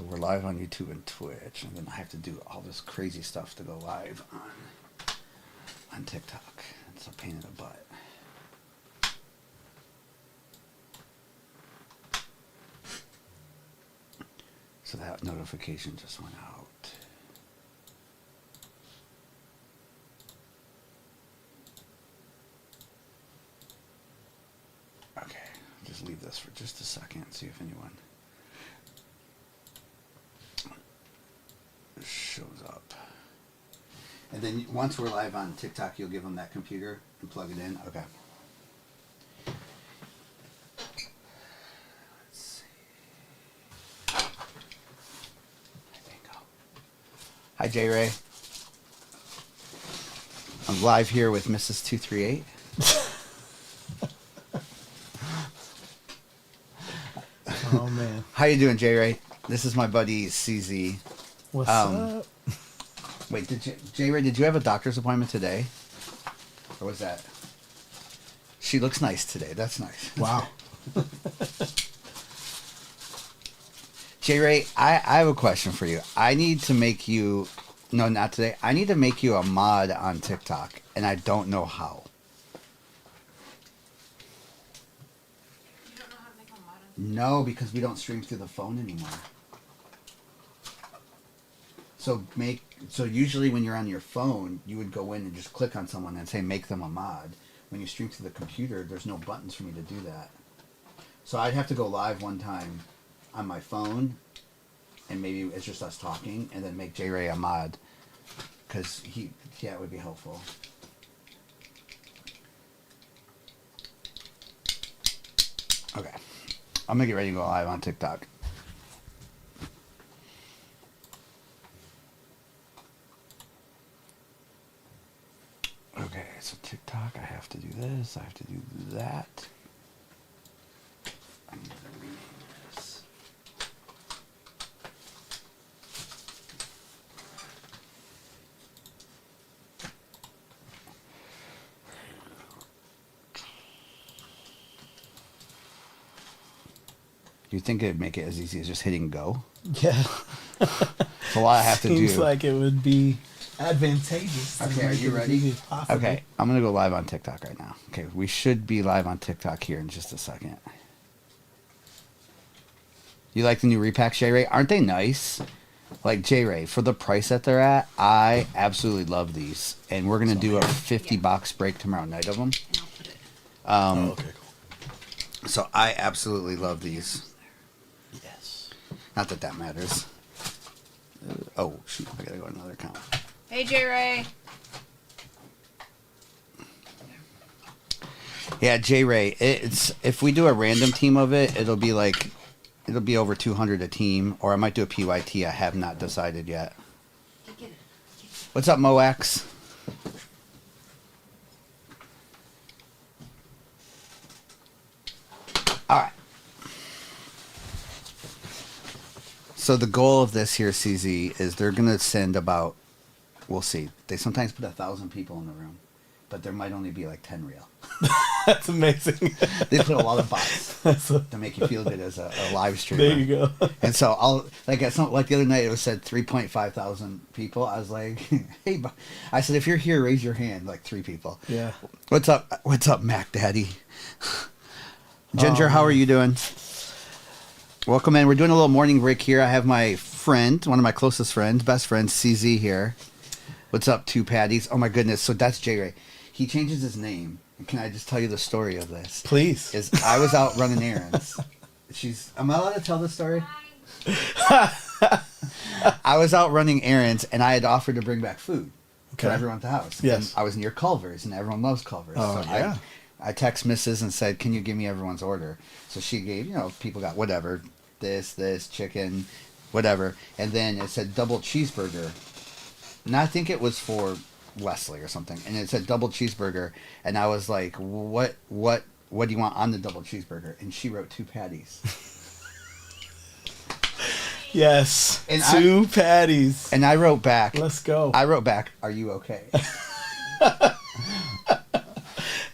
we're live on YouTube and Twitch, and then I have to do all this crazy stuff to go live on TikTok. It's a pain in the butt. So that notification just went out. Okay, just leave this for just a second, see if anyone shows up. And then once we're live on TikTok, you'll give them that computer and plug it in. Okay. Let's see. There you go. Hi, J Ray. I'm live here with Mrs. 238. Oh man. How you doing, J Ray? This is my buddy CZ. What's up? Wait, J Ray, did you have a doctor's appointment today? Or was that? She looks nice today. That's nice. Wow. J Ray, I have a question for you. I need to make you, no, not today. I need to make you a mod on TikTok, and I don't know how. You don't know how to make a mod on No, because we don't stream through the phone anymore. So usually when you're on your phone, you would go in and just click on someone and say make them a mod. When you stream through the computer, there's no buttons for me to do that. So I'd have to go live one time on my phone, and maybe it's just us talking, and then make J Ray a mod, because it would be helpful. Okay, I'm gonna get ready to go live on TikTok. Okay, so TikTok, I have to do this, I have to do that. I'm gonna rename this. You think it'd make it as easy as just hitting go? Yeah. It's a lot I have to do. Seems like it would be advantageous. to Okay, are make you it as ready? easy as possible. Okay, I'm gonna go live on TikTok right now. Okay, we should be live on TikTok here in just a second. You like the new repacks, J Ray? Aren't they nice? Like J Ray, for the price that they're at, I absolutely love these. And we're gonna do a 50 box break tomorrow night of them. and I'll put it. Oh, okay, cool. So I absolutely love these. Yes. Not that that matters. Oh shoot, I gotta go to another account. Hey, J Ray. Yeah, J Ray. It's if we do a random team of it, it'll be over 200 a team, or I might do a PYT. I have not decided yet. Get it. What's up, Moax? All right. So the goal of this here, CZ, is they're gonna send about. We'll see. They sometimes put 1,000 people in the room, but there might only be like 10 real. That's amazing. They put a lot of bots That's to make you feel good as a live streamer. there you go. And so I'll like the other night it was said 3.5 thousand people. I was like, hey, I said if you're here, raise your hand. Like 3 people. Yeah. What's up? What's up, Mac Daddy? Ginger, how are you doing? Welcome in. We're doing a little morning break here. I have my friend, one of my closest friends, best friends, CZ here. What's up, two Patties? Oh my goodness. So that's J Ray. He changes his name. Can I just tell you the story of this? Please. Is I was out running errands. Am I allowed to tell the story? I was out running errands, and I had offered to bring back food for Okay. everyone at the house. Yes. And I was near Culver's, and everyone loves Culver's. Oh, so yeah. I text Mrs. and said, can you give me everyone's order? So she gave, people got whatever, this, chicken, whatever. And then it said double cheeseburger. And I think it was for Wesley or something. And it said double cheeseburger. And I was like, what do you want on the double cheeseburger? And she wrote 2 patties. Yes. And 2 patties. And I wrote back. Let's go. I wrote back, are you okay?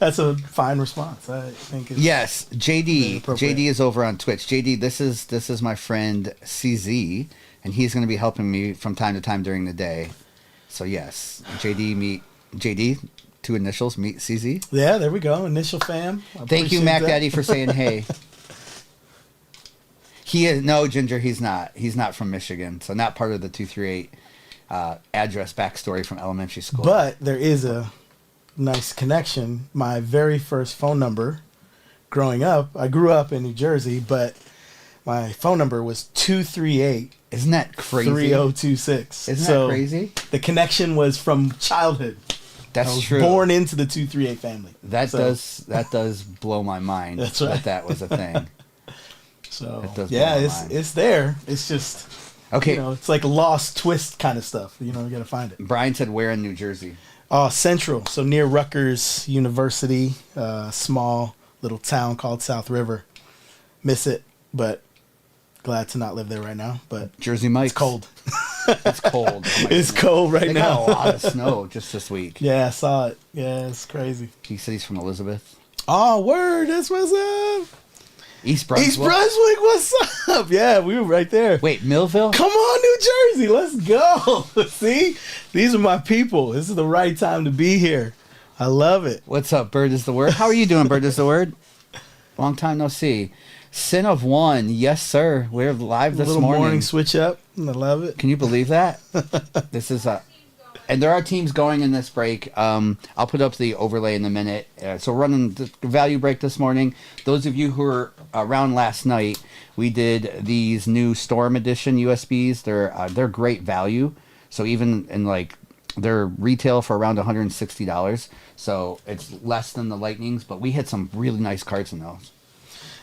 That's a fine response. I think. It's, Yes, Very JD. appropriate. JD is over on Twitch. JD, this is my friend CZ, and he's going to be helping me from time to time during the day. So yes, JD. 2 initials meet CZ. Yeah, there we go. Initial fam. I Thank you, appreciate Mac that. Daddy, for saying hey. He is no Ginger. He's not. He's not from Michigan, so not part of the 238 address backstory from elementary school. But there is a nice connection. My very first phone number growing up, I grew up in New Jersey, but my phone number was 238 isn't that crazy? 3026. Isn't So that crazy? the connection was from childhood. That's I was true. born into the 238 family. That So- does blow my mind. That's right. That was a thing. So That does blow yeah, my it's mind. it's there. It's just Okay, you know, it's like lost twist kind of stuff. You know, you gotta find it. Brian said where in New Jersey? Central, so near Rutgers University, small little town called South River. Miss it, but glad to not live there right now. But Jersey Mike's. it's cold. It's cold. Oh my It's goodness. cold right They now. got a lot of snow just this week. Yeah, I saw it. Yeah, it's crazy. He said he's from Elizabeth. Oh, word! That's what's up. East Brunswick. East Brunswick, what's up? Yeah, we were right there. Wait, Millville? Come on, New Jersey, let's go. See, these are my people. This is the right time to be here. I love it. What's up, Bird is the word? How are you doing, Bird is the word? Long time no see. Sin of One, yes, sir. We're live this Little morning. morning switch up. I love it. Can you believe that? This is a, and there are teams going in this break. I'll put up the overlay in a minute. So we're running the value break this morning. Those of you who were around last night, we did these new Storm Edition USBs. They're great value. So even in like they're retail for around $160. So it's less than the Lightnings, but we hit some really nice cards in those.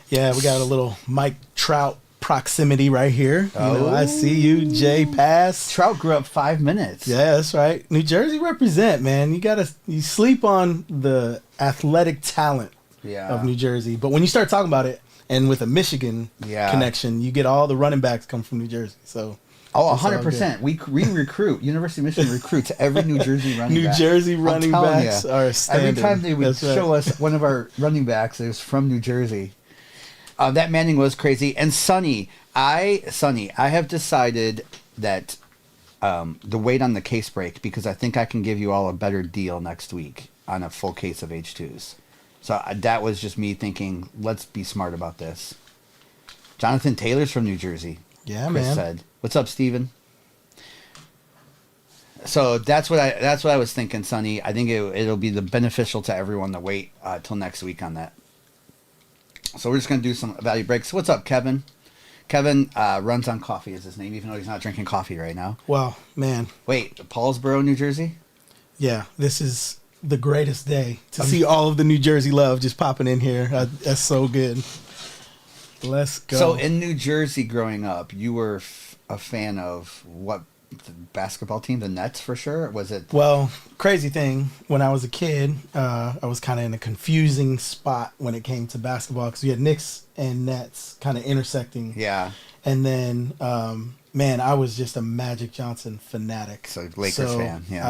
Yeah, we got a little Mike Trout proximity right here. You know, I see you, Jay Pass. Trout grew up 5 minutes. Yeah, that's right. New Jersey represent, man. You sleep on the athletic talent Yeah. of New Jersey, but when you start talking about it, and with a Michigan Yeah. connection, you get all the running backs come from New Jersey. So Oh, It's all 100%. We recruit. University of Michigan recruits every New Jersey running New back. Jersey I'm running telling backs ya. are a standard. Every time they would That's right. show us one of our running backs, it was from New Jersey. That Manning was crazy. And Sonny, I have decided that the wait on the case break, because I think I can give you all a better deal next week on a full case of H2s. So that was just me thinking, let's be smart about this. Jonathan Taylor's from New Jersey. Yeah, Chris man. said. What's up, Steven? So that's what I was thinking, Sonny. I think it'll be beneficial to everyone to wait till next week on that. So we're just gonna do some value breaks. What's up, Kevin? Kevin runs on coffee is his name, even though he's not drinking coffee right now. Well, man, Wait, Paulsboro, New Jersey? yeah, this is the greatest day to see all of the New Jersey love just popping in here. That's so good. Let's go. So in New Jersey, growing up, you were a fan of what basketball team? The Nets, for sure. Was it? Well, crazy thing, when I was a kid, I was kind of in a confusing spot when it came to basketball because we had Knicks and Nets kind of intersecting. Yeah. And then, man, I was just a Magic Johnson fanatic. So Lakers fan, yeah.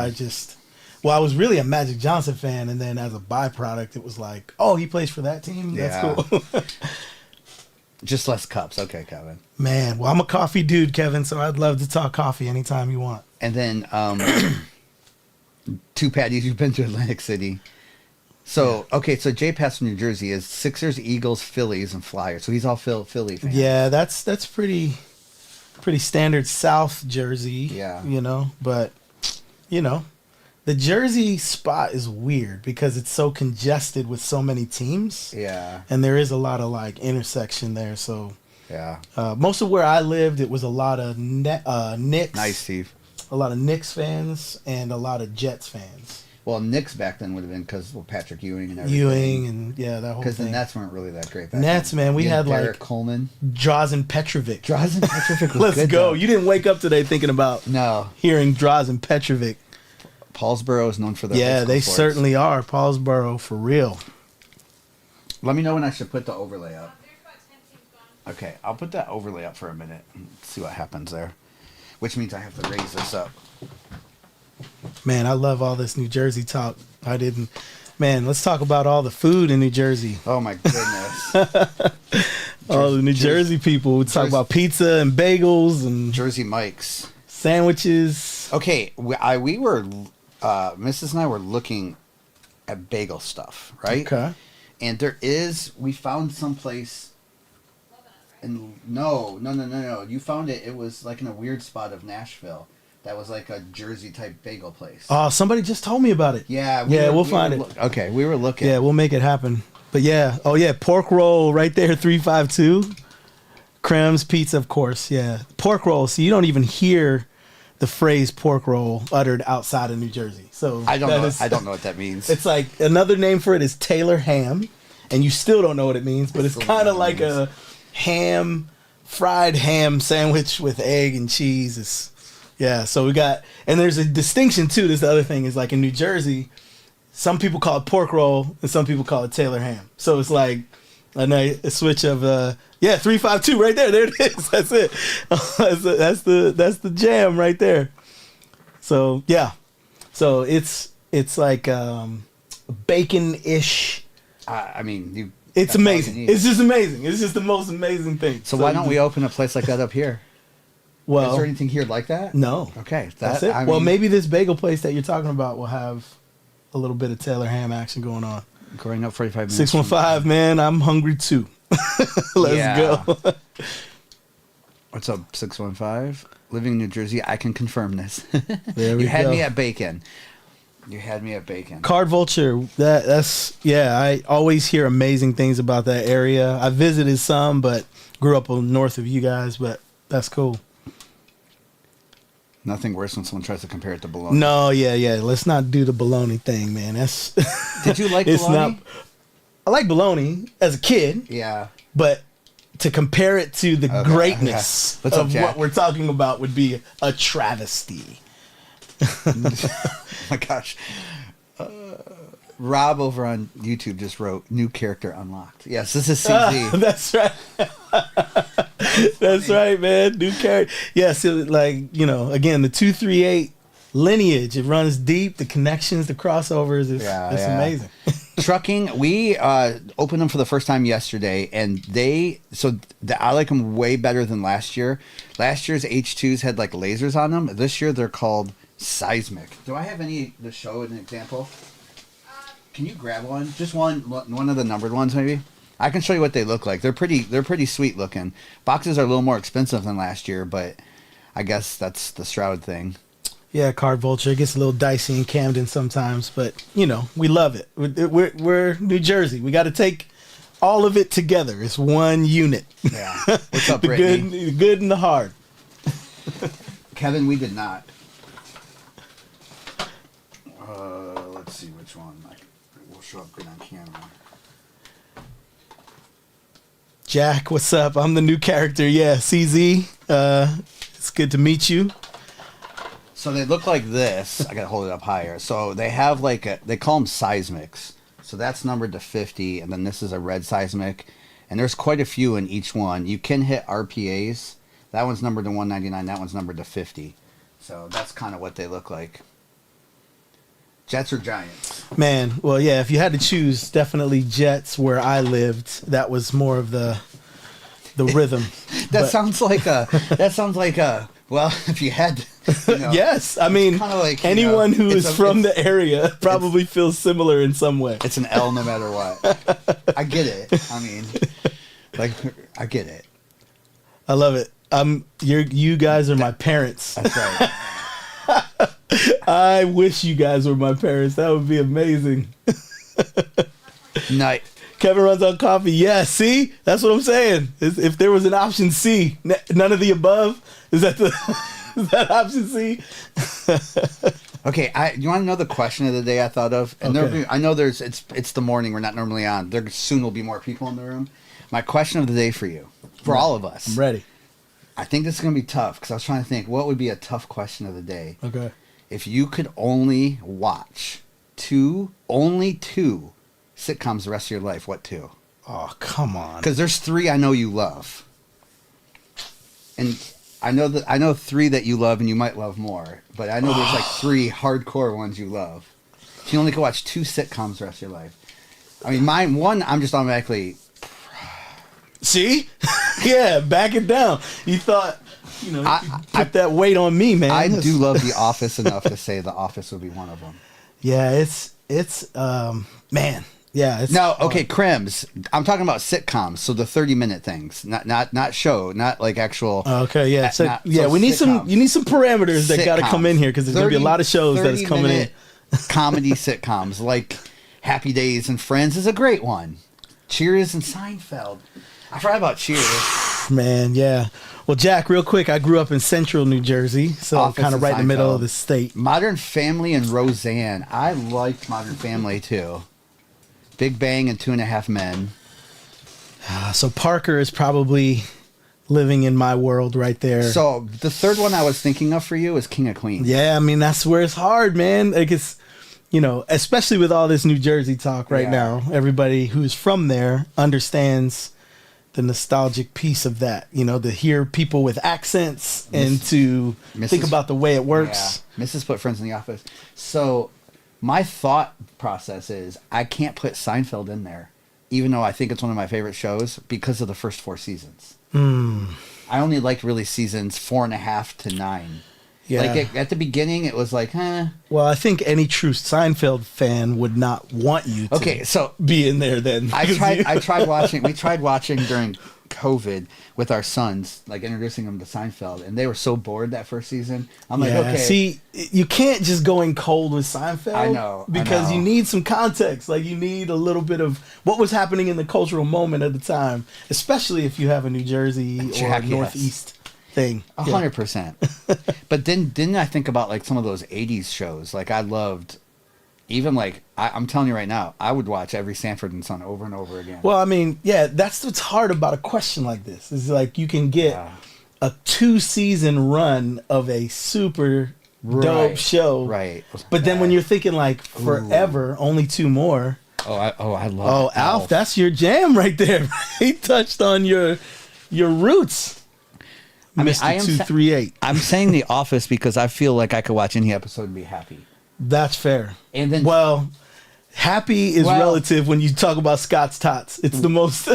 I was really a Magic Johnson fan, and then as a byproduct, it was like, oh, he plays for that team? That's Yeah. cool. Just less cups. Okay, Kevin. Man, well, I'm a coffee dude, Kevin, so I'd love to talk coffee anytime you want. And then two Patties, you've been to Atlantic City. So, okay, so Jay Pass from New Jersey is Sixers, Eagles, Phillies, and Flyers. So he's all Philly fan. Yeah, that's pretty standard South Jersey. Yeah. You know, but you know, the Jersey spot is weird because it's so congested with so many teams. Yeah. And there is a lot of like intersection there. So Yeah. most of where I lived, it was a lot of Knicks. Nice, Steve. A lot of Knicks fans and a lot of Jets fans. Well, Knicks back then would have been because Patrick Ewing and everything. Ewing and yeah, that whole Because the thing. Nets weren't really that great back Nets, then. man, we You had, Derek like- Coleman. Drazen Petrovic. Drazen Petrovic was Let's good, go. though. You didn't wake up today thinking about No. hearing Drazen Petrovic. Paulsboro is known for their Yeah, high they school sports. certainly are. Paulsboro for real. Let me know when I should put the overlay up. There's about 10 teams gone. Okay, I'll put that overlay up for a minute and see what happens there. Which means I have to raise this up. Man, I love all this New Jersey talk. Man, let's talk about all the food in New Jersey. Oh my goodness. All the New Jersey people. We talk Jersey- about pizza and bagels and Jersey Mike's. sandwiches. Okay, we were, Mrs. and I were looking at bagel stuff, right? Okay. And we found someplace, and no. You found it. It was like in a weird spot of Nashville. That was like a Jersey type bagel place. Oh, somebody just told me about it. Yeah. We'll find it. Okay, we were looking. Yeah, we'll make it happen. But yeah, oh yeah, pork roll right there, 352. Krem's Pizza, of course. Yeah, pork roll. So you don't even hear the phrase pork roll uttered outside of New Jersey. So I don't that know. is- I don't know what that means. It's like another name for it is Taylor ham, and you still don't know what it means. But it's Still don't kind of know what like it a fried ham sandwich with egg and cheese. Yeah. So we got, and there's a distinction too. This the other thing is like in New Jersey, some people call it pork roll and some people call it Taylor ham. So it's like a switch of 352 right there. There it is. That's it. that's the jam right there. So yeah. So it's like bacon-ish. I mean, It's that's all you amazing. need. It's just amazing. It's just the most amazing thing. So why don't we open a place like that up here? Well, Is there anything here like that? no. Okay, That's it. Well, maybe this bagel place that you're talking about will have a little bit of Taylor ham action going on. Growing up 45 minutes. 615, man, I'm hungry too. Let's Yeah. go. What's up, 615? Living in New Jersey, I can confirm this. There we You had go. me at bacon. You had me at bacon. Card Vulture. That's I always hear amazing things about that area. I visited some, but grew up north of you guys. But that's cool. Nothing worse when someone tries to compare it to bologna. No, yeah. Let's not do the bologna thing, man. That's Did you like it's bologna? not. I like bologna as a kid, Yeah. but to compare it to the Okay, greatness okay. What's up, of Jack? what we're talking about would be a travesty. Oh my gosh. Rob over on YouTube just wrote new character unlocked. Yes, this is CZ. That's right. That's right, man. New character. Yes, again, the 238 lineage. It runs deep. The connections, the crossovers. It's amazing. Trucking, we opened them for the first time yesterday, and I like them way better than last year. Last year's H2s had like lasers on them. This year they're called seismic. Do I have any to show an example? Can you grab one? Just one of the numbered ones, maybe. I can show you what they look like. They're pretty sweet looking. Boxes are a little more expensive than last year, but I guess that's the Stroud thing. Yeah, Card Vulture. It gets a little dicey in Camden sometimes, but we love it. We're New Jersey. We got to take all of it together. It's one unit. Yeah. What's up, the Brittany? the good and the hard. Kevin, we did not. Let's see which one. Will show up good on camera. Jack, what's up? I'm the new character. Yeah, CZ. It's good to meet you. So they look like this. I gotta hold it up higher. So they have they call them seismics. So that's numbered to 50, and then this is a red seismic, and there's quite a few in each one. You can hit RPAs. That one's numbered to 199. That one's numbered to 50. So that's kind of what they look like. Jets or Giants? Man, well, yeah, if you had to choose, definitely Jets where I lived. That was more of the rhythm. Sounds like a. Well, if you had, yes, I mean, kinda like, anyone who it's is from the area probably feels similar in some way. it's an L no matter what. I get it. I mean, I get it. I love it. You guys are my parents. That's right. I wish you guys were my parents. That would be amazing. Night. Kevin runs on coffee. Yeah, see? That's what I'm saying. If there was an option C, none of the above, is that is that option C? Okay, you want to know the question of the day I thought of? And Okay. I know it's the morning. We're not normally on. There soon will be more people in the room. My question of the day for you, for all of us. I'm ready. I think this is going to be tough because I was trying to think what would be a tough question of the day. Okay. If you could only watch only two sitcoms the rest of your life, what two? Oh, come on. Because there's three I know you love, and I know three that you love, and you might love more. But I know there's like three hardcore ones you love. you only could watch 2 sitcoms the rest of your life. I mean, one, I'm just automatically. See? Yeah, back it down. You thought, you know, you put that weight on me, man. I do love The Office enough to say The Office would be one of them. Yeah, it's man. Yeah, it's No, okay, Crims. I'm talking about sitcoms, so the 30-minute things, not show, not like actual. Okay, yeah, so, not- yeah. so We need some. sitcoms. You need some parameters that got to come in here because there's gonna be a 30 lot of shows that is coming in. 30-minute comedy sitcoms like Happy Days and Friends is a great one. Cheers and Seinfeld. I forgot about Cheers. Man, yeah. Well, Jack, real quick, I grew up in Central New Jersey, so Office kind of and right in the middle Seinfeld. of the state. Modern Family and Roseanne. I liked Modern Family too. Big Bang and 2.5 Men. So Parker is probably living in my world right there. So the third one I was thinking of for you is King of Queens. Yeah, I mean that's where it's hard, man. Like it's, you know, especially with all this New Jersey talk right Yeah. now. Everybody who's from there understands the nostalgic piece of that. You know, to hear people with accents and to think Mrs. about the way it works. Yeah. Mrs. put Friends in the Office. So my thought process is I can't put Seinfeld in there, even though I think it's one of my favorite shows because of the first 4 seasons. I only liked really seasons 4.5 to 9. Yeah. Like at the beginning, it was like, Well, I think any true Seinfeld fan would not want you to Okay, so be in there then. I tried watching. We tried watching during COVID with our sons, like introducing them to Seinfeld, and they were so bored that first season. I'm like, Yeah, okay, see, you can't just go in cold with Seinfeld. I know, because you need some context. Like you need a little bit of what was happening in the cultural moment at the time, especially if you have a New Jersey or Jack, yes. Northeast thing. 100%. But then didn't I think about like some of those '80s shows? Like I loved, even like I'm telling you right now, I would watch every Sanford and Son over and over again. Well, I mean, yeah, that's what's hard about a question like this. Is like you can get Yeah. a 2-season run of a super dope Right, show, right. But then when you're thinking like forever, only 2 more. I love. Oh, Alf, that's your jam right there. He touched on your roots. I mean, Mr. I am sa- 238. I'm saying The Office because I feel like I could watch any episode and be happy. That's fair. And then Well, happy is Well- relative when you talk about Scott's tots. It's the most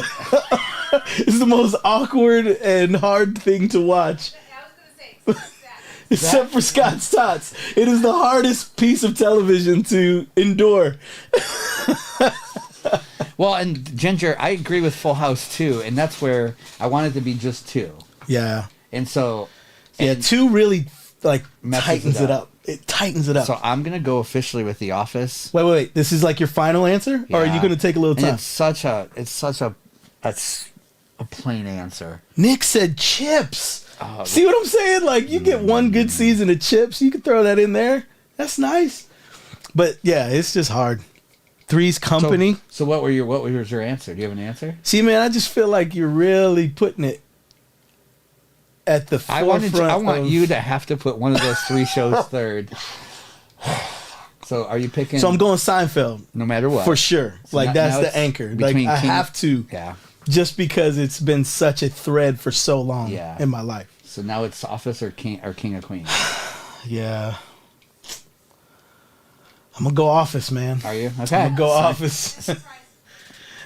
it's the most awkward and hard thing to watch. I was gonna say, except that. Except for Scott's tots. It is the hardest piece of television to endure. Well, and Ginger, I agree with Full House too, and that's where I wanted to be just 2. Yeah. And so, Yeah, and 2 really like Messes tightens it it up. up. It tightens it up. so I'm gonna go officially with The Office. Wait. This is like your final answer? Or are you Yeah. going to take a little And time? that's a plain answer. Nick said chips. Oh, See what I'm saying? Like you get one good season of chips, you can throw that in there. That's nice. But yeah, it's just hard. Three's Company. So what was your answer? Do you have an answer? See, man, I just feel like you're really putting it at the I forefront. want of- you to have to put one of those 3 shows third. So are you picking? So I'm going Seinfeld no matter what for sure. So Like now that's it's the anchor. Like between I King- have to, Yeah. just because it's been such a thread for so long Yeah. in my life. So now it's Office or King of Queens. Yeah. I'm gonna go Office, man. Are you okay? I'm gonna go Office.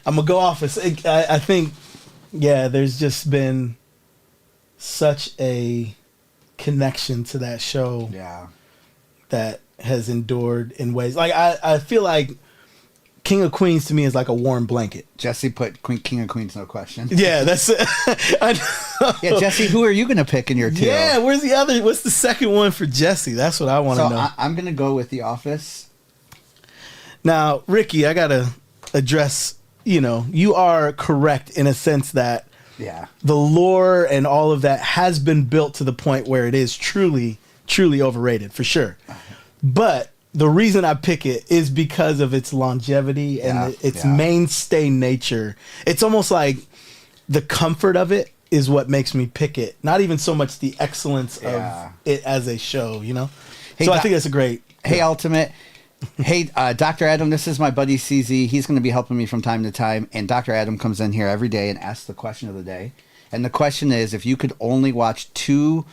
I'm gonna go Office. I think, yeah, there's just been such a connection to that show Yeah. that has endured in ways like I feel like King of Queens to me is like a warm blanket. Jesse put King of Queens, no question. Yeah, that's it. I know. Yeah, Jesse, who are you going to pick in your 2? Yeah, where's the other? What's the second one for Jesse? That's what I want to So know. I'm going to go with The Office. Now, Ricky, I gotta address. You know, you are correct in a sense that Yeah. the lore and all of that has been built to the point where it is truly, truly overrated for sure. But the reason I pick it is because of its longevity and Yeah, its yeah. mainstay nature. It's almost like the comfort of it is what makes me pick it. Not even so much the excellence Yeah. of it as a show, you know? Hey, So I Doc- think that's a great. Hey, Ultimate. Hey, Dr. Adam, this is my buddy CZ. He's going to be helping me from time to time. And Dr. Adam comes in here every day and asks the question of the day. And the question is, if you could only watch 2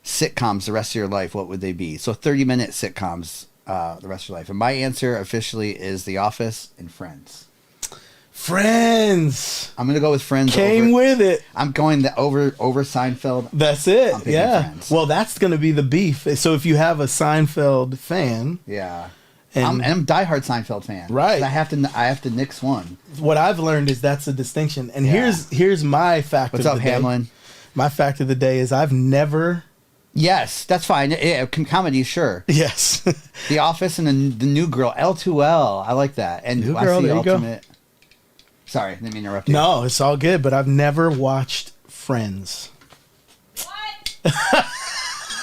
sitcoms the rest of your life, what would they be? So 30-minute sitcoms. the rest of your life. And my answer officially is The Office and Friends. Friends I'm gonna go with Friends. came with it. I'm going over Seinfeld. That's it. I'm picking Yeah. Friends. Well, that's going to be the beef. So if you have a Seinfeld fan, Yeah. and I'm a diehard Seinfeld fan. Right. I have to nix one. what I've learned is that's a distinction. And Yeah. here's my fact What's of up, the day. Hamlin? My fact of the day is I've never. Yes, that's fine. Comedy, sure. Yes. The Office and the New Girl, L2L. I like that. And New I Girl, see there you go. Ultimate. Sorry, didn't mean to interrupt you. No, it's all good, but I've never watched Friends. What?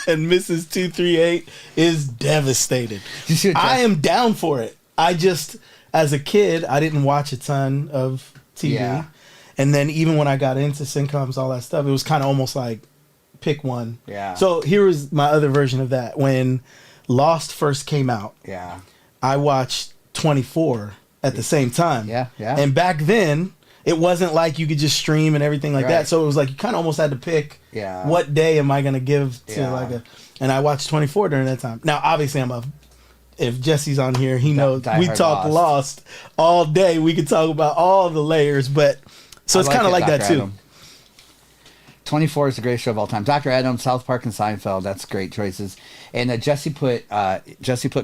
And Mrs. 238 is devastated. Did you see what I Jess- am down for it. I just, as a kid, I didn't watch a ton of TV. Yeah. And then even when I got into sitcoms, all that stuff, it was kind of almost like pick one. Yeah. So here was my other version of that. When Lost first came out, Yeah. I watched 24 at the same time. Yeah, yeah. And back then, it wasn't like you could just stream and everything like Right. that. So it was like you kind of almost had to pick Yeah. what day am I going to give to Yeah. like a. And I watched 24 during that time. Now, obviously, if Jesse's on here, he knows Die we Hard talk Lost. Lost all day. We could talk about all the layers, but so it's kind of like that Dr. too. Adam. 24 is the greatest show of all time. Dr. Adam, South Park, and Seinfeld. That's great choices. And Jesse put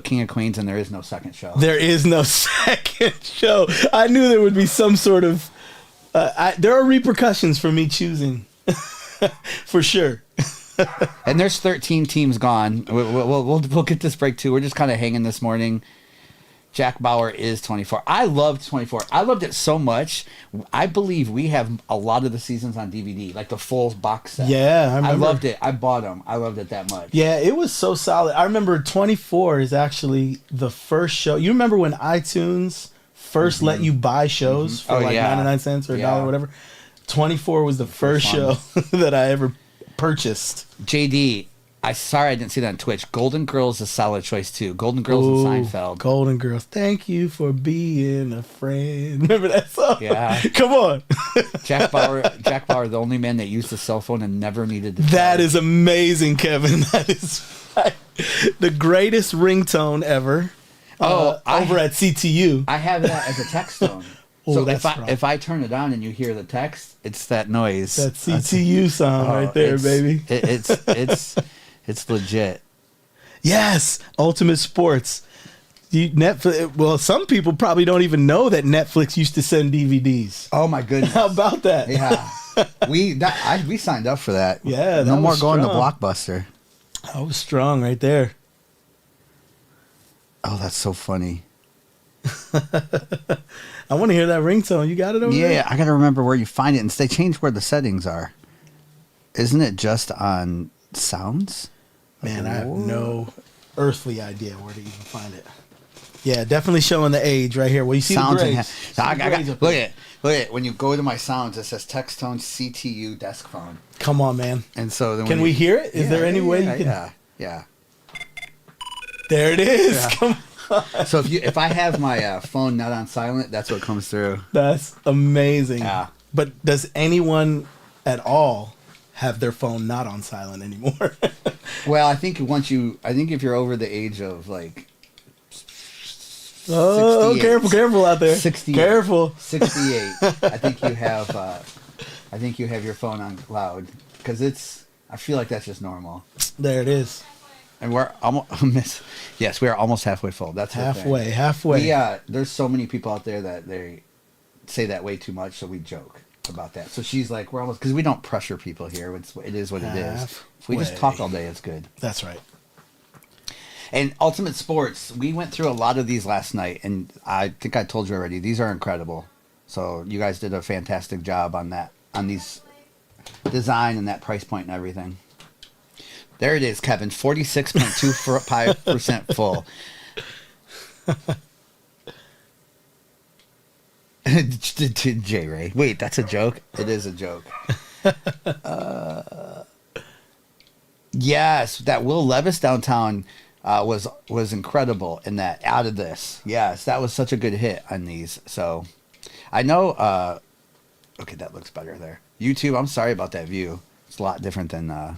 King of Queens, and there is no second show. There is no second show. I knew there would be some sort of. There are repercussions for me choosing, for sure. And there's 13 teams gone. We'll get this break too. We're just kind of hanging this morning. Jack Bauer is 24. I loved 24. I loved it so much. I believe we have a lot of the seasons on DVD, like the full box set. Yeah, I remember. loved it. I bought them. I loved it that much. Yeah, it was so solid. I remember 24 is actually the first show. You remember when iTunes first let you buy shows for Oh, like yeah. 99 cents or a Yeah. dollar or whatever? 24 was the first show one. that I ever purchased. JD, sorry I didn't see that on Twitch. Golden Girls is a solid choice too. Golden Girls Ooh, and Seinfeld. Golden Girls. Thank you for being a friend. Remember that song? Yeah. Come on. Jack Bauer, the only man that used a cell phone and never needed to. That charge. is amazing, Kevin. That is the greatest ringtone ever. Oh, over at CTU. I have that as a text tone. Oh, So that's if strong. if I turn it on and you hear the text, it's that noise. That CTU song right there, it's- baby. It's legit. Yes, Ultimate Sports. Netflix. Well, some people probably don't even know that Netflix used to send DVDs. Oh my goodness. How about that? Yeah. We signed up for that. Yeah, that No more was going to strong. Blockbuster. I was strong right there. Oh, that's so funny. I want to hear that ringtone. You got it over there? Yeah, I got to remember where you find it, and they changed where the settings are. Isn't it just on sounds? Man, I have no earthly idea where to even find it. Yeah, definitely showing the age right here. Well, you see Sounds the and grades. See I the got, grades up look there. at it. Look at it. When you go to my sounds, it says text tone CTU desk phone. Come on, man. And so then Can when we you- hear it? Is there any way you can? Yeah. There it is. Yeah. Come on. So if I have my phone not on silent, that's what comes through. That's amazing. Yeah. But does anyone at all have their phone not on silent anymore? Well, I think if you're over the age of like Oh, 68. careful out there. 68. Careful. 68, I think you have your phone on loud because I feel like that's just normal. There it is. And we're almost yes, we are almost halfway full. That's the thing. Halfway. There's so many people out there that they say that way too much, so we joke about that. So she's like, we're almost, because we don't pressure people here. It is what it is. If we just talk all day, it's good. That's right. And Ultimate Sports, we went through a lot of these last night, and I think I told you already, these are incredible. So you guys did a fantastic job on that, on these design and that price point and everything. There it is, Kevin, 46.25% full. J Ray, wait, that's a joke. It is a joke. Yes, that Will Levis downtown was incredible in that. Out of this, yes, that was such a good hit on these. So I know. Okay, that looks better there. YouTube, I'm sorry about that view. It's a lot different than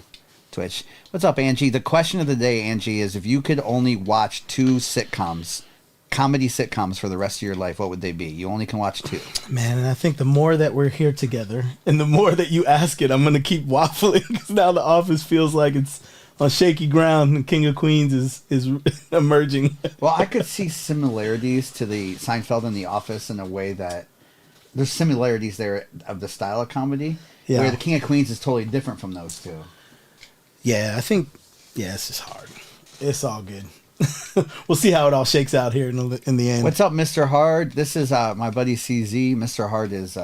Twitch. What's up, Angie? The question of the day, Angie, is if you could only watch 2 sitcoms, comedy sitcoms for the rest of your life, what would they be? You only can watch 2. Man, and I think the more that we're here together and the more that you ask it, I'm going to keep waffling because now The Office feels like it's on shaky ground and King of Queens is emerging. Well, I could see similarities to the Seinfeld and The Office in a way that there's similarities there of the style of comedy, Yeah. where the King of Queens is totally different from those two. Yeah, I think, it's just hard. It's all good. We'll see how it all shakes out here in the end. What's up, Mr. Hard? This is my buddy CZ. Mr. Hard is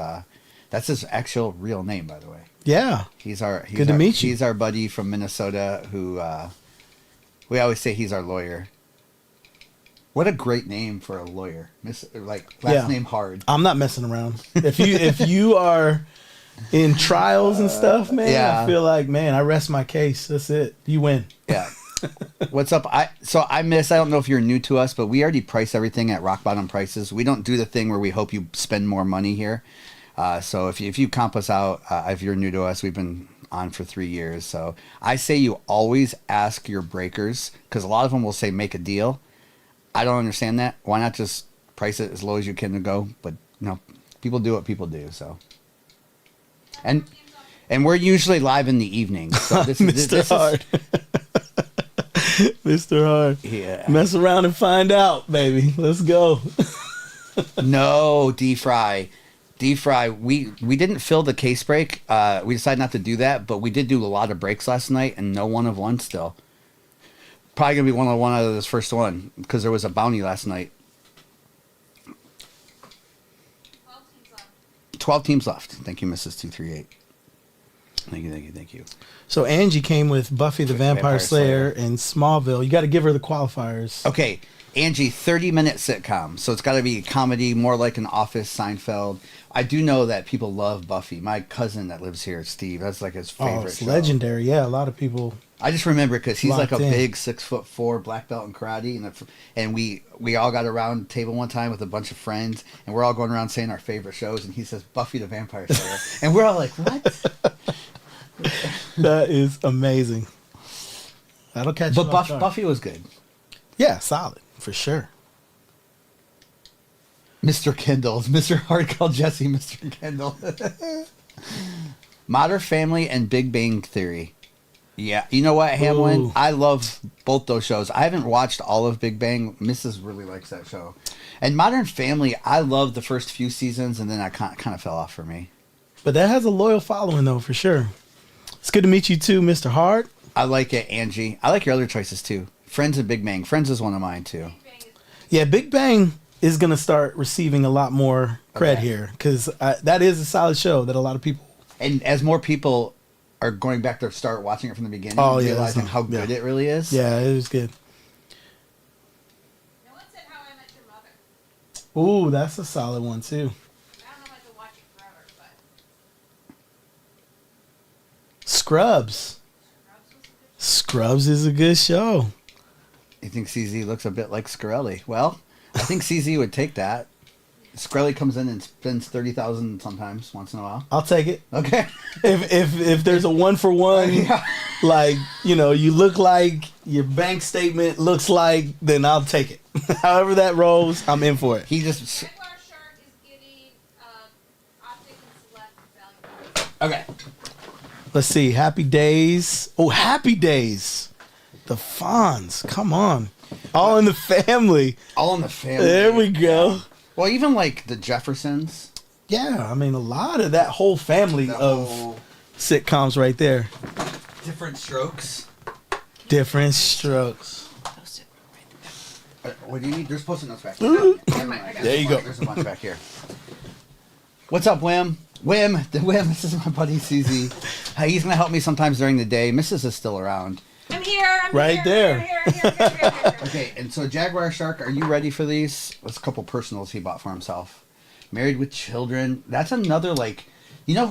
that's his actual real name, by the way. Yeah. He's our Good to meet you. He's our buddy from Minnesota who we always say he's our lawyer. What a great name for a lawyer. Last name Hard. I'm not messing around. If you are in trials and stuff, man, Yeah. I feel like, man, I rest my case. That's it. You win. Yeah. What's up? I don't know if you're new to us, but we already price everything at rock bottom prices. We don't do the thing where we hope you spend more money here. So if you comp us out, if you're new to us, we've been on for 3 years. So I say you always ask your breakers, because a lot of them will say make a deal. I don't understand that. Why not just price it as low as you can to go? But people do what people do. So and we're usually live in the evening. So this is Mr. Hard. Mr. Hard. Yeah. Mess around and find out, baby. Let's go. No, D-Fry. We didn't fill the case break. We decided not to do that, but we did do a lot of breaks last night, and no 1 of 1 still. Probably going to be 1 of 1 out of this first one, because there was a bounty last night. 12 teams left. 12 teams left. Thank you, Mrs. 238. Thank you. So Angie came with Buffy the Vampire Vampire Slayer and Smallville. You got to give her the qualifiers. Okay, Angie, 30-minute sitcom. So it's got to be a comedy, more like an Office, Seinfeld. I do know that people love Buffy. My cousin that lives here, Steve, that's like his favorite It's show. legendary. Yeah, a lot of people. I just remember because he's like a Locked in. big 6'4" black belt in karate, and we all got around the table one time with a bunch of friends, and we're all going around saying our favorite shows, and he says Buffy the Vampire Slayer, and we're all like, what? That is amazing. That'll catch you But off guard. Buffy was good. Yeah, solid for sure. Mr. Kendall's Mr. Hard called Jesse Mr. Kendall. Modern Family and Big Bang Theory. Yeah, you know what, Hamlin? Ooh. I love both those shows. I haven't watched all of Big Bang. Mrs. really likes that show. And Modern Family, I loved the first few seasons, and then I kind of fell off for me. But that has a loyal following, though, for sure. It's good to meet you, too, Mr. Hart. I like it, Angie. I like your other choices, too. Friends and Big Bang. Friends is one of mine, too. Big Bang is Yeah, Big Bang is going to start receiving a lot more cred Okay. here because that is a solid show that a lot of people. And as more people are going back to start watching it from the beginning, Oh, yeah, realizing that's how not- good yeah. it really is. Yeah, it was good. No one said How I Met Your Mother. Ooh, that's a solid one, too. I don't know if I could watch it forever, but Scrubs. Scrubs was a good Scrubs is a good show. You think CZ looks a bit like Scarelli? Well, I think CZ would take that. Scarelli comes in and spends 30,000 sometimes, once in a while. I'll take it. Okay. If there's a 1-for-1, Yeah. like, you look like your bank statement looks like, then I'll take it. However that rolls, I'm in for it. He just Jaguar Shark is getting Optic and Select value. okay. Let's see. Happy Days. Oh, Happy Days. The Fonz. Come on. All in the family. All in the family. There we go. Well, even like the Jeffersons. Yeah, I mean, a lot of that whole family The of whole sitcoms right there. different strokes. Different strokes. What do you need? There's post-it notes back here. Never mind. There you go. There's a bunch back here. What's up, Wim? Wim, this is my buddy CZ. He's going to help me sometimes during the day. Mrs. is still around. I'm here. I'm Right here, there. Here. Okay, and so Jaguar Shark, are you ready for these? That's a couple personals he bought for himself. Married with Children. That's another, like, no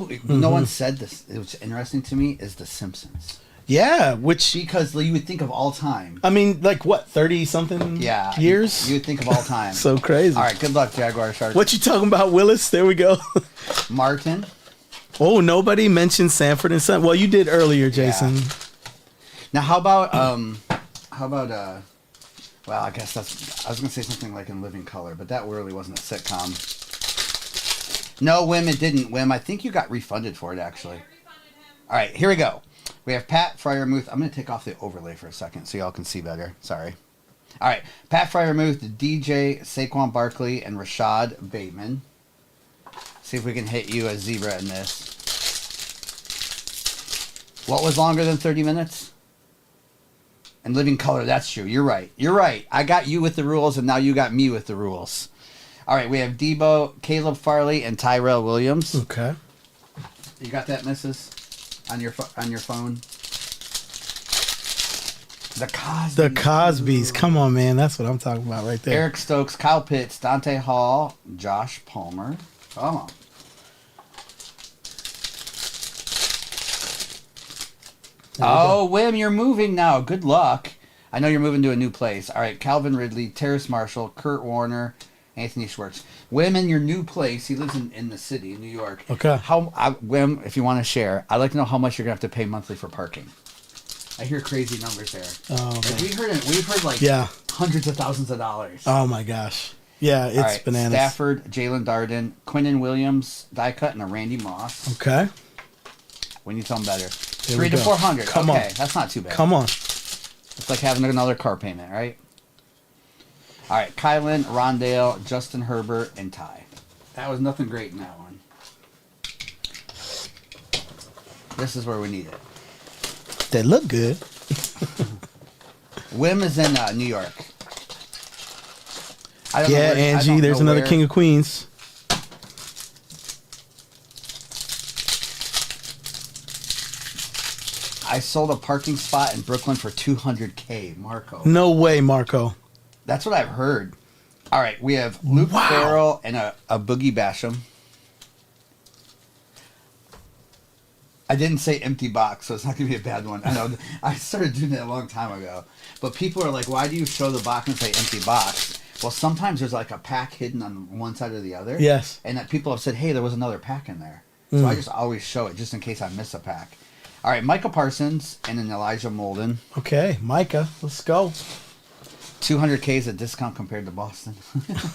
one said this. It was interesting to me is The Simpsons. Yeah, which, Because you would think of all time. I mean, like what, 30-something Yeah. years? You would think of all time. So crazy. All right, good luck, Jaguar Shark. What you talking about, Willis? There we go. Martin. Oh, nobody mentioned Sanford and Son. Well, you did earlier, Jason. Now, how about well, I guess I was gonna say something like In Living Color, but that really wasn't a sitcom. No, Wim, it didn't. Wim, I think you got refunded for it, actually. All right, here we go. We have Pat Fryermuth. I'm going to take off the overlay for a second so y'all can see better. Sorry. All right, Pat Fryermuth, DJ, Saquon Barkley, and Rashad Bateman. See if we can hit you as Zebra in this. What was longer than 30 minutes? In Living Color, that's true. You're right. You're right. I got you with the rules, and now you got me with the rules. All right, we have Debo, Caleb Farley, and Tyrell Williams. Okay. You got that, Mrs. On your phone? The Cosbys. The Cosbys. Come on, man. That's what I'm talking about right there. Eric Stokes, Kyle Pitts, Dante Hall, Josh Palmer. Come on. Oh, Wim, you're moving now. Good luck. I know you're moving to a new place. All right, Calvin Ridley, Terrace Marshall, Kurt Warner, Anthony Schwartz. Wim, in your new place, he lives in the city, in New York. Okay. Wim, if you want to share, I'd like to know how much you're going to have to pay monthly for parking. I hear crazy numbers there. Oh, Like, man. we've heard like Yeah. hundreds of thousands of dollars. Oh, my gosh. Yeah, it's All right, bananas. Stafford, Jalen Darden, Quinnen Williams, die cut, and a Randy Moss. Okay. We need something better. Here 3 we to go. 400. Come Okay, on. that's not too bad. Come on. It's like having another car payment, right? All right, Kylan, Rondale, Justin Herbert, and Ty. That was nothing great in that one. This is where we need it. They look good. Wim is in New York. I don't Yeah, know where- I Angie, don't there's know another where. King of Queens. I sold a parking spot in Brooklyn for $200K, Marco. No way, Marco. That's what I've heard. All right, we have Luke Wow. Farrell and a Boogie Basham. I didn't say empty box, so it's not going to be a bad one. I know. I started doing that a long time ago. But people are like, why do you show the box and say empty box? Well, sometimes there's like a pack hidden on one side or the other. Yes. And that people have said, hey, there was another pack in there. So I just always show it just in case I miss a pack. All right, Micah Parsons and an Elijah Molden. Okay, Micah, let's go. 200K is a discount compared to Boston.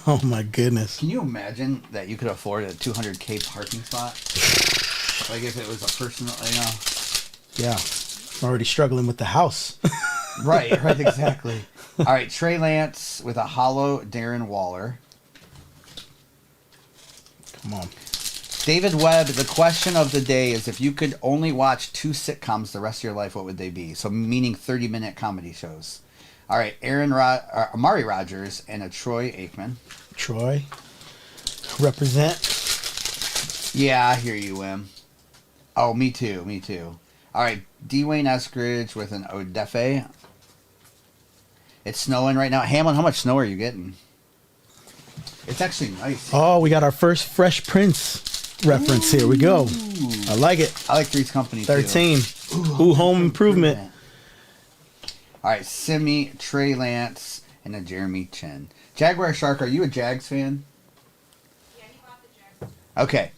Oh, my goodness. Can you imagine that you could afford a 200K parking spot? Like if it was a personal, Yeah. I'm already struggling with the house. Right, exactly. All right, Trey Lance with a hollow Darren Waller. Come on. David Webb, the question of the day is if you could only watch 2 sitcoms the rest of your life, what would they be? So meaning 30-minute comedy shows. All right, Amari Rogers and a Troy Aikman. Troy. Represent. Yeah, I hear you, Wim. Oh, me too. All right, Dwayne Eskridge with an Odefe. It's snowing right now. Hamlin, how much snow are you getting? It's actually nice. Oh, we got our first Fresh Prince reference. Here we go. I like it. I like Three's Company, 13. too. Ooh, home improvement. All right, Simi, Trey Lance, and a Jeremy Chin. Jaguar Shark, are you a Jags fan? Yeah, he bought the Jags. Okay.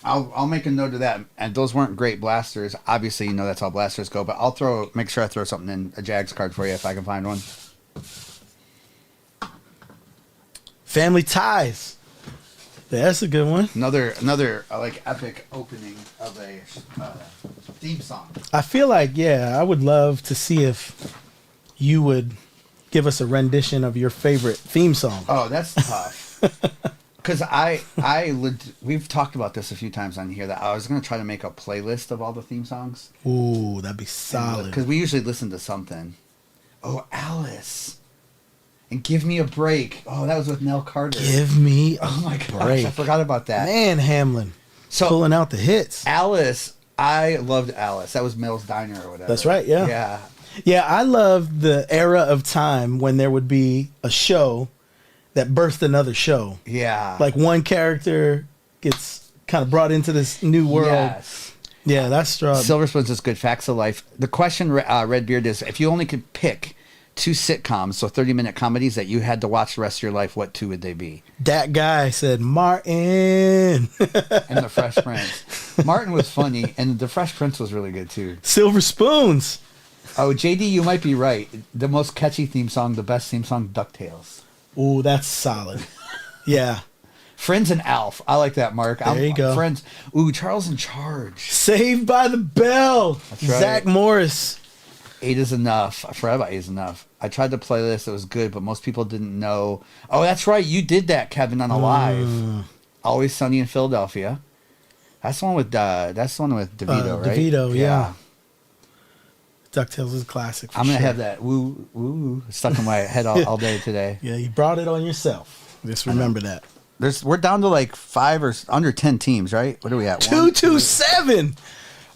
I'll make a note of that. And those weren't great blasters. Obviously, you know that's how blasters go. But I'll make sure I throw something in a Jags card for you if I can find one. Family Ties. Yeah, that's a good one. Another like epic opening of a theme song. I feel like, yeah, I would love to see if you would give us a rendition of your favorite theme song. Oh, that's tough. Because we've talked about this a few times on here that I was going to try to make a playlist of all the theme songs. Ooh, that'd be solid. Because we usually listen to something. Oh, Alice. And Give Me a Break. Oh, that was with Nell Carter. Give me a Oh my gosh, break. I forgot about that. Man, Hamlin. So Pulling out the hits. Alice, I loved Alice. That was Mel's Diner or whatever. That's right, yeah. Yeah. Yeah, I love the era of time when there would be a show that birthed another show. Yeah. Like one character gets kind of brought into this new world. Yes. Yeah, that's strong. Silver Spoons is good. Facts of Life. The question, Redbeard, is if you only could pick 2 sitcoms, so 30-minute comedies that you had to watch the rest of your life, what 2 would they be? That guy said, Martin. And The Fresh Prince. Martin was funny, and The Fresh Prince was really good, too. Silver Spoons. Oh, JD, you might be right. The most catchy theme song, the best theme song, DuckTales. Ooh, that's solid. Yeah. Friends and Alf. I like that, Mark. There you go. Friends. Ooh, Charles in Charge. Saved by the Bell. That's right. Zach Morris. 8 is Enough. I forgot about 8 is Enough. I tried to play this. It was good, but most people didn't know. Oh, that's right. You did that, Kevin, on a live. Always Sunny in Philadelphia. That's the one with DeVito, right? DeVito, yeah. DuckTales is a classic. I'm gonna have that woo stuck in my head all day today. Yeah, you brought it on yourself. Just remember that. We're down to like 5 or under 10 teams, right? What are we at? 227.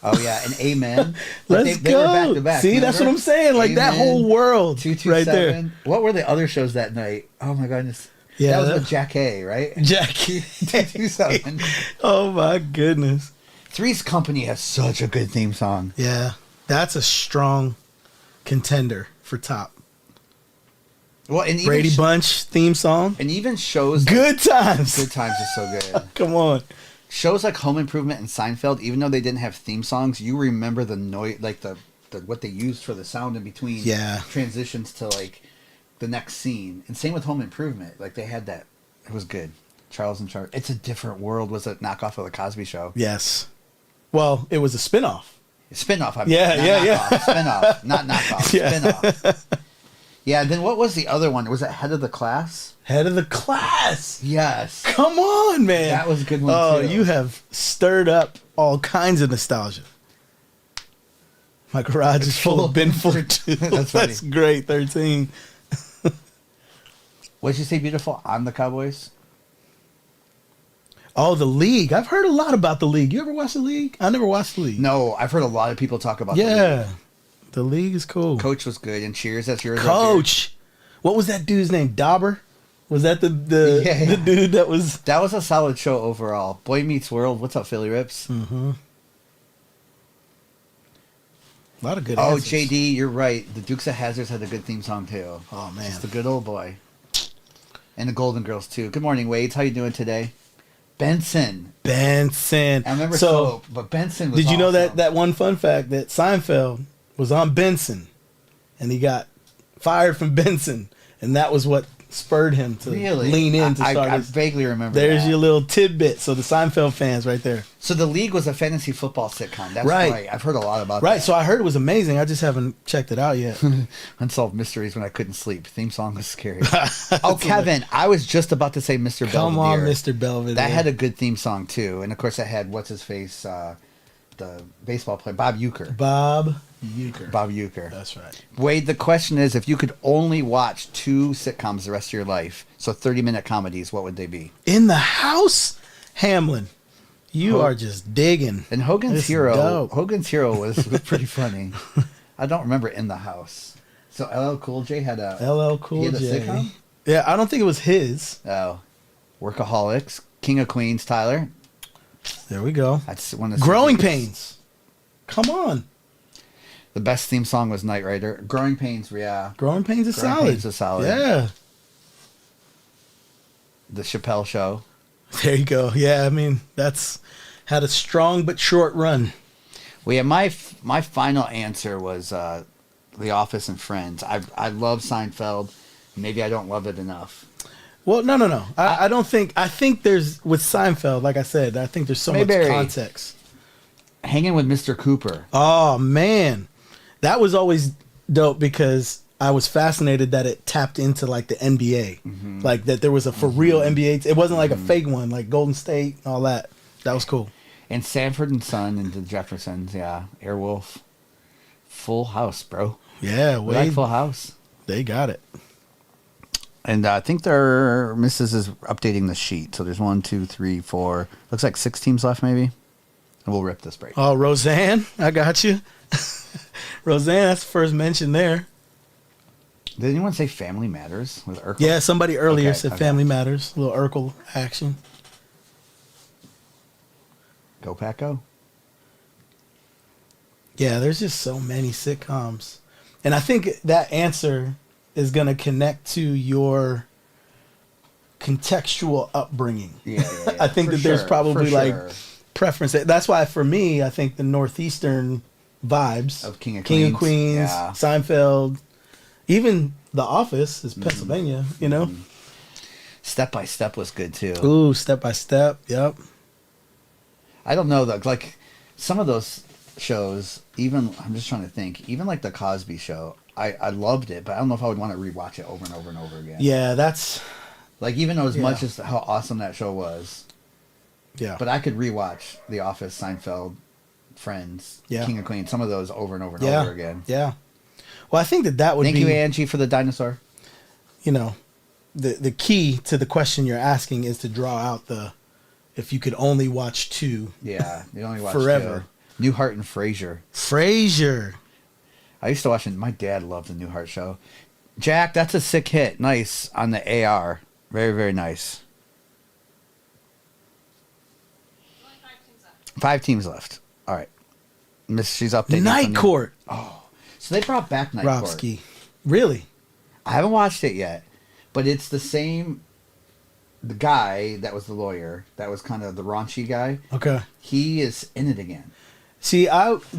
Oh yeah, and Amen. Let's they go. were back to back. See, that's what I'm saying. Like that whole world, 227. right there. What were the other shows that night? Oh my goodness. Yeah, that was with Jack A, right? Jackie. 227. Oh my goodness. Three's Company has such a good theme song. Yeah, that's a strong contender for top. Well, and even Brady Bunch theme song. and even shows Good times. Good Times is so good. Come on. Shows like Home Improvement and Seinfeld, even though they didn't have theme songs, you remember the noise, like the what they used for the sound in between transitions to like the next scene. And same with Home Improvement, like they had that. It was good. Charles in Charge. It's a Different World was a knockoff of the Cosby Show. Yes. Well, it was a spinoff. Spinoff. I mean, Yeah, not yeah, knockoff. yeah. Spinoff, not knockoff. Yeah. Spinoff. Yeah. Then what was the other one? Was it Head of the Class? Head of the Class. Yes. Come on, man. That was a good one, Oh, too. you have stirred up all kinds of nostalgia. My garage is full of bin for two. That's funny. That's great. 13. What did you say? Beautiful on the Cowboys. Oh, the League. I've heard a lot about the League. You ever watch the League? I never watched the League. No, I've heard a lot of people talk about. Yeah. The League is cool. Coach was good, and Cheers. That's yours. Coach. What was that dude's name? Dauber? Was that the Yeah. dude that was... That was a solid show overall. Boy Meets World. What's up, Philly Rips? Mm-hmm. A lot of good Oh, answers. JD, you're right. The Dukes of Hazzards had a good theme song too. Oh, man. Just a good old boy. And the Golden Girls too. Good morning, Wades. How you doing today? Benson. Benson. I remember So, Soap, but Benson was did you know awesome. that one fun fact that Seinfeld was on Benson and he got fired from Benson and that was what spurred him to really lean in to start I his... vaguely remember There's that. your little tidbit. So the Seinfeld fans right there. So the League was a fantasy football sitcom. That's Right. right. I've heard a lot about Right. that. So I heard it was amazing. I just haven't checked it out yet. Unsolved Mysteries when I couldn't sleep. Theme song was scary. Oh, Kevin, I was just about to say Mr. Come on, Belvedere. Mr. Belvedere. That had a good theme song too, and of course it had what's his face, the baseball player Bob Uecker. Bob Uecker. Bob Uecker. That's right. Wade, the question is, if you could only watch 2 sitcoms the rest of your life, so 30-minute comedies, what would they be? In the House, Hamlin. You are just digging. And Hogan's This is Hero. dope. Hogan's Hero was pretty funny. I don't remember In the House. So LL Cool J had a LL Cool he had a J. sitcom? Yeah, I don't think it was his. Oh, Workaholics, King of Queens, Tyler. There we go. That's one of the Growing seasons. Pains. Come on. The best theme song was Knight Rider. Growing Pains, yeah. Growing Pains is Growing solid. Pains is solid. Yeah. The Chappelle Show. There you go. Yeah, I mean, that's had a strong but short run. Well, yeah, my final answer was The Office and Friends. I love Seinfeld. Maybe I don't love it enough. Well, no. I don't think... I think there's... With Seinfeld, like I said, I think there's so much Mayberry. context. Hanging with Mr. Cooper. Oh, man. That was always dope because I was fascinated that it tapped into, like, the NBA. Mm-hmm. Like, that there was a for-real NBA... It wasn't like a fake one, like Golden State and all that. That was cool. And Sanford and Son and the Jeffersons, yeah. Airwolf. Full House, bro. Yeah, We like Wade, Full House. they got it. And I think their Mrs. is updating the sheet. So there's 1, 2, 3, 4. Looks like 6 teams left, maybe. And we'll rip this break. Oh, Roseanne, I got you. Roseanne, that's the first mention there. Did anyone say Family Matters with Urkel? Yeah, somebody earlier Okay, said okay. Family Matters. A little Urkel action. Go Pack Go. Yeah, there's just so many sitcoms. And I think that answer is going to connect to your contextual upbringing. Yeah. I think For that there's sure, probably for like sure. preference. That's why for me, I think the Northeastern vibes Of King of Queens, Queens. Yeah. Seinfeld, even The Office is Pennsylvania. You know, Step by Step was good too. ooh, Step by Step. Yep. I don't know though, like some of those shows, even I'm just trying to think, even like the Cosby Show, I loved it, but I don't know if I would want to rewatch it over and over and over again. Yeah, that's Like even though as Yeah. much as how awesome that show was, yeah. but I could rewatch The Office, Seinfeld, Friends, Yeah. King of Queens, some of those over and over and yeah, over again. yeah. Well, I think that would Thank be you, Angie, for the dinosaur. you know, the key to the question you're asking is to draw out the if you could only watch two. Yeah, you only watch Forever. two. Newhart and Frasier. Frasier. I used to watch it. My dad loved the Newhart show. Jack, that's a sick hit. Nice on the AR. Very, very nice. Only 5 teams left. 5 teams left. All right. Miss, she's updating. Night from the- Court. So they brought back Night Court. Robsky. Really? I haven't watched it yet, but it's the same. The guy that was the lawyer, that was kind of the raunchy guy. Okay. He is in it again. See,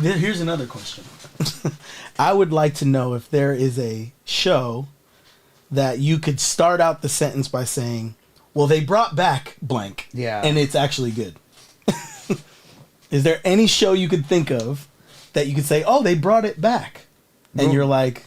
here's another question. I would like to know if there is a show that you could start out the sentence by saying, "Well, they brought back blank." Yeah. And it's actually good. Is there any show you could think of that you could say, "Oh, they brought it back," and Well, you're like,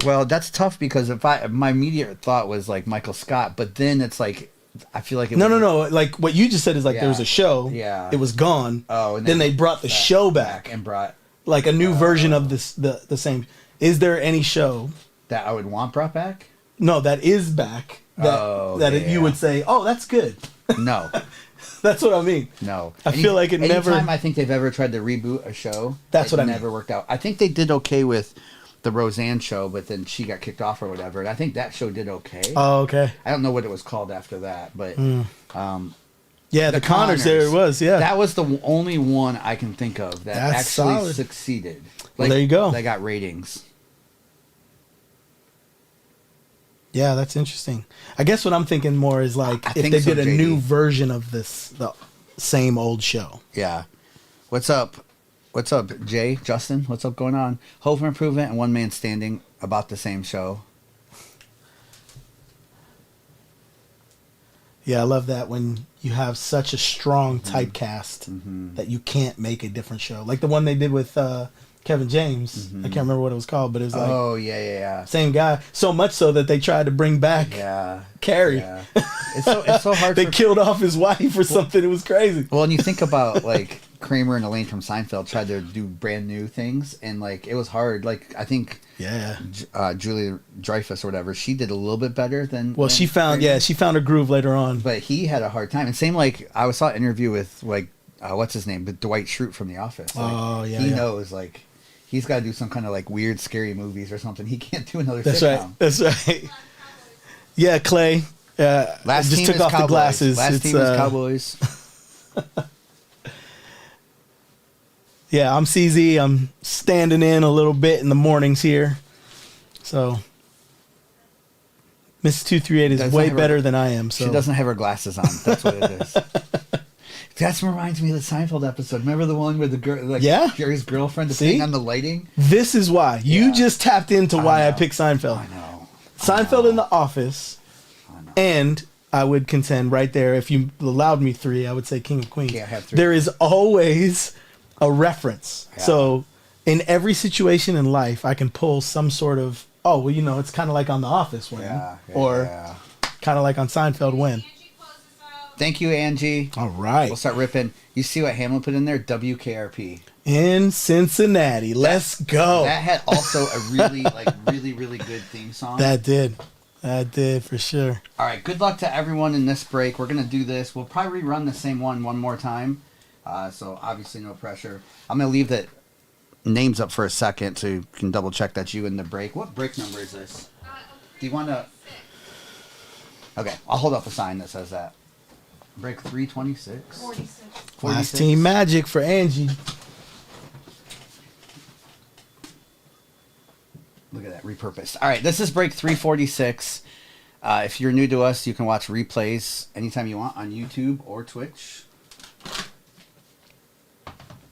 Well, that's tough because my immediate thought was like Michael Scott, but then it's like I feel like it "No, was, no, no!" Like what you just said is like there was Yeah. a show, Yeah. it was gone. Oh, and then they brought the show back, and brought like a new version of this the same. Is there any show? that I would want brought back. No, that is back. That Oh, that yeah. you would say, "Oh, that's good." No, That's what I mean. no. I feel like it never- Anytime I think they've ever tried to reboot a show, That's what I mean. never worked out. I think they did okay with the Roseanne show, but then she got kicked off or whatever. And I think that show did okay. Oh, okay. I don't know what it was called after that, but Yeah, the Connors. There it was. Yeah. that was the only one I can think of that That's actually solid. succeeded. Well, there you go. They got ratings. Yeah, that's interesting. I guess what I'm thinking more is like I if think they so, did a JD. new version of the same old show. Yeah. What's up? What's up, Jay? Justin? What's up going on? Home Improvement and One Man Standing about the same show. Yeah, I love that when you have such a strong Mm-hmm. typecast that you can't make a different show. Like the one they did with Kevin James. I can't remember what it was called, but it was like Oh yeah. same guy. So much so that they tried to bring back Yeah. Carrie. Yeah. It's so hard. They for, killed off his wife or something. It was crazy. well, and you think about like Kramer and Elaine from Seinfeld tried to do brand new things, and like it was hard. Like I think Yeah. Julia Dreyfus or whatever, she did a little bit better than. Well, than she found Kramer. she found her groove later on. But he had a hard time. And same like I saw an interview with like what's his name, but Dwight Schrute from The Office. Like, Oh, yeah, he yeah. knows like he's got to do some kind of like weird scary movies or something. He can't do another That's sitcom. right. That's right. Yeah, Clay. Last just team took is off Cowboys. the glasses. Last It's, team is Cowboys. Yeah, I'm CZ. I'm standing in a little bit in the mornings here. So, Miss 238 is Doesn't way have her- better than I am. So She doesn't have her glasses on. That's what it is. That reminds me of the Seinfeld episode. Remember the one with the girl, like Yeah. Jerry's girlfriend, See? depending on the lighting. This is why. You Yeah. just tapped into why I know. picked Seinfeld. I know. Seinfeld in The Office. I know. And I would contend right there, if you allowed me 3, I would say King of Queens. Can't have 3. There is always a reference. Yeah. So in every situation in life, I can pull some sort of, oh, well, you know, it's kind of like on The Office when, Yeah. or yeah. kind of like on Seinfeld when. Angie closes out. Thank you, Angie. All right. We'll start ripping. You see what Hamlin put in there? WKRP. In Cincinnati. Let's go. That had also a really, really good theme song. That did. That did for sure. All right. Good luck to everyone in this break. We're gonna do this. We'll probably rerun the same one more time. So obviously no pressure. I'm gonna leave the names up for a second so you can double check that you in the break. What break number is this? Do you want to? Okay, I'll hold up a sign that says that. Break 326. 46. Last team magic for Angie. Look at that, repurposed. All right, this is break 346. If you're new to us, you can watch replays anytime you want on YouTube or Twitch.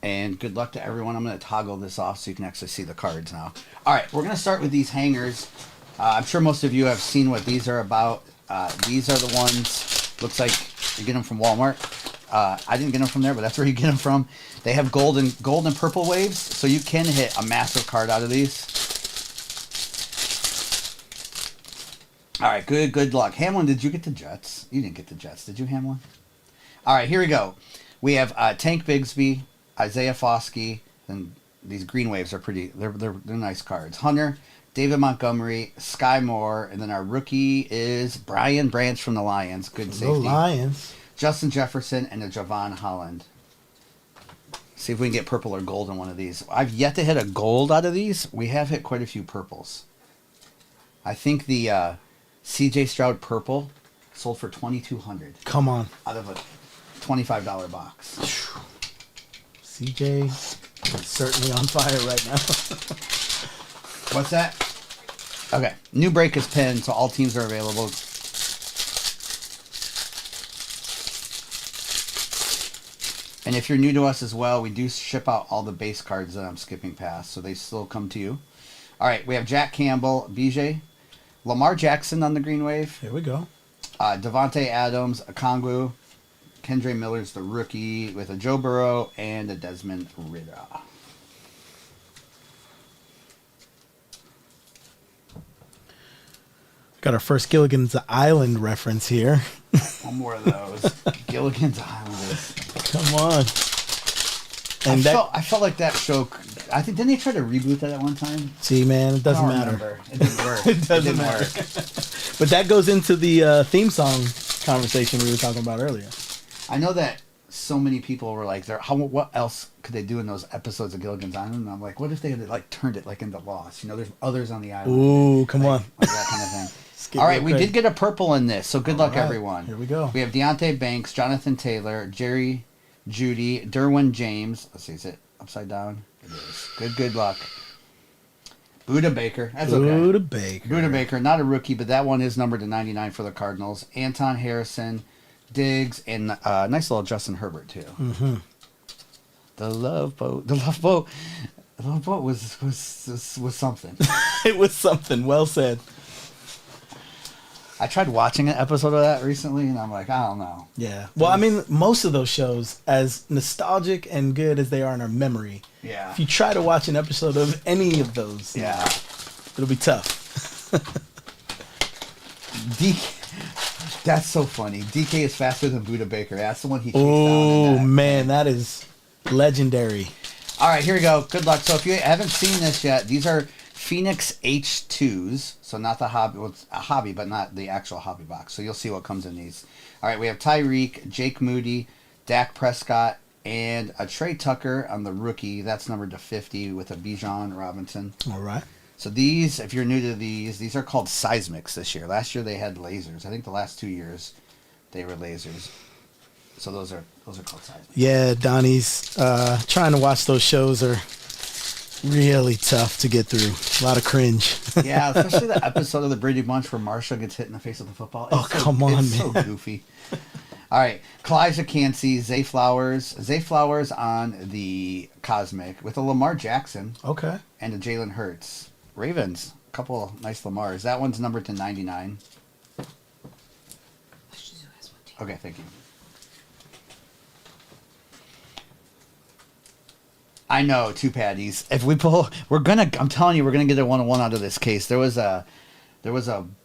And good luck to everyone. I'm going to toggle this off so you can actually see the cards now. All right, we're going to start with these hangers. I'm sure most of you have seen what these are about. These are the ones, looks like you get them from Walmart. I didn't get them from there, but that's where you get them from. They have gold and purple waves, so you can hit a massive card out of these. All right, good luck. Hamlin, did you get the Jets? You didn't get the Jets, did you, Hamlin? All right, here we go. We have Tank Bigsby, Isaiah Foskey, and these green waves are pretty. They're nice cards. Hunter, David Montgomery, Sky Moore, and then our rookie is Brian Branch from the Lions. Good The safety. Lions. Justin Jefferson and a Javon Holland. See if we can get purple or gold in one of these. I've yet to hit a gold out of these. We have hit quite a few purples. I think the CJ Stroud purple sold for $2,200 Come on. out of a $25 box. CJ is certainly on fire right now. What's that? Okay. New break is pinned, so all teams are available. And if you're new to us as well, we do ship out all the base cards that I'm skipping past, so they still come to you. All right, we have Jack Campbell, BJ, Lamar Jackson on the green wave, Here we go. Devontae Adams, Okongwu, Kendre Miller's the rookie with a Joe Burrow and a Desmond Ridder. Got our first Gilligan's Island reference here. One more of those. Gilligan's Island. Come on. And I felt like that show. I think didn't they try to reboot that at one time? see, man, it doesn't I don't matter. remember. It didn't work. It doesn't didn't matter. work. But that goes into the theme song conversation we were talking about earlier. I know that so many people were like, what else could they do in those episodes of Gilligan's Island? And I'm like, what if they had like turned it like into Lost? You know, there's others on the island. Ooh, come on. Like that kind of thing. Let's get All right, real we crazy. did get a purple in this, so good luck, All right, everyone. here we go. We have Deontay Banks, Jonathan Taylor, Jerry Judy, Derwin James. Let's see, is it upside down? It is. Good luck. Buda Baker. That's okay. Buda Baker. Buda Baker, not a rookie, but that one is numbered to 99 for the Cardinals. Anton Harrison, Diggs, and nice little Justin Herbert, too. Mm-hmm. The Love Boat. The Love Boat. The Love Boat was something. It was something. Well said. I tried watching an episode of that recently, and I'm like, I don't know. Yeah. Well, I mean, most of those shows, as nostalgic and good as they are in our memory, Yeah. if you try to watch an episode of any of those, Yeah. it'll be tough. That's so funny. DK is faster than Buda Baker. That's the one he chased down. Oh, in that. man, that is legendary. All right, here we go. Good luck. So if you haven't seen this yet, these are Phoenix H2s. So not the hobby. Well, it's a hobby, but not the actual hobby box. So you'll see what comes in these. All right, we have Tyreek, Jake Moody, Dak Prescott, and a Trey Tucker on the rookie. That's numbered to 50 with a Bijan Robinson. All right. So these, if you're new to these are called Seismics this year. Last year they had lasers. I think the last 2 years they were lasers. So those are called Seismics. Yeah, Donnie's trying to watch those shows are really tough to get through. A lot of cringe. Yeah, especially the episode of the Brady Bunch where Marshall gets hit in the face with the football. Oh, come on, it's so goofy. All right, Kalijah Cansey, Zay Flowers on the Cosmic with a Lamar Jackson Okay. and a Jalen Hurts. Ravens, a couple nice Lamars. That one's numbered to 99. Okay, thank you. I know, two patties. If we pull, I'm telling you, we're gonna get a 101 out of this case. There was a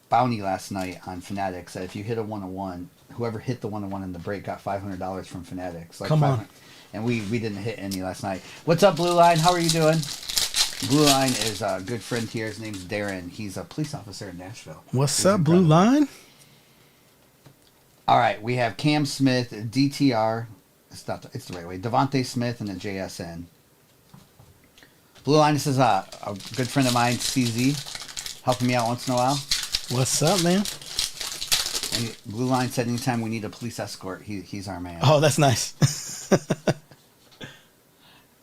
bounty last night on Fanatics that if you hit a 101, whoever hit the 101 in the break got $500 from Fanatics. Like Come on. 500 And we didn't hit any last night. What's up, Blue Line? How are you doing? Blue Line is a good friend here. His name's Darren. He's a police officer in Nashville. What's He's up, Blue incredible. Line? All right, we have Cam Smith, DTR. It's the right way. Devontae Smith and the JSN. Blue Line, this is a good friend of mine, CZ, helping me out once in a while. What's up, man? And Blue Line said anytime we need a police escort, he's our man. Oh, that's nice.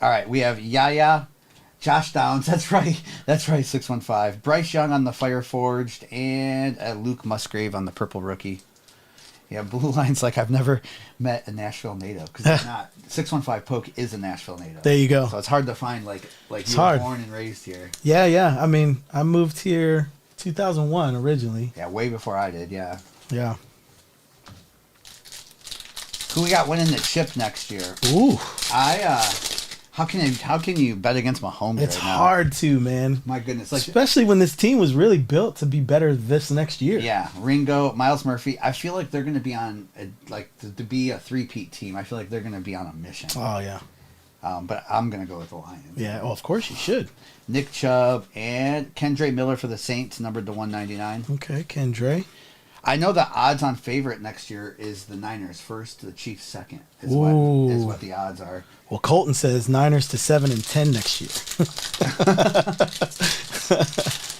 All right, we have Yaya, Josh Downs, that's right, 615. Bryce Young on the Fire Forged, and Luke Musgrave on the Purple Rookie. Yeah, Blue Line's like I've never met a Nashville native because it's not. 615 Poke is a Nashville native. There you go. So it's hard to find like It's you were hard. born and raised here. Yeah. I mean, I moved here 2001 originally. Yeah, way before I did. Yeah. Yeah. Who we got winning the chip next year? Ooh, How can you bet against Mahomes? it's right now? hard to, man. My goodness, like Especially when this team was really built to be better this next year. yeah, Ringo, Miles Murphy. I feel like they're going to be on to be a three-peat team. I feel like they're going to be on a mission. Oh yeah. But I'm going to go with the Lions. Yeah. Well, of course you should. Nick Chubb and Kendra Miller for the Saints, numbered to 199. Okay, Kendra. I know the odds on favorite next year is the Niners first, the Chiefs second. Is Ooh. what the odds are. Well, Colton says Niners to 7-10 next year.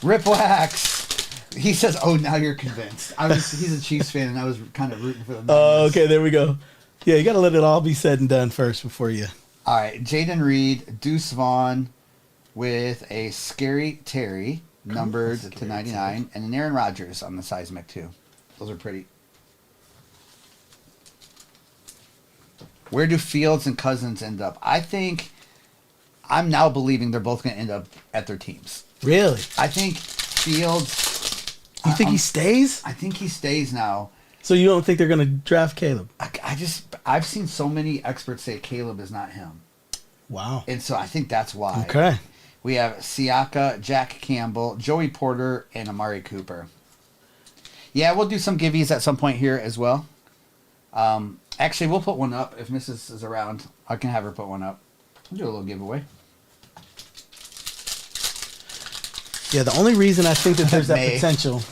Rip Wax. He says, "Oh, now you're convinced." He's a Chiefs fan, and I was kind of rooting for the Niners. Oh, okay. There we go. Yeah, you got to let it all be said and done first before you. All right, Jaden Reed, Deuce Vaughn, with a Scary Terry, numbered to Scary 99, and an Aaron Rodgers on the seismic too. Those are pretty. Where do Fields and Cousins end up? I think I'm now believing they're both going to end up at their teams. Really? I think Fields. You think he stays? I think he stays now. So you don't think they're going to draft Caleb? I've seen so many experts say Caleb is not him, Wow. and so I think that's why. Okay. We have Siaka, Jack Campbell, Joey Porter, and Amari Cooper. Yeah, we'll do some giveies at some point here as well. Actually, we'll put one up if Mrs. is around. I can have her put one up. We'll do a little giveaway. Yeah, the only reason I think that there's that May. potential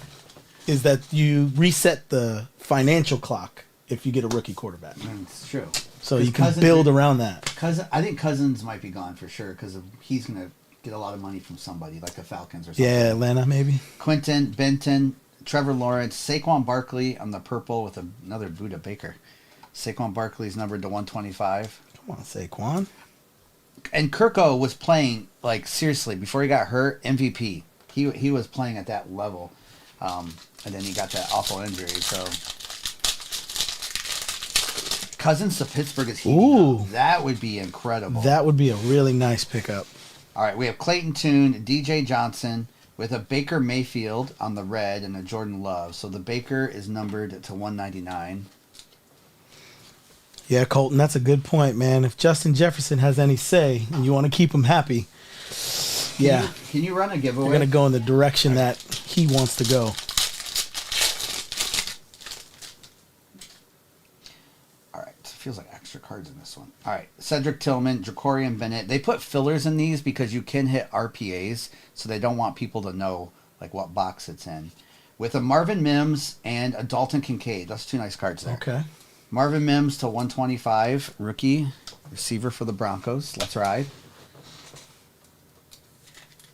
is that you reset the financial clock if you get a rookie quarterback. It's true. So 'Cause you can Cousins- build around that. I think Cousins might be gone for sure because he's going to get a lot of money from somebody like the Falcons or something. Yeah, Atlanta maybe. Quentin, Benton, Trevor Lawrence, Saquon Barkley on the purple with another Buda Baker. Saquon Barkley's numbered to 125. Come on, Saquon. And Kirko was playing, like, seriously, before he got hurt, MVP. He was playing at that level. And then he got that awful injury, so. Cousins to Pittsburgh is heating Ooh. up. That would be incredible. That would be a really nice pickup. All right, we have Clayton Tune, DJ Johnson, with a Baker Mayfield on the red and a Jordan Love. So the Baker is numbered to 199. Yeah, Colton, that's a good point, man. If Justin Jefferson has any say and you want to keep him happy, yeah, Can you run a giveaway? we're going to go in the direction that he wants to go. All right, it feels like extra cards in this one. All right, Cedric Tillman, Jacorian Bennett. They put fillers in these because you can hit RPAs, so they don't want people to know like what box it's in. With a Marvin Mims and a Dalton Kincaid. That's two nice cards there. Okay. Marvin Mims to 125, rookie receiver for the Broncos. Let's ride.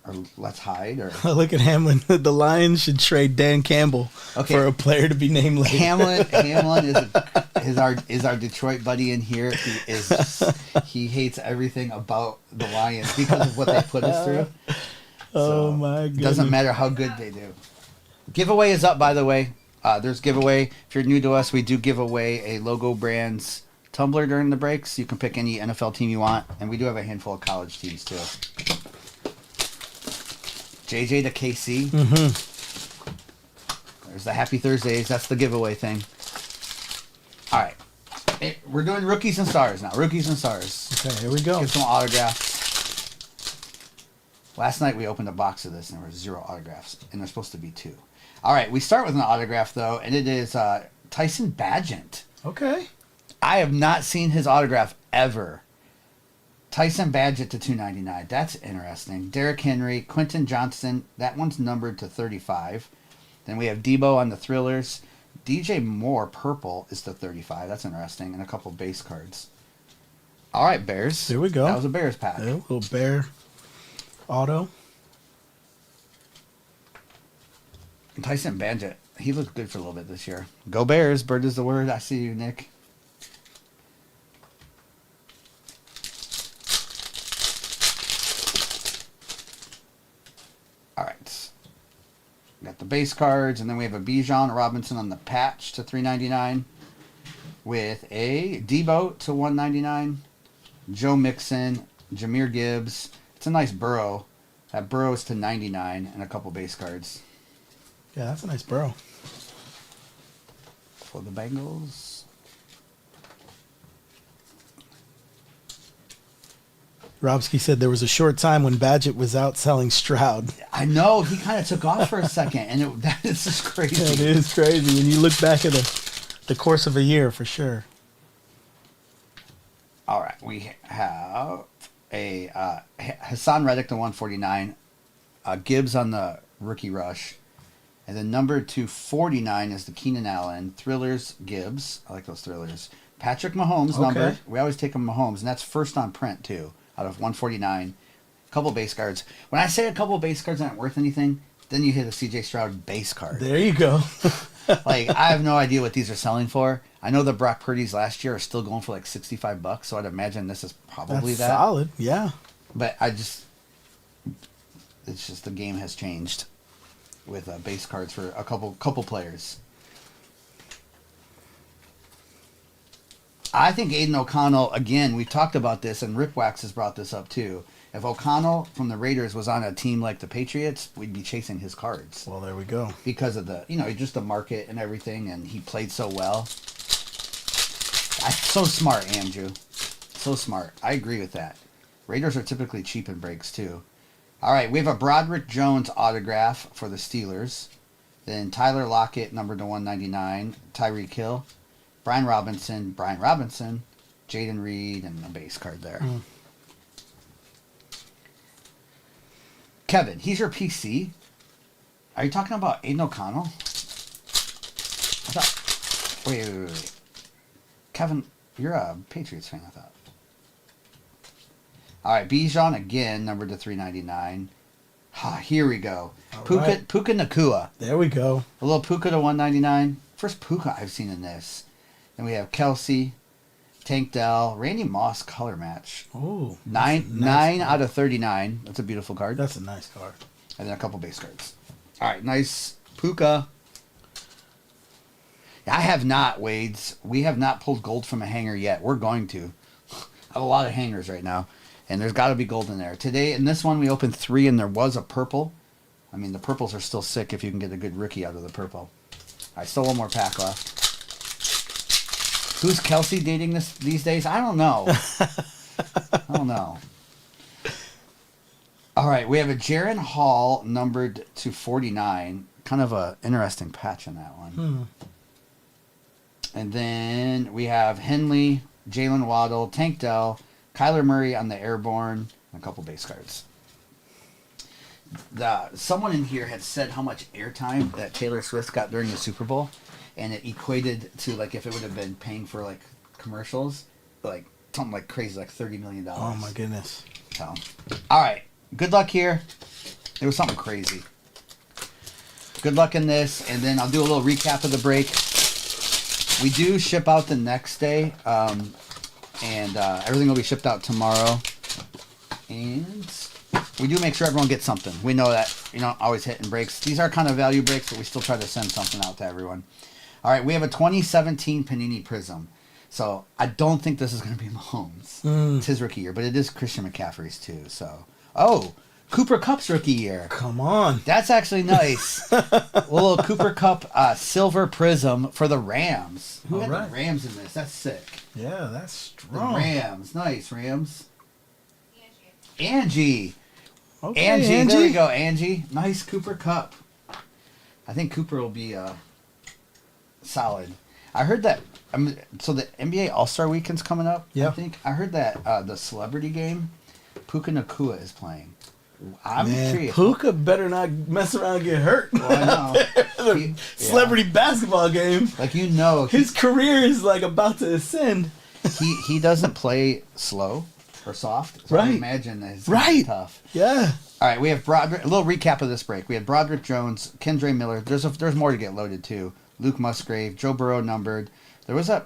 Or let's hide. Or Look at Hamlin. The Lions should trade Dan Campbell Okay. for a player to be named later. Hamlin is our Detroit buddy in here. He hates everything about the Lions because of what they put us through. Oh, my goodness. Doesn't matter how good they do. Giveaway is up, by the way. There's giveaway. If you're new to us, we do give away a Logo Brands tumbler during the breaks. You can pick any NFL team you want, and we do have a handful of college teams too. JJ to KC. Mm-hmm. There's the Happy Thursdays. That's the giveaway thing. All right. We're doing rookies and stars now. Rookies and stars. Okay, here we go. Get some autographs. Last night we opened a box of this and there were 0 autographs, and there's supposed to be 2. All right, we start with an autograph though, and it is Tyson Bagent. Okay. I have not seen his autograph ever. Tyson Bagent to 299. That's interesting. Derrick Henry, Quentin Johnston. That one's numbered to 35. Then we have Debo on the Thrillers. DJ Moore purple is to 35. That's interesting, and a couple base cards. All right, Bears. There we go. That was a Bears pack. Yeah, little bear auto. Tyson Bagent, he looked good for a little bit this year. Go Bears, bird is the word. I see you, Nick. All right. Got the base cards, and then we have a Bijan Robinson on the patch to 399, with a Debo to 199, Joe Mixon, Jameer Gibbs. It's a nice Burrow. That Burrow's to 99, and a couple base cards Yeah, that's a nice Burrow. for the Bengals. Robsky said there was a short time when Badgett was out selling Stroud. I know he kind of took off for a second, and that is just crazy. Yeah, it is crazy when you look back at the course of a year, for sure. All right, we have a Hassan Reddick to 149, Gibbs on the rookie rush, and then number 249 is the Keenan Allen Thrillers Gibbs. I like those Thrillers. Patrick Mahomes Okay. number. We always take him Mahomes, and that's first on print too, out of 149. A couple base cards. When I say a couple base cards aren't worth anything, then you hit a CJ Stroud base card. There you go. Like, I have no idea what these are selling for. I know the Brock Purdy's last year are still going for like $65, so I'd imagine this is probably That's that. solid, yeah. But it's just the game has changed with base cards for a couple players. I think Aiden O'Connell, again, we've talked about this, and Ripwax has brought this up too. If O'Connell from the Raiders was on a team like the Patriots, we'd be chasing his cards. Well, there we go. Because of the, just the market and everything, and he played so well. So smart, Andrew. So smart. I agree with that. Raiders are typically cheap in breaks, too. All right, we have a Broderick Jones autograph for the Steelers. Then Tyler Lockett, number to 199. Tyreek Hill. Brian Robinson, Jaden Reed, and a base card there. Kevin, he's your PC? Are you talking about Aiden O'Connell? Wait. Kevin, you're a Patriots fan, I thought. All right, Bijan again, numbered to 399. Here we go. Right. Puka Nakua. There we go. A little Puka to 199. First Puka I've seen in this. Then we have Kelsey, Tank Dell, Randy Moss color match. Oh, Nine out of 39. That's a beautiful card. That's a nice card. And then a couple base cards. All right, nice Puka. I have not, Wades. We have not pulled gold from a hanger yet. We're going to. I have a lot of hangers right now, and there's got to be gold in there. Today, in this one, we opened 3, and there was a purple. I mean, the purples are still sick if you can get a good rookie out of the purple. I still one more pack left. Who's Kelsey dating these days? I don't know. I don't know. All right, we have a Jaron Hall numbered to 49. Kind of a interesting patch on that one. And then we have Henley, Jalen Waddle, Tank Dell, Kyler Murray on the Airborne, and a couple base cards. Someone in here had said how much airtime that Taylor Swift got during the Super Bowl, and it equated to, like, if it would have been paying for, like, commercials, like, something like crazy, like $30 million. Oh, my goodness. So, all right. Good luck here. It was something crazy. Good luck in this, and then I'll do a little recap of the break. We do ship out the next day, and everything will be shipped out tomorrow. And we do make sure everyone gets something. We know that always hitting breaks. These are kind of value breaks, but we still try to send something out to everyone. All right, we have a 2017 Panini Prism. So I don't think this is going to be Mahomes. It's his rookie year, but it is Christian McCaffrey's too. So, Cooper Kupp's rookie year. Come on. That's actually nice. A little Cooper Kupp silver prism for the Rams. Who had the Rams in this? That's sick. Yeah, that's strong. The Rams. Nice, Rams. Angie. Okay, Angie. There we go, Angie. Nice Cooper Kupp. I think Cooper will be solid. I heard that. So the NBA All-Star Weekend's coming up. Yeah. I think I heard that the celebrity game, Puka Nakua is playing. I'm curious. Puka better not mess around and get hurt. Well, I know. Celebrity basketball game. Like, his career is like about to ascend. he doesn't play slow or soft. So I imagine that it's gonna be tough. Yeah. All right, we have Broderick. A little recap of this break. We had Broderick Jones, Kendre Miller. There's more to get loaded too. Luke Musgrave, Joe Burrow numbered. There was a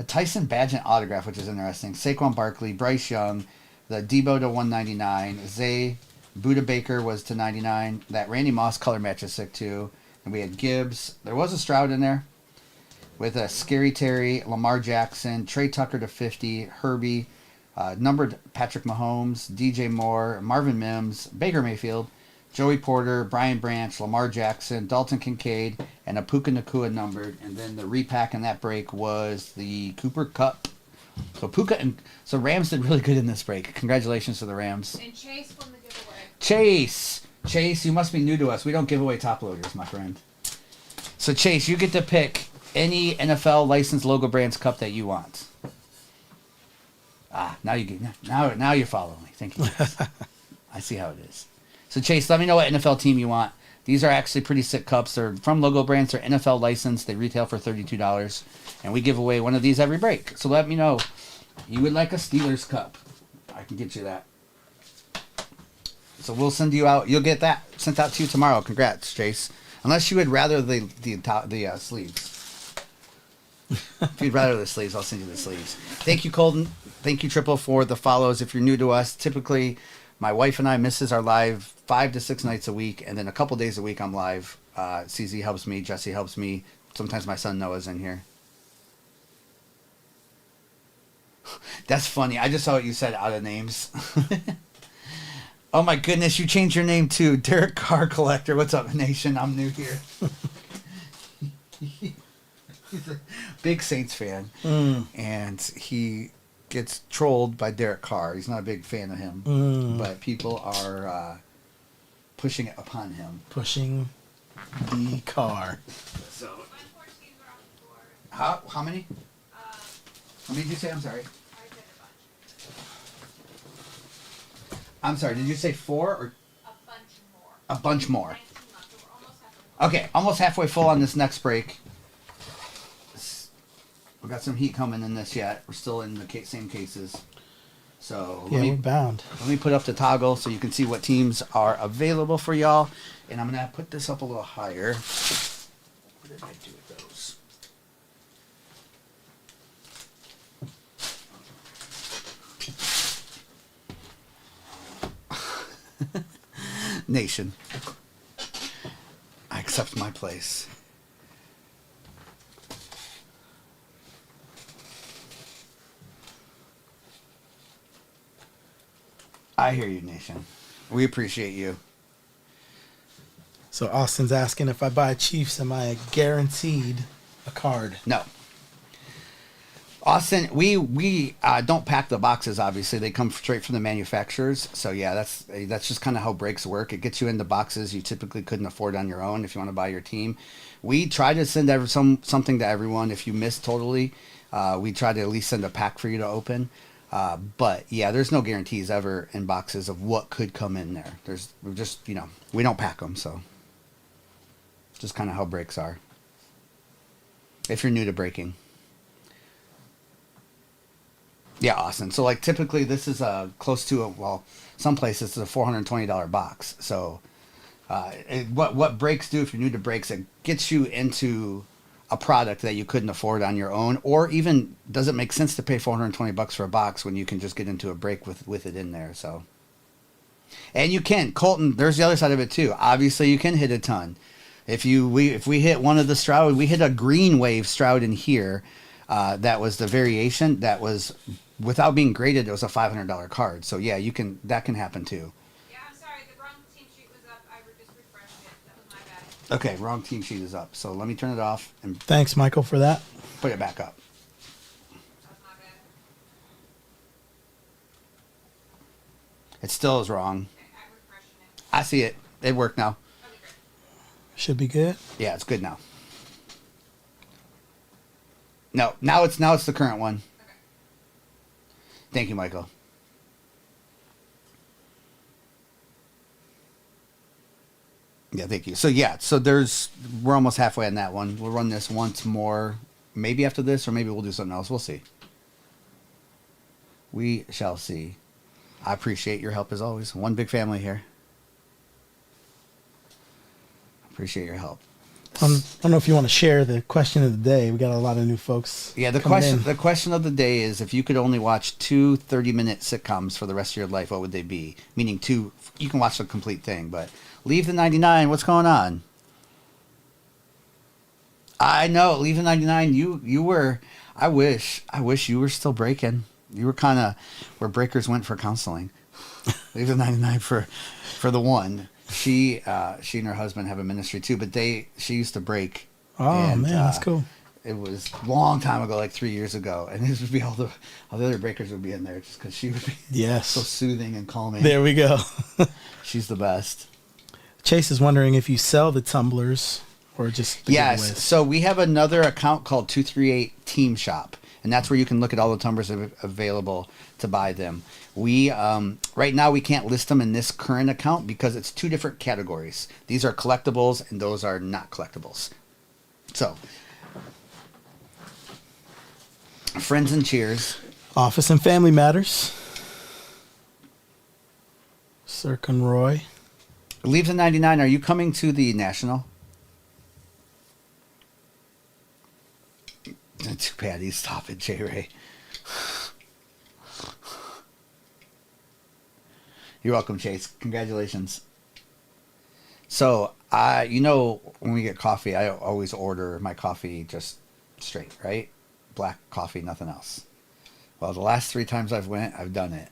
Tyson Bagent autograph, which is interesting. Saquon Barkley, Bryce Young, the Debo to 199. Zay Buda Baker was to 99. That Randy Moss color match is sick too. and we had Gibbs. There was a Stroud in there with a Scary Terry, Lamar Jackson, Trey Tucker to 50, Herbie, numbered Patrick Mahomes, DJ Moore, Marvin Mims, Baker Mayfield, Joey Porter, Brian Branch, Lamar Jackson, Dalton Kincaid, and a Puka Nakua numbered. And then the repack in that break was the Cooper Cup. So so Rams did really good in this break. Congratulations to the Rams. And Chase won the giveaway. Chase, you must be new to us. We don't give away top loaders, my friend. So Chase, you get to pick any NFL licensed logo brands cup that you want. Now you're following me. Thank you, Chase. I see how it is. So Chase, let me know what NFL team you want. These are actually pretty sick cups. They're from Logo Brands. They're NFL licensed. They retail for $32. And we give away one of these every break. So let me know. You would like a Steelers cup. I can get you that. So we'll send you out. You'll get that sent out to you tomorrow. Congrats, Chase. Unless you would rather the sleeves. If you'd rather the sleeves, I'll send you the sleeves. Thank you, Colton. Thank you, Triple, for the follows. If you're new to us, typically my wife and I misses our live 5 to 6 nights a week, and then a couple days a week I'm live. CZ helps me. Jesse helps me. Sometimes my son Noah's in here. That's funny. I just saw what you said out of names. Oh my goodness, you changed your name to Derek Carr Collector. What's up, Nation? I'm new here. He's a big Saints fan, and he gets trolled by Derek Carr. He's not a big fan of him, but people are pushing it upon him. Pushing the car. So, My 14s are off the floor. how many? How many did you say? I'm sorry. I said a bunch. I'm sorry. Did you say 4 or A bunch more. a bunch more? 19 left, so we're almost halfway. Okay, almost halfway full on this next break. We got some heat coming in this yet. We're still in the same cases. So Yeah, we're bound. let me put up the toggle so you can see what teams are available for y'all. And I'm going to put this up a little higher. What did I do with those? Nation. I accept my place. I hear you, Nation. We appreciate you. So Austin's asking if I buy Chiefs, am I guaranteed a card? No. Austin, we don't pack the boxes, obviously. They come straight from the manufacturers. So, yeah, that's just kind of how breaks work. It gets you in the boxes you typically couldn't afford on your own if you want to buy your team. We try to send something to everyone. If you miss totally, we try to at least send a pack for you to open. But, yeah, there's no guarantees ever in boxes of what could come in there. We're just, we don't pack them, so just kind of how breaks are. If you're new to breaking. Yeah, Austin. So, like, typically this is close to some places it's a $420 box. So, what breaks do if you're new to breaks, it gets you into a product that you couldn't afford on your own, or even does it make sense to pay $420 for a box when you can just get into a break with it in there? So, and you can, Colton. There's the other side of it too. Obviously, you can hit a ton. If we hit one of the Stroud, we hit a green wave Stroud in here. That was the variation. That was without being graded. It was a $500 card. So yeah, that can happen too. Yeah, I'm sorry. The wrong team sheet was up. I just refreshed it. That was my bad. Okay, wrong team sheet is up. So let me turn it off and Thanks, Michael, for that. put it back up. That was my bad. It still is wrong. Okay, I'm refreshing it. I see it. It worked now. Okay, great. Should be good. Yeah, it's good now. No, now it's the current one. Okay. Thank you, Michael. Yeah, thank you. So yeah, we're almost halfway on that one. We'll run this once more, maybe after this, or maybe we'll do something else. We'll see. We shall see. I appreciate your help as always. One big family here. Appreciate your help. I don't know if you want to share the question of the day. We got a lot of new folks. Yeah, the question of the day is, if you could only watch 2 30-minute sitcoms for the rest of your life, what would they be? Meaning you can watch the complete thing, but leave the 99. What's going on? I know, Leave the 99. You were. I wish you were still breaking. You were kind of where breakers went for counseling. Leave the 99 for the one. She and her husband have a ministry too, but she used to break. Oh man, that's cool. It was a long time ago, like 3 years ago, and this would be all the other breakers would be in there just because she would be Yes. so soothing and calming. There we go. She's the best. Chase is wondering if you sell the tumblers or just the Yes. giveaways. So we have another account called 238 Team Shop, and that's where you can look at all the tumblers available to buy them. We right now we can't list them in this current account because it's two different categories. These are collectibles and those are not collectibles. So, friends and cheers. Office and Family Matters. Sir Conroy. Leave the 99. Are you coming to the National? Too bad. Stop it, J. Ray. You're welcome, Chase. Congratulations. So, when we get coffee, I always order my coffee just straight, right? Black coffee, nothing else. Well, the last 3 times I've done it.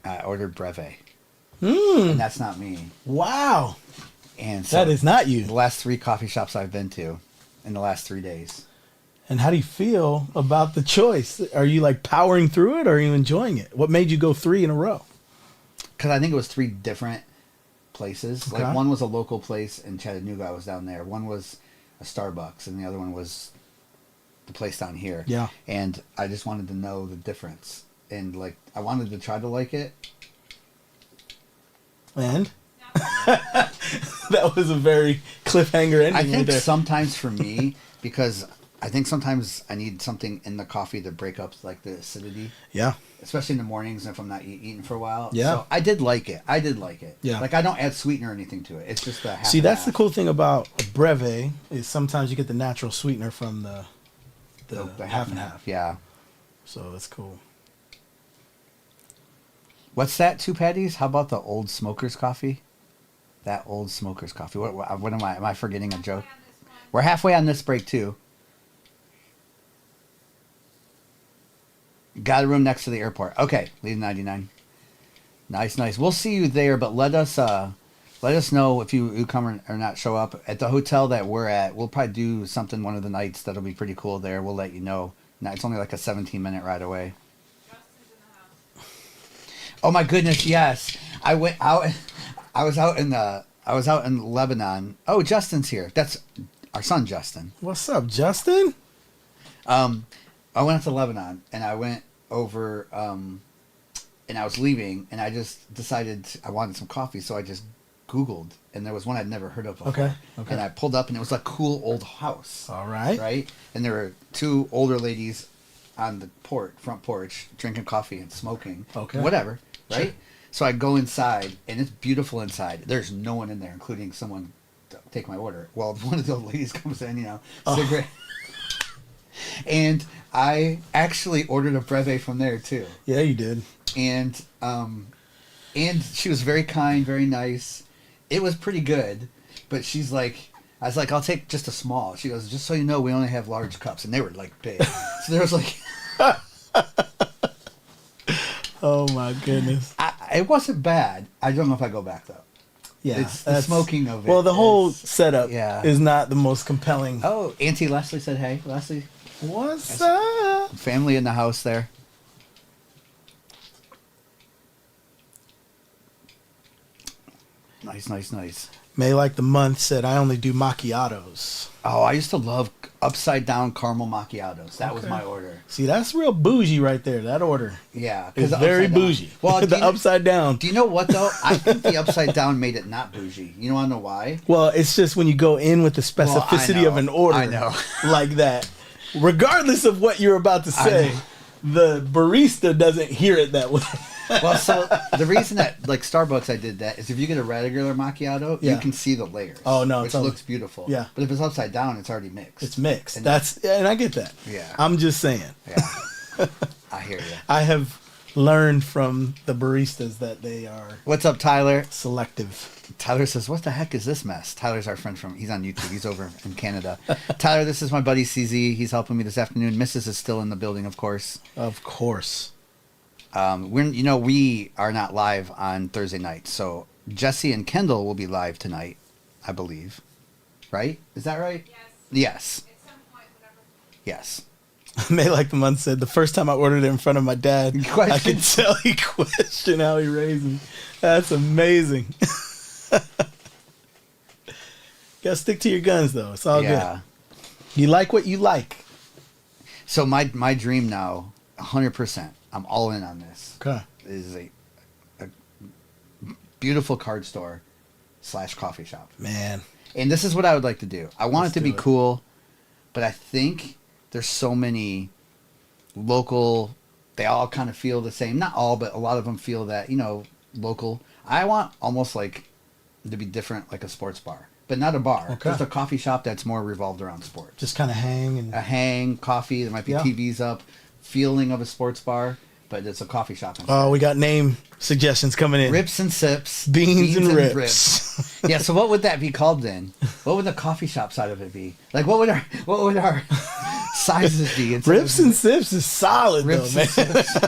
I ordered Breve. And that's not me. Wow. And so That is not you. the last 3 coffee shops I've been to in the last 3 days. And how do you feel about the choice? Are you like powering through it or are you enjoying it? What made you go 3 in a row? Because I think it was 3 different places. Okay. Like one was a local place in Chattanooga. I was down there. One was a Starbucks, and the other one was the place down here. Yeah. And I just wanted to know the difference, and like I wanted to try to like it. And that was a very cliffhanger ending I right think there. sometimes for me, because I think sometimes I need something in the coffee to break up like the acidity. Yeah. Especially in the mornings if I'm not eating for a while. Yeah. So I did like it. Yeah. Like I don't add sweetener or anything to it. It's just a half. See, and that's the half. cool thing about a Breve is sometimes you get the natural sweetener from the half and half. Yeah. So that's cool. What's that? 2 patties? How about the old smokers coffee? That old smokers coffee. What am I? Am I forgetting a joke? We're halfway on this break too. Got a room next to the airport. Okay, leave 99. Nice. We'll see you there, but let us know if you come or not show up at the hotel that we're at. We'll probably do something one of the nights that'll be pretty cool there. We'll let you know. Now it's only like a 17-minute ride away. Justin's in the house. Oh my goodness, yes. I went out. I was out in Lebanon. Oh, Justin's here. That's our son, Justin. What's up, Justin? I went out to Lebanon and I went over, and I was leaving and I just decided I wanted some coffee, so I just Googled and there was one I'd never heard of before. Okay. And I pulled up and it was a cool old house. All right. Right? And there were 2 older ladies on the front porch, drinking coffee and smoking. Okay. Whatever. Right? Sure. So I go inside and it's beautiful inside. There's no one in there, including someone to take my order. Well, one of the old ladies comes in, cigarette. And I actually ordered a Breve from there too. Yeah, you did. And she was very kind, very nice. It was pretty good, but she's like, I was like, I'll take just a small. She goes, just so you know, we only have large cups, and they were like big. So there was like, Oh my goodness. it wasn't bad. I don't know if I go back though. Yeah. It's the smoking of it. Well, the whole is- setup yeah. is not the most compelling. Oh, Auntie Leslie said, hey, Leslie, What's up? family in the house there. Nice. May like the month said I only do macchiatos. Oh, I used to love upside down caramel macchiatos. That was Okay. my order. See, that's real bougie right there. That order Yeah, is the very upside down- bougie. Well, the upside down. do you know what though? I think the upside down made it not bougie. You want to know why? Well, it's just when you go in with the Well, I specificity of know. an order I know. like that, regardless of what you're about to say, the barista doesn't hear it that way. Well, so the reason that like Starbucks I did that is if you get a regular macchiato, you Yeah. can see the layers. Oh, no, which it's all- looks beautiful. Yeah. but if it's upside down, it's already mixed. It's mixed. And And I get that. Yeah. I'm just saying. Yeah, I hear you. I have learned from the baristas that they are What's up, Tyler? selective. Tyler says, "What the heck is this mess?" Tyler's our friend he's on YouTube. He's over in Canada. Tyler, this is my buddy CZ. He's helping me this afternoon. Mrs. is still in the building, of course. Of course. We are not live on Thursday night, so Jesse and Kendall will be live tonight, I believe. Right? Is that right? Yes. Yes. At some point, whenever. Yes. May Like the Month said, the first time I ordered it in front of my dad, You I could questioned? tell he questioned how he raised me. That's amazing. Gotta stick to your guns, though. It's all Yeah. good. You like what you like. So my dream now, 100%, I'm all in on this, Okay. is a beautiful card store / coffee shop. Man. And this is what I would like to do. I want Let's it to do be it. cool, but I think there's so many local, they all kind of feel the same. Not all, but a lot of them feel that, local. I want almost like to be different, like a sports bar, but not a bar. Okay. Just a coffee shop that's more revolved around sports. Just kind of hang and A hang, coffee, there might be Yeah. TVs up, feeling of a sports bar, but it's a coffee shop. instead. oh, we got name suggestions coming in. Rips and sips. Beans and rips. Yeah, so what would that be called then? What would the coffee shop side of it be? Like what would our sizes be? instead Rips of- and sips is solid, Rips though, and man. sips.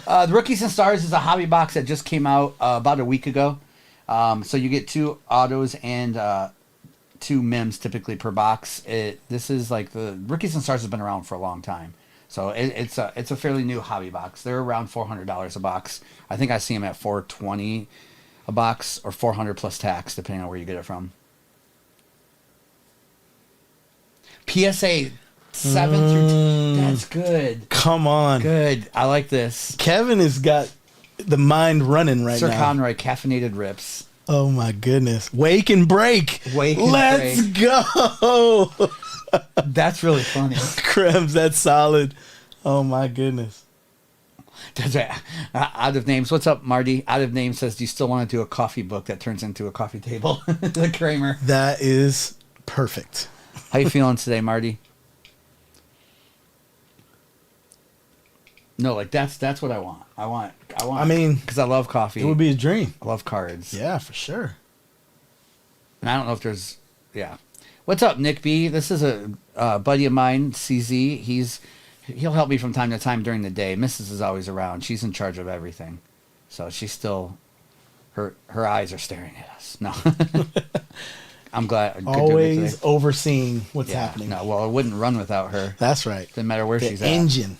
The Rookies and Stars is a hobby box that just came out about a week ago. So you get 2 autos and 2 mims typically per box. This is like the Rookies and Stars has been around for a long time. So it's a fairly new hobby box. They're around $400 a box. I think I see them at $420 a box or $400 plus tax, depending on where you get it from. PSA 7 through 10. That's good. Come on. Good. I like this. Kevin has got the mind running right Sir now. Conroy, caffeinated rips. Oh my goodness. Wake and break. Wake and Let's go. That's really funny. Krems, that's solid. Oh my goodness. That's right. Out of names. What's up, Marty? Out of name says, do you still want to do a coffee book that turns into a coffee table? The Kramer. That is perfect. How you feeling today, Marty? No, like that's what I want. I want. I mean, because I love coffee. it would be a dream. I love cards. Yeah, for sure. And I don't know if there's. Yeah. What's up, Nick B? This is a buddy of mine, CZ. He'll help me from time to time during the day. Mrs. is always around. She's in charge of everything, so she's still. Her eyes are staring at us. No. I'm glad. good to be Always today. overseeing what's Yeah, happening. No, well, it wouldn't run without her. That's right. Doesn't matter where The she's at. engine.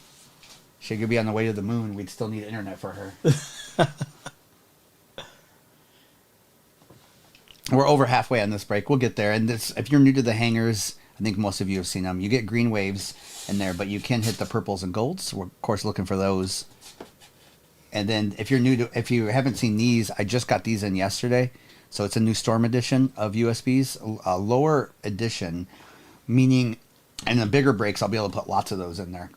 She could be on the way to the moon. We'd still need internet for her. We're over halfway on this break. We'll get there. And this, if you're new to the hangers, I think most of you have seen them. You get green waves in there, but you can hit the purples and golds. We're of course looking for those. And then if if you haven't seen these, I just got these in yesterday. So it's a new Storm edition of USBs, a lower edition, meaning in the bigger breaks, I'll be able to put lots of those in there.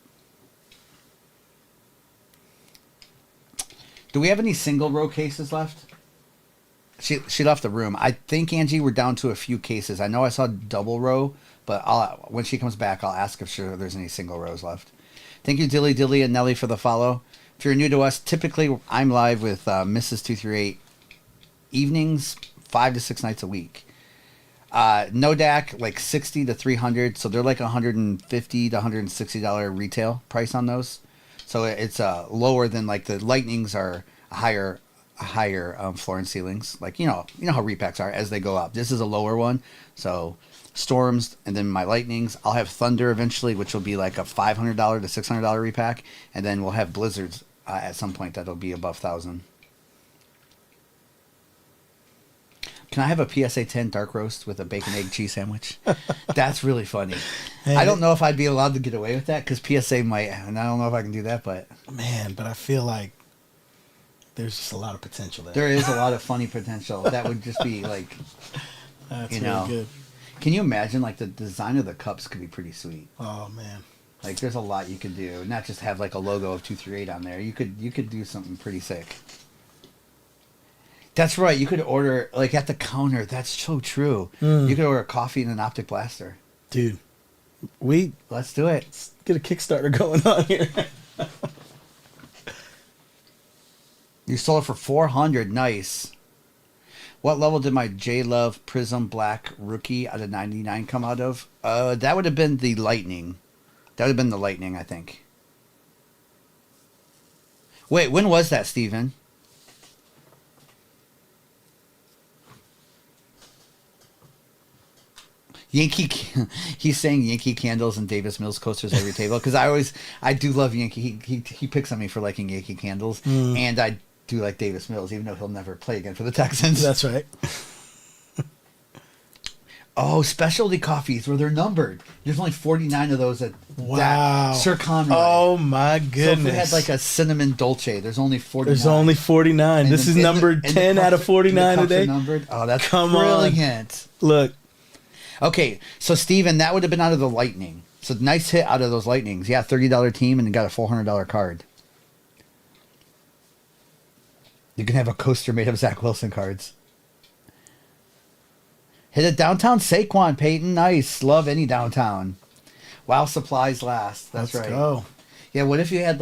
Do we have any single row cases left? She left the room. I think, Angie, we're down to a few cases. I know I saw double row, but when she comes back, I'll ask if there's any single rows left. Thank you, Dilly Dilly and Nelly, for the follow. If you're new to us, typically I'm live with Mrs. 238 evenings, 5 to 6 nights a week. Nodak, like 60 to 300, so they're like $150 to $160 retail price on those. So it's lower than like the Lightnings are a higher floor and ceilings. Like you know how repacks are as they go up. This is a lower one. So Storms and then my Lightnings. I'll have Thunder eventually, which will be like a $500 to $600 repack, and then we'll have Blizzards at some point that'll be above 1,000. Can I have a PSA 10 dark roast with a bacon egg cheese sandwich? That's really funny. Man, I don't know if I'd be allowed to get away with that because PSA might, and I don't know if I can do that, but Man, but I feel like there's just a lot of potential there. there is a lot of funny potential. That would just be like, That's you really know. good. can you imagine like the design of the cups could be pretty sweet. Oh man. Like there's a lot you could do, not just have like a logo of 238 on there. You could do something pretty sick. That's right. You could order like at the counter. That's so true. Mm. You could order coffee and an optic blaster. Dude, we Let's do it. let's get a Kickstarter going on here. You sold it for 400. Nice. What level did my J Love Prism Black Rookie out of 99 come out of? That would have been the Lightning. That would have been the Lightning, I think. Wait, when was that, Steven? Yankee, he's saying Yankee Candles and Davis Mills coasters every table because I do love Yankee. He picks on me for liking Yankee Candles, and I do like Davis Mills, even though he'll never play again for the Texans. That's right. Oh, specialty coffees where they're numbered. There's only 49 of those at Wow. Sir Conroy. Oh my So goodness. if we had like a cinnamon dolce, there's only 49. There's only 49. And This the- is and the- numbered and the 10 out of cups- 49 the cups are today. numbered. Oh, that's Come on. brilliant. Look, Okay, so Steven, that would have been out of the Lightning. So nice hit out of those Lightnings. Yeah, $30 team and you got a $400 card. You can have a coaster made of Zach Wilson cards. Hit a downtown Saquon, Peyton. Nice. Love any downtown. While supplies last. That's let's right. go. Yeah, what if you had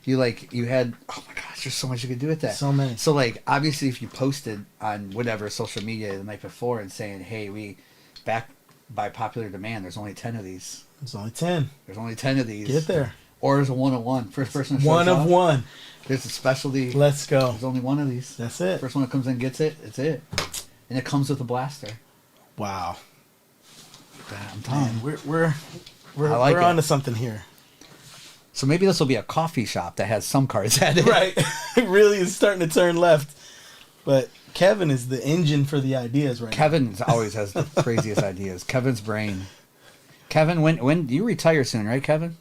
you had, oh my gosh, there's so much you could do with that. So many. So like obviously if you posted on whatever social media the night before and saying, hey, we back by popular demand, there's only 10 of these. There's only 10. There's only 10 of these. Get there. Or there's a 101. First person to show One us of off. one. There's a specialty. Let's go. There's only one of these. That's it. First one that comes in gets it. It's it. And it comes with a blaster. Wow. I'm telling Man, you. we're I like we're it. onto something here. So maybe this will be a coffee shop that has some cards at it. Right. It really is starting to turn left. But Kevin is the engine for the ideas right Kevin always has the craziest ideas. Kevin's brain. Kevin, when you retire soon, right, Kevin?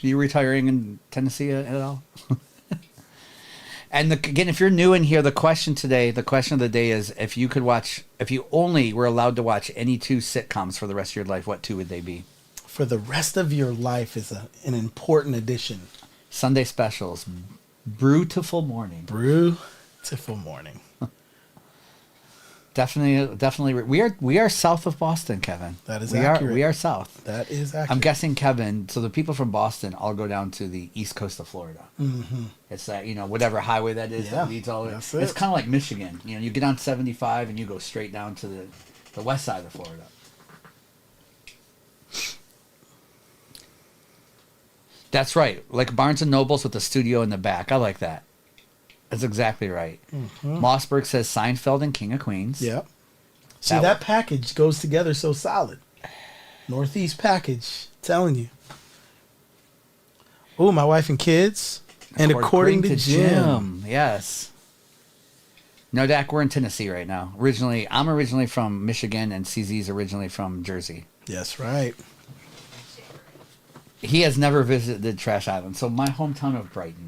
Are you retiring in Tennessee at all? And again, if you're new in here, the question of the day is: if you only were allowed to watch any two sitcoms for the rest of your life, what two would they be? now. For the rest of your life is an important addition. Sunday specials, Beautiful Morning. Beautiful morning. Definitely. We are south of Boston, Kevin. That is we accurate. We are south. That is accurate. I'm guessing, Kevin. So the people from Boston all go down to the east coast of Florida. Mm-hmm. It's that whatever highway that is Yeah, that leads all. that's It's it. kind of like Michigan. You get on 75 and you go straight down to the west side of Florida. That's right, like Barnes and Nobles with the studio in the back. I like that. That's exactly right. Mossberg says Seinfeld and King of Queens. Yep. See, That that package goes together so solid. Northeast package. Telling you. Oh, my wife and kids. And according to Jim. Yes. No, Dak, we're in Tennessee right now. I'm originally from Michigan, and CZ's originally from Jersey. Yes, right. He has never visited Trash Island, so my hometown of Brighton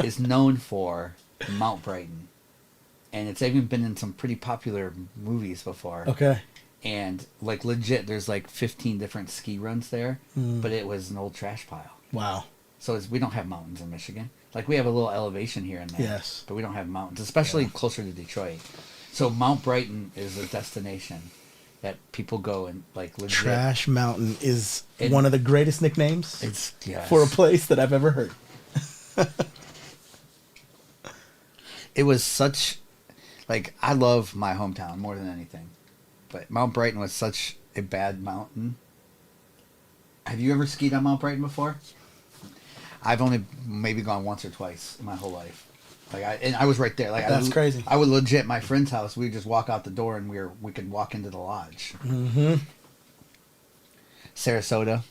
is known for Mount Brighton, and it's even been in some pretty popular movies before. Okay. And like legit, there's like 15 different ski runs there, Mm. but it was an old trash pile. Wow. So we don't have mountains in Michigan. Like we have a little elevation here and there, Yes. but we don't have mountains, especially closer to Detroit. So Mount Brighton is a destination that people go and like legit. Trash Mountain is It- one of the greatest nicknames It's for a place that I've ever heard. It was such, like, I love my hometown more than anything, but Mount Brighton was such a bad mountain. Have you ever skied on Mount Brighton before? I've only maybe gone once or twice in my whole life. And I was right there. Like That's crazy. I would legit my friend's house. We would just walk out the door and we could walk into the lodge. Mm-hmm. Sarasota.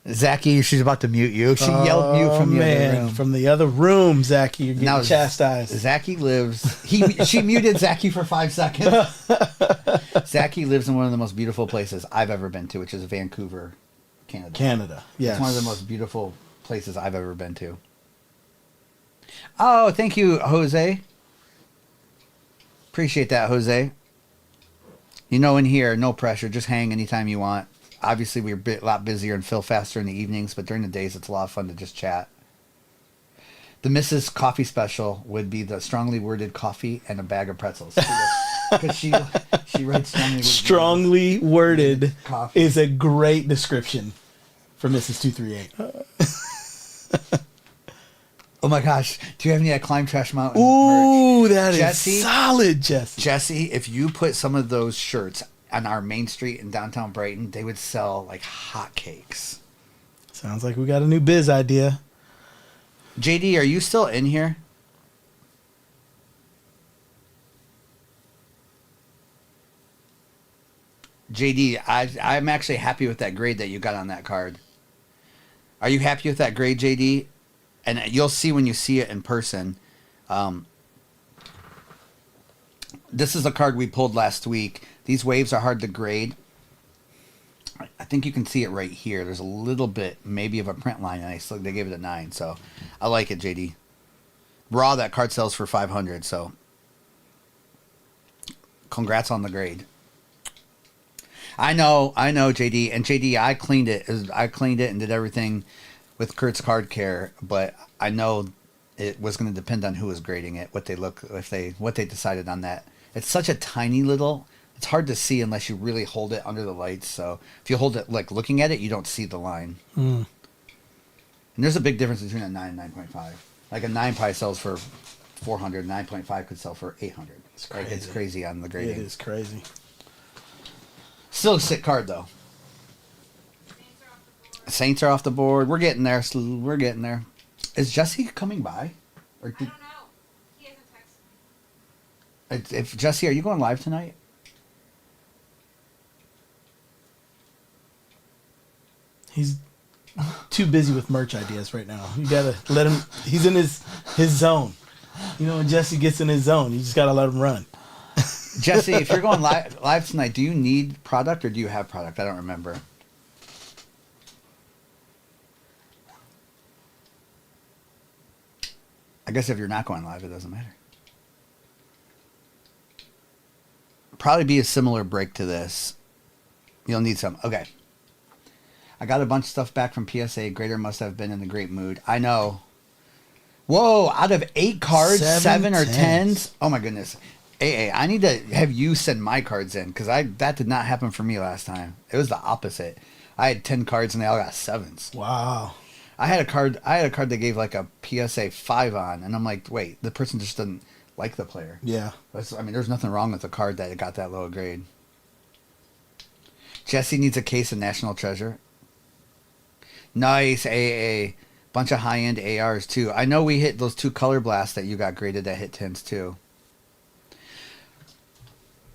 Zachy, she's about to mute you. She yelled mute from the other room. From the other room, Zachy, you're getting Now, chastised. Zachy lives. She muted Zachy for 5 seconds. Zachy lives in one of the most beautiful places I've ever been to, which is Vancouver, Canada. Canada, yes. It's one of the most beautiful places I've ever been to. Oh, thank you, Jose. Appreciate that, Jose. In here, no pressure. Just hang anytime you want. Obviously, we're a lot busier and fill faster in the evenings, but during the days, it's a lot of fun to just chat. The Mrs. Coffee special would be the strongly worded coffee and a bag of pretzels. because she writes Strongly worded coffee. is a great description for Mrs. 238. Oh my gosh! Do you have any of that Climb Trash Mountain? merch? Ooh, that is Jesse? solid, Jesse. Jesse, if you put some of those shirts on our main street in downtown Brighton, they would sell like hotcakes. Sounds like we got a new biz idea. JD, are you still in here? JD, I'm actually happy with that grade that you got on that card. Are you happy with that grade, JD? And you'll see when you see it in person. This is a card we pulled last week. These waves are hard to grade. I think you can see it right here. There's a little bit, maybe, of a print line, and they gave it a 9. So I like it, JD. Raw, that card sells for 500. So congrats on the grade. I know, JD, and JD, I cleaned it and did everything with Kurt's Card Care, but I know it was going to depend on who was grading it, what they decided on that. It's such a tiny little. It's hard to see unless you really hold it under the lights. So if you hold it like looking at it, you don't see the line. And there's a big difference between a 9 and 9.5. Like a 9 probably sells for 400. 9.5 could sell for 800. It's crazy. It's crazy on the grading. It is crazy. Still a sick card though. Saints are off the board. We're getting there. We're getting there. Is Jesse coming by? Or I don't know. He hasn't texted me. if Jesse, are you going live tonight? He's too busy with merch ideas right now. You gotta let him. He's in his zone. You know, when Jesse gets in his zone, you just gotta let him run. Jesse, if you're going live tonight, do you need product or do you have product? I don't remember. I guess if you're not going live, it doesn't matter. Probably be a similar break to this. You'll need some. Okay. I got a bunch of stuff back from PSA. Grader must have been in a great mood. I know. Whoa, out of 8 cards, 7 or 10s? Oh my goodness. AA, I need to have you send my cards in because that did not happen for me last time. It was the opposite. I had 10 cards and they all got 7s. Wow. I had a card they gave like a PSA 5 on, and I'm like, wait, the person just doesn't like the player. Yeah. There's nothing wrong with the card that got that low grade. Jesse needs a case of National Treasure. Nice, AA. Bunch of high-end ARs, too. I know we hit those 2 Color Blasts that you got graded that hit 10s, too.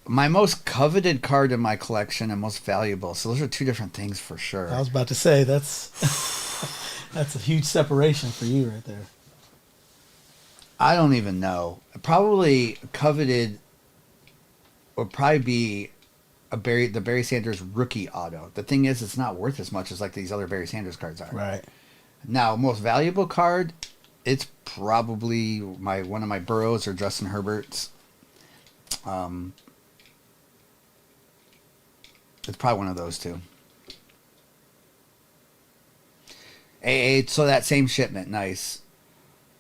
My most coveted card in my collection and most valuable. So those are 2 different things for sure. I was about to say, that's that's a huge separation for you right there. I don't even know. Probably coveted would probably be the Barry Sanders rookie auto. The thing is, it's not worth as much as like these other Barry Sanders cards are. Right. Now, most valuable card, it's probably one of my Burrows or Justin Herbert's. It's probably one of those 2. So that same shipment, nice.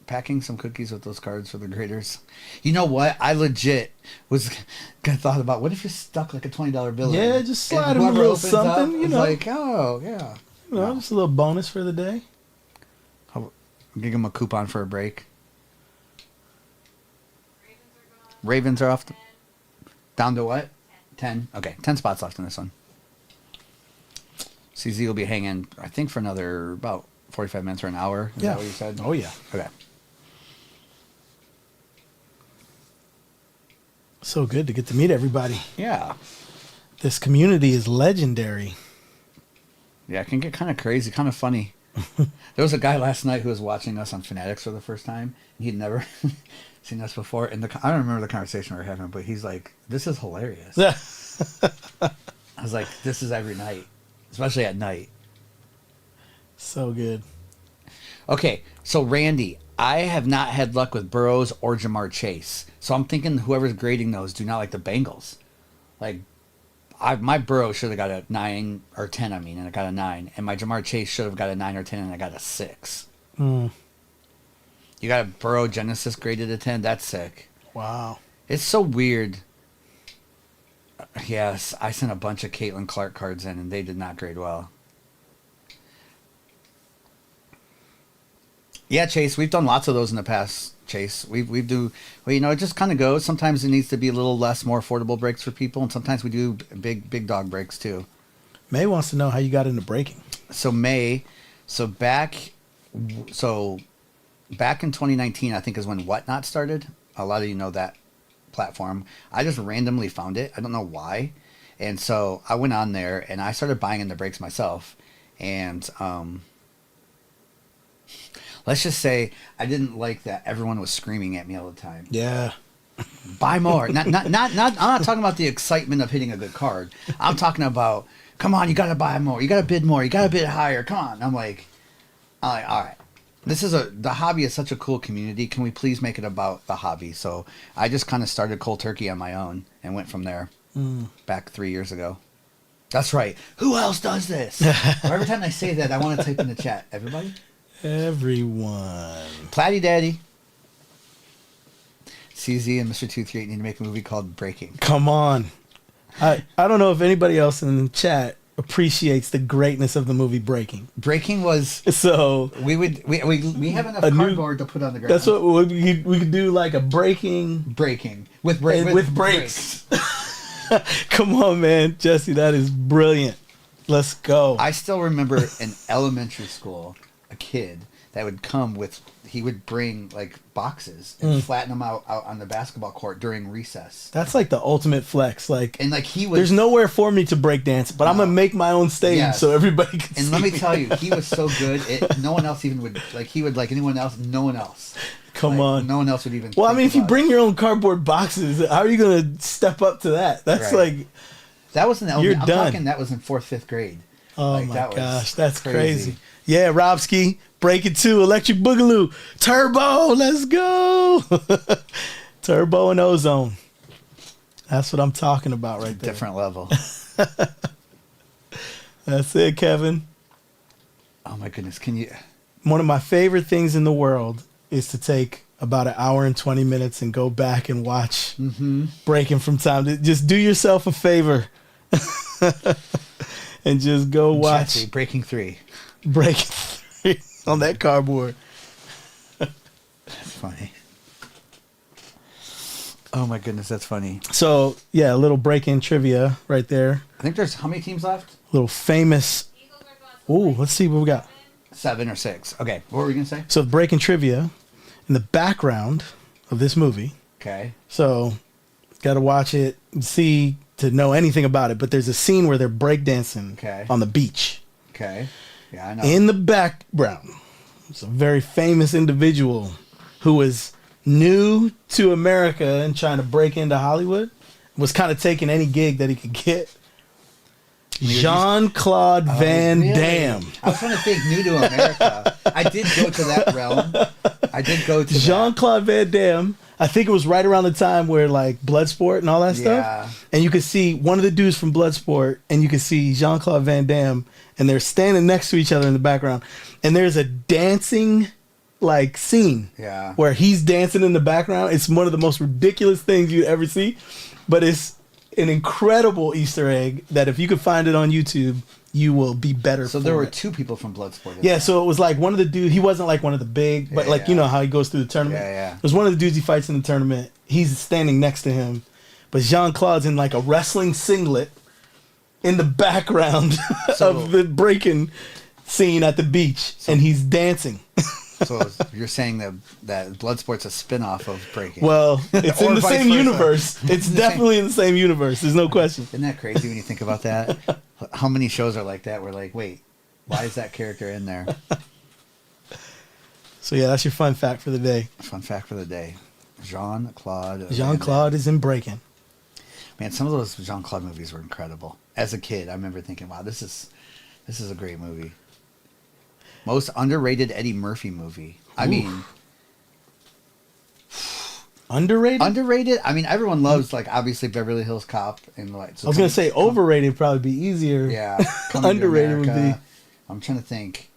Packing some cookies with those cards for the graders. You know what? I legit thought about what if you stuck like a $20 bill in? Yeah, just slide and him a whoever little opens something, up you is know. like, oh, yeah. You know, just a little bonus for the day. Give them a coupon for a break. Ravens are gone. Ravens are off. And Down to what? 10. Okay, 10 spots left in this one. CZ will be hanging, I think, for another about 45 minutes or an hour. Is that what you said? Oh, yeah. Okay. So good to get to meet everybody. Yeah. This community is legendary. Yeah, it can get kind of crazy, kind of funny. There was a guy last night who was watching us on Fanatics for the first time. He'd never seen us before. And I don't remember the conversation we were having, but he's like, this is hilarious. Yeah. I was like, this is every night, especially at night. So good. Okay, so Randy, I have not had luck with Burrows or Jamar Chase. So I'm thinking whoever's grading those do not like the Bengals. Like, my Burrow should have got a 9 or 10, and I got a 9. And my Jamar Chase should have got a 9 or 10, and I got a 6. You got a Burrow Genesis graded a 10? That's sick. Wow. It's so weird. Yes, I sent a bunch of Caitlin Clark cards in, and they did not grade well. Yeah, Chase, we've done lots of those in the past. Chase, we do. Well, you know, it just kind of goes. Sometimes it needs to be a little less, more affordable breaks for people, and sometimes we do big dog breaks too. May wants to know how you got into breaking. So back in 2019, I think is when Whatnot started. A lot of you know that platform. I just randomly found it. I don't know why, and so I went on there and I started buying into breaks myself, and let's just say I didn't like that everyone was screaming at me all the time. Yeah. Buy more. Not. I'm not talking about the excitement of hitting a good card. I'm talking about, come on, you got to buy more. You got to bid more. You got to bid higher. Come on. I'm like, all right. The hobby is such a cool community. Can we please make it about the hobby? So I just kind of started cold turkey on my own and went from there back 3 years ago. That's right. Who else does this? Or every time I say that, I want to type in the chat. Everybody? Everyone. Platty Daddy. CZ and Mr. 238 need to make a movie called Breaking. Come on. I don't know if anybody else in the chat appreciates the greatness of the movie Breaking. Breaking was So we have enough cardboard to put on the ground. that's what we could do, like a breaking with breaks. Come on, man, Jesse, that is brilliant. Let's go. I still remember in elementary school a kid that would come with, he would bring like boxes and flatten them out on the basketball court during recess. That's like the ultimate flex. Like, And like he was, there's nowhere for me to break dance, but I'm gonna make my own stage Yes. so everybody can and see let me me. tell you, he was so good. No one else even would like. He would like anyone else. No one else. Come Like, on. No one else would even. Well, I think mean, if you about bring it. your own cardboard boxes, how are you gonna step up to that? That's Right. like, That was in the You're I'm done. talking that was in 4th, 5th grade. oh Like, my that was gosh, that's crazy. Yeah, Robski, Break It 2, Electric Boogaloo, Turbo, let's go. Turbo and Ozone. That's what I'm talking about right there. Different level. That's it, Kevin. Oh my goodness! Can you? One of my favorite things in the world is to take about an hour and 20 minutes and go back and watch Breaking from time to just do yourself a favor and just go watch Jesse, Breaking 3. Breaking on that cardboard. That's funny. Oh my goodness, that's funny. So yeah, a little break-in trivia right there. I think there's how many teams left? Little famous. Eagles are going to Ooh, let's see what we got. 7 or 6. Okay, what were we gonna say? So break-in trivia in the background of this movie. Okay. So got to watch it and see to know anything about it. But there's a scene where they're breakdancing Okay. on the beach. Okay. Yeah, I know. In the background, it's a very famous individual who was new to America and trying to break into Hollywood. Was kind of taking any gig that he could get. Jean-Claude Van Really? Damme. I was trying to think new to America. I did go to that realm. I did go to that. Jean-Claude Van Damme. I think it was right around the time where like Bloodsport and all that Yeah. stuff. And you could see one of the dudes from Bloodsport and you could see Jean-Claude Van Damme and they're standing next to each other in the background. And there's a dancing like scene Yeah. where he's dancing in the background. It's one of the most ridiculous things you'd ever see. But it's an incredible Easter egg that if you could find it on YouTube, you will be better So for there were it. 2 people from Bloodsport. in Yeah, there. so it was like one of the dudes, he wasn't like one of the big, but Yeah, like, you yeah. know how he goes through the tournament? Yeah, yeah. There's one of the dudes he fights in the tournament. He's standing next to him. But Jean-Claude's in like a wrestling singlet in the background So- of the breaking scene at the beach. And he's dancing. So you're saying that Bloodsport's a spin-off of Breaking. Well, it's Or in the vice same versa. universe. It's the same- definitely in the same universe. There's no question. Isn't that crazy when you think about that? How many shows are like that? We're like, wait, why is that character in there? So yeah, that's your fun fact for the day. Fun fact for the day. Jean-Claude. Van Jean-Claude is in breaking. Damme. Man, some of those Jean-Claude movies were incredible. As a kid, I remember thinking, wow, this is a great movie. Most underrated Eddie Murphy movie. I Oof. mean, Underrated? underrated. I mean, everyone loves like obviously Beverly Hills Cop and like. I was gonna say overrated would probably be easier. Yeah, Coming to Underrated would America. be. I'm trying to think.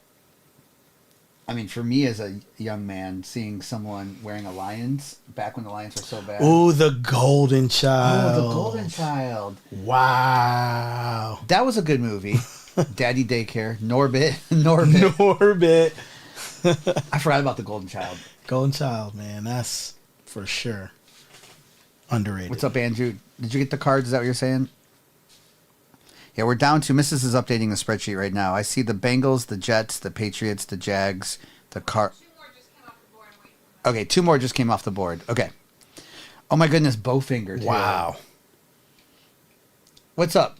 I mean, for me as a young man, seeing someone wearing a Lions back when the Lions were so bad. Oh, the Golden Child. Oh, the Golden Child. Wow. That was a good movie. Daddy Daycare, Norbit, Norbit. Norbit. I forgot about the Golden Child. Golden Child, man. That's for sure underrated. What's up, Andrew? Did you get the cards? Is that what you're saying? Yeah, we're down to. Mrs. is updating the spreadsheet right now. I see the Bengals, the Jets, the Patriots, the Jags, the Car. 2 more just came off the board. I'm waiting for them. Okay, 2 more just came off the board. Okay. Oh my goodness, Bowfinger. Too. Wow. What's up?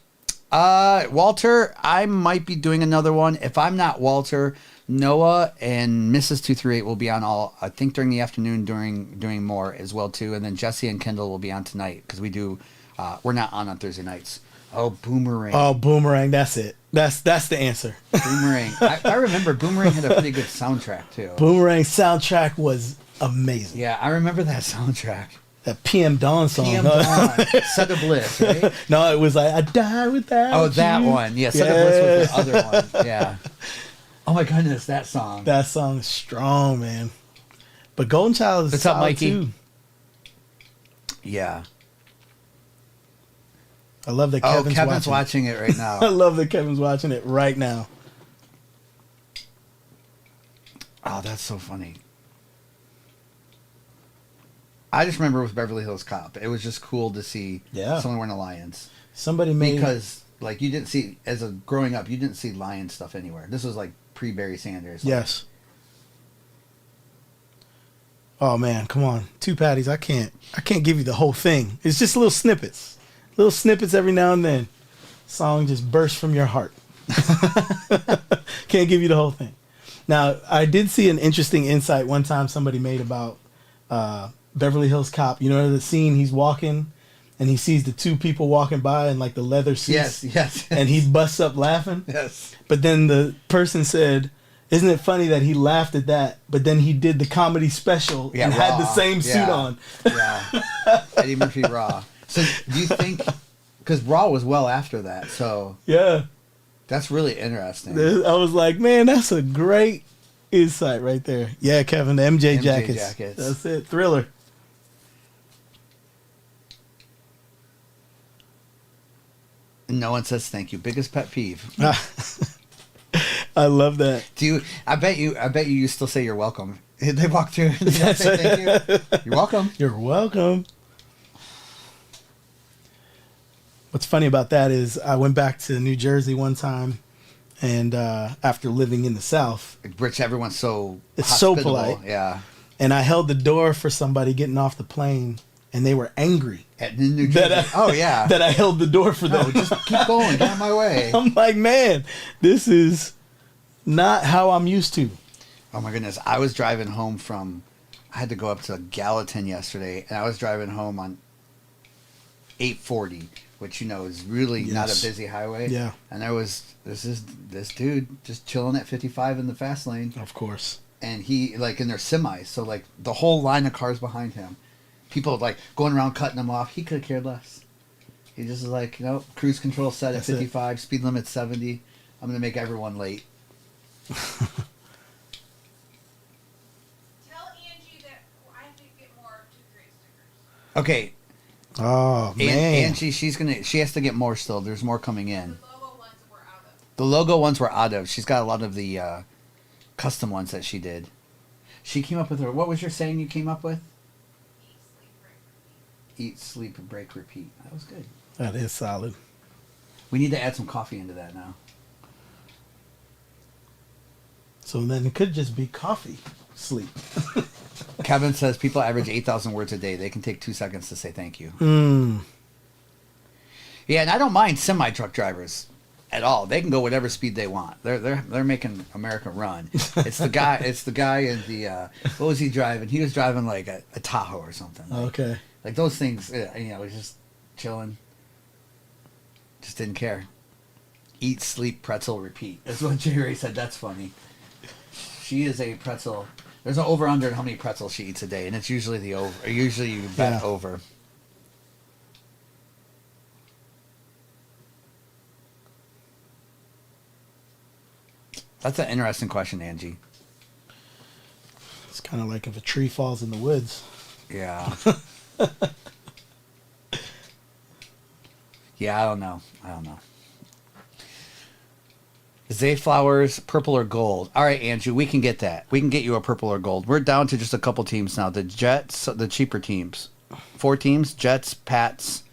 Walter, I might be doing another one. If I'm not Walter, Noah and Mrs. 238 will be on all, I think during the afternoon doing more as well too. And then Jesse and Kendall will be on tonight because we're not on Thursday nights. Oh, Boomerang. Oh, Boomerang. That's it. That's the answer. Boomerang. I remember Boomerang had a pretty good soundtrack too. Boomerang soundtrack was amazing. Yeah, I remember that soundtrack. That PM Dawn song. PM Dawn. Set of Bliss, right? No, it was like, I die without Oh, that you. one. Yeah, Set of Bliss was the other one. Yeah. Oh my goodness, that song. That song is strong, man. But Golden Child is What's up, solid, Mikey? too. Yeah. I love that Oh, Kevin's, Kevin's watching. watching it right I now. love that Kevin's watching it right now. Oh, that's so funny. I just remember with Beverly Hills Cop, it was just cool to see someone wearing a Lions. Somebody made Because, like, you didn't see, growing up, you didn't see Lions stuff anywhere. This was, like, pre-Barry Sanders. Like, Yes. Oh man, come on. 2 patties. I can't give you the whole thing. It's just little snippets. Little snippets every now and then. Song just bursts from your heart. Can't give you the whole thing. Now, I did see an interesting insight one time somebody made about Beverly Hills Cop. You know the scene he's walking and he sees the 2 people walking by in like the leather suits. Yes. And he busts up laughing. Yes. But then the person said, isn't it funny that he laughed at that, but then he did the comedy special and had the Raw. same suit Yeah. on? Yeah. Eddie Murphy Raw. So do you think, because Raw was well after that, so Yeah. that's really interesting. I was like, man, that's a great insight right there. Yeah, Kevin, the MJ jackets. jackets. That's it. Thriller. No one says thank you. Biggest pet peeve. I love that. Do you? I bet you still say you're welcome. They walk through and they don't say thank you. You're welcome. You're welcome. What's funny about that is I went back to New Jersey one time, and after living in the South, Which everyone's so It's so hospitable. polite. Yeah. and I held the door for somebody getting off the plane, and they were angry At New that Jersey. Oh yeah. that I held the door for No, them. just keep going. Get out of my way. I'm like, man, this is not how I'm used to. Oh my goodness. I was driving home I had to go up to Gallatin yesterday, and I was driving home on 840, which is really not a Yes. busy highway. Yeah. And there was this dude just chilling at 55 in the fast lane, Of course. and he like in their semis, so like the whole line of cars behind him, people like going around cutting him off. He could have cared less. He just was like, cruise control set That's at it. 55, speed limit 70. I'm gonna make everyone late. Tell Angie that I have to get more 2-3 stickers. Okay, Oh man. Angie, she has to get more still. There's more coming in. The logo ones we're out of. The logo ones were out of. She's got a lot of the custom ones that she did. She came up with what was your saying you came up with? Eat, sleep, break, repeat. Eat, sleep, break, repeat. That was good. That is solid. We need to add some coffee into that now. So then it could just be coffee, sleep. Kevin says people average 8,000 words a day. They can take 2 seconds to say thank you. Yeah, and I don't mind semi-truck drivers at all. They can go whatever speed they want. They're making America run. It's the guy. It's the guy in the what was he driving? He was driving like a Tahoe or something. Okay. Like those things. He's just chilling. Just didn't care. Eat, sleep, pretzel, repeat. That's what Jerry said. That's funny. She is a pretzel. There's an over-under on how many pretzels she eats a day, and it's usually the over. Or usually you bet Yeah. over. That's an interesting question, Angie. kind of like if a tree falls in the woods. Yeah. Yeah, I don't know. Zay Flowers, purple or gold. All right, Andrew, we can get that. We can get you a purple or gold. We're down to just a couple teams now. The Jets, the cheaper teams. 4 teams, Jets, Pats,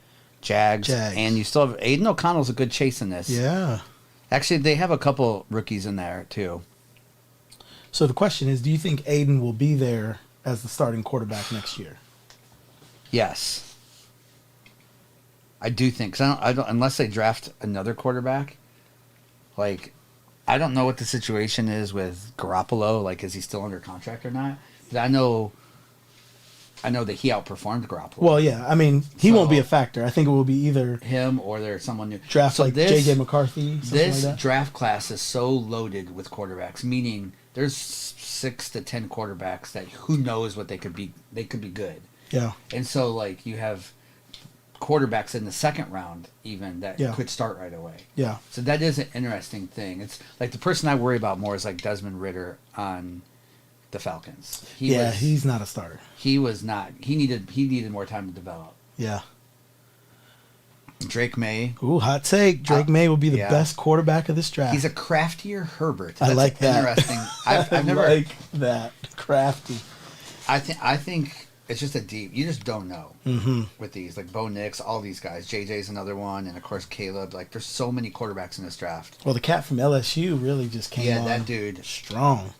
Jags. And you still have Aiden O'Connell's a good chase in this. Yeah. Actually, they have a couple rookies in there, too. So the question is, do you think Aiden will be there as the starting quarterback next year? Yes. I do think. Cause I don't, unless they draft another quarterback, like, I don't know what the situation is with Garoppolo. Like, is he still under contract or not? But I know that he outperformed Garoppolo. Well, yeah. I mean, he won't be a factor. I think it will be either him or there's someone new. Draft So like this- J.J. McCarthy. This Like that. draft class is so loaded with quarterbacks, meaning there's 6 to 10 quarterbacks that who knows what they could be. They could be good. Yeah. And so, like, you have quarterbacks in the second round even that Yeah. could start right away. Yeah. So that is an interesting thing. It's like the person I worry about more is like Desmond Ridder on the Falcons. He's not a starter. He was not. He needed more time to develop. Yeah. Drake May. Ooh, hot take. Drake May will be the yeah. best quarterback of this draft. He's a craftier Herbert. I like that. Interesting. I've never like that. Crafty. I think it's just a deep. You just don't know with these, like Bo Nix, all these guys. JJ's another one, and of course Caleb. Like, there's so many quarterbacks in this draft. Well, the cat from LSU really just came on. Yeah, that dude. Strong.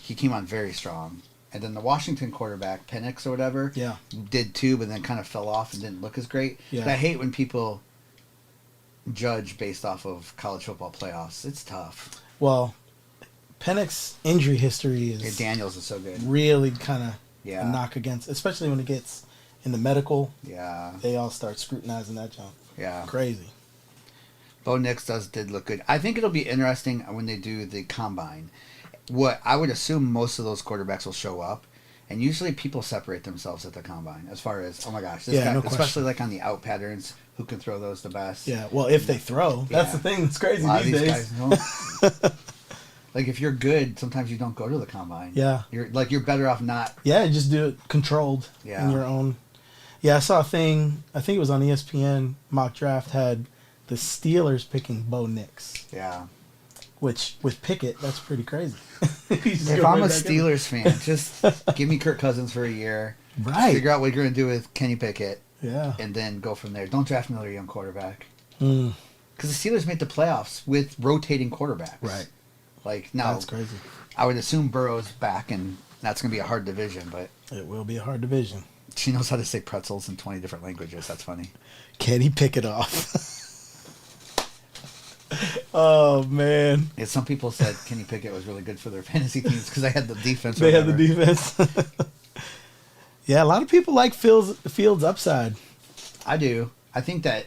He came on very strong. And then the Washington quarterback, Penix or whatever, Yeah. did too, but then kind of fell off and didn't look as great. Yeah. But I hate when people judge based off of college football playoffs. It's tough. Well, Penix's injury history is Daniels is so good. really kind of Yeah. a knock against, especially when it gets in the medical. Yeah. They all start scrutinizing that jump. Yeah. Crazy. Bo Nix did look good. I think it'll be interesting when they do the combine. What I would assume most of those quarterbacks will show up, and usually people separate themselves at the combine as far as, oh my gosh, this guy, no especially question. like on the out patterns, who can throw those the best. Yeah. Well, if they throw, that's Yeah. the thing that's crazy A lot of these these days. guys don't. Like, if you're good, sometimes you don't go to the combine. Yeah. You're better off not. Yeah, just do it controlled Yeah. in your own. Yeah, I saw a thing. I think it was on ESPN. Mock draft had the Steelers picking Bo Nix, Yeah. which with Pickett, that's pretty crazy. If I'm a Steelers fan, just give me Kirk Cousins for a year. Right. Figure out what you're going to do with Kenny Pickett, Yeah. and then go from there. Don't draft another young quarterback. Mm, Because the Steelers made the playoffs with rotating quarterbacks. right. Like, now, That's crazy. I would assume Burrow's back, and that's going to be a hard division, but It will be a hard division. she knows how to say pretzels in 20 different languages. That's funny. Can he pick it off? Oh, man. Yeah, some people said Kenny Pickett was really good for their fantasy teams because they had the defense. or They had the whatever. defense. Yeah, a lot of people like Fields' upside. I do. I think that,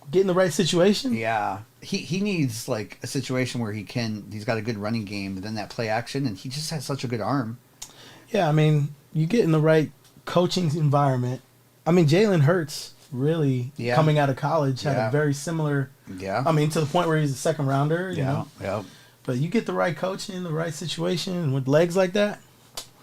Get in the right situation. yeah, he needs like a situation where he's got a good running game, and then that play action, and he just has such a good arm. Yeah, I mean, you get in the right coaching environment. I mean, Jalen Hurts really Yeah. coming out of college had Yeah. a very similar. Yeah. I mean, to the point where he's a second rounder. You know, Yeah. but you get the right coaching, the right situation, and with legs like that.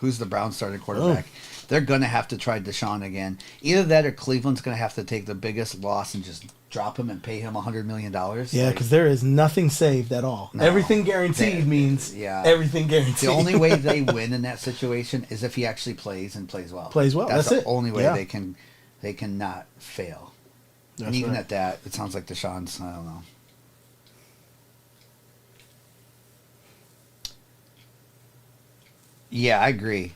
Who's the Browns starting quarterback? They're going to have to try Deshaun again. Either that or Cleveland's going to have to take the biggest loss and just drop him and pay him $100 million. Yeah, because there is nothing saved at all. No. Everything guaranteed They- means yeah. everything guaranteed. The only way they win in that situation is if he actually plays and plays well. Plays well, That's that's the it. only way Yeah. they can not fail. That's and even right. at that, it sounds like Deshaun's, I don't know. Yeah, I agree.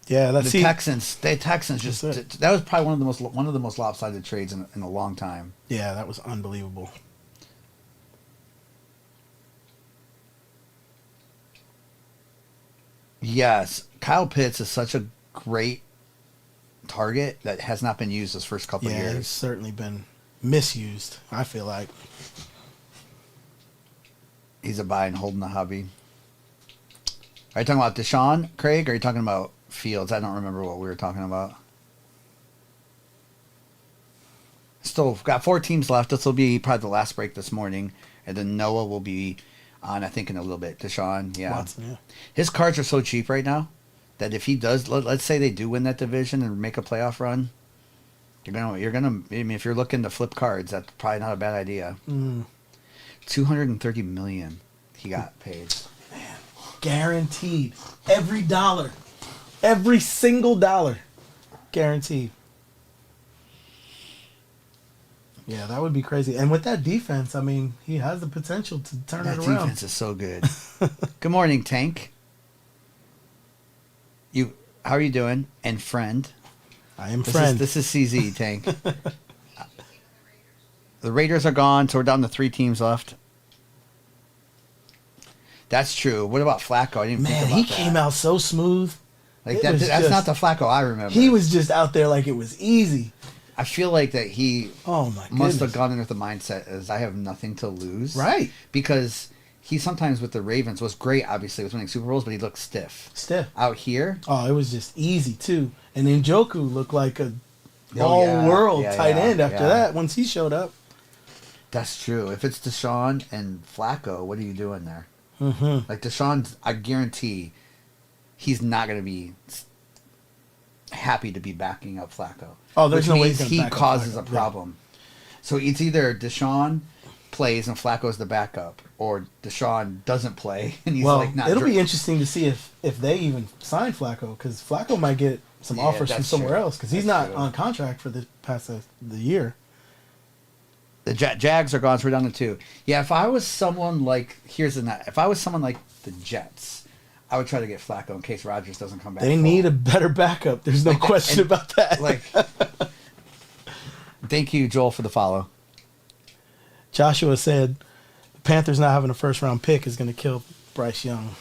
Yeah, The that's Texans just That's it. that was probably one of the most lopsided trades in a long time. Yeah, that was unbelievable. Yes, Kyle Pitts is such a great target that has not been used this first couple of Yeah, he's years. certainly been misused. I feel like. He's a buy and holding the hobby. Are you talking about Deshaun, Craig? Or are you talking about Fields? I don't remember what we were talking about. Still got 4 teams left. This will be probably the last break this morning, and then Noah will be on, I think, in a little bit. Deshaun, yeah. Watson, yeah. His cards are so cheap right now that if he does, let's say they do win that division and make a playoff run, you're gonna. I mean, if you're looking to flip cards, that's probably not a bad idea. Mm. $230 million he got paid. Guaranteed. Every dollar. Every single dollar. Guaranteed. Yeah, that would be crazy. And with that defense, I mean, he has the potential to turn That it around. defense is so good. Good morning, Tank. How are you doing? And friend. I am This friend. This is CZ, Tank. The Raiders are gone, so we're down to 3 teams left. That's true. What about Flacco? I didn't Man, think about he that. came out so smooth. Like It that. was That's just- not the Flacco I remember. He was just out there like it was easy. I feel like that he Oh my must goodness. have gone in with the mindset as I have nothing to lose. Right. Because he sometimes with the Ravens was great, obviously, with winning Super Bowls, but he looked stiff. Stiff. Out here, Oh, it was just easy too. And Njoku looked like a Oh, all yeah. world Yeah, tight yeah, end after yeah. that once he showed up. that's true. If it's Deshaun and Flacco, what are you doing there? Mm-hmm. Like Deshaun, I guarantee he's not going to be happy to be backing up Flacco. Oh, there's which no way means he's gonna he back up causes Flacco. a Yeah. problem. So it's either Deshaun plays and Flacco's the backup, or Deshaun doesn't play and he's Well, like not. it'll be interesting to see if they even sign Flacco, because Flacco might get some Yeah, offers from that's somewhere true. else, because he's That's not true. on contract for the past the year. The Jags are gone, so we're down to 2. Yeah, if I was someone like if I was someone like the Jets, I would try to get Flacco in case Rodgers doesn't come back. They full. need a better backup. There's no Like, question and- about that. like. Thank you, Joel, for the follow. Joshua said, the Panthers not having a first round pick is going to kill Bryce Young.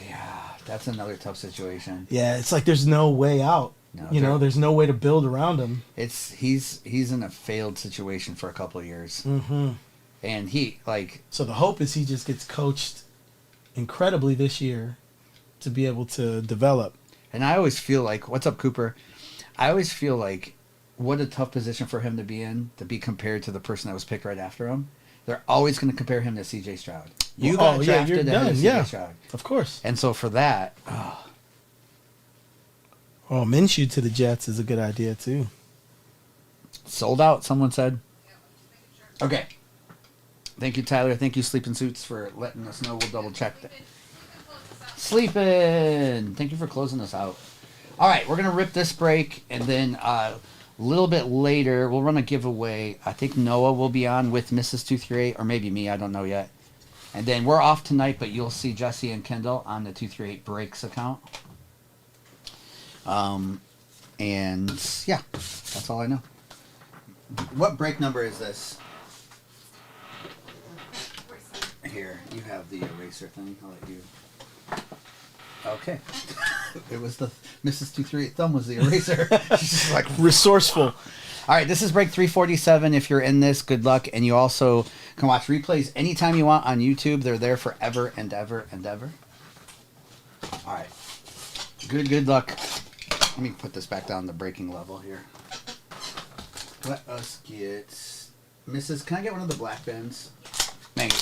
Yeah, that's another tough situation. Yeah, it's like there's no way out. No, you know, there- there's no way to build around him. He's in a failed situation for a couple of years, Mm-hmm. and he So the hope is he just gets coached incredibly this year to be able to develop. and I always feel like, what's up, Cooper? I always feel like what a tough position for him to be in, to be compared to the person that was picked right after him. They're always going to compare him to C.J. Stroud. You got Oh, yeah, drafted you're ahead done, of C.J. yeah. Stroud, Of course. and so for that, Oh, Minshew to the Jets is a good idea too. sold out. Someone said. Yeah, just making sure. Okay. Thank you, Tyler. Thank you, Sleeping Suits, for letting us know. We'll double check that. We can close this out. Sleeping. Thank you for closing us out. All right, we're gonna rip this break, and then a little bit later we'll run a giveaway. I think Noah will be on with Mrs. 238, or maybe me. I don't know yet. And then we're off tonight, but you'll see Jesse and Kendall on the 238 Breaks account. And yeah, that's all I know. What break number is this? Here, you have the eraser thing. I'll let you. Okay. It was the Mrs. 238 thumb was the eraser. She's just like, Resourceful. all right, this is break 347. If you're in this, good luck. And you also can watch replays anytime you want on YouTube. They're there forever and ever and ever. All right. Good luck. Let me put this back down the breaking level here. Let us get... Mrs., can I get one of the black bins? Thank you.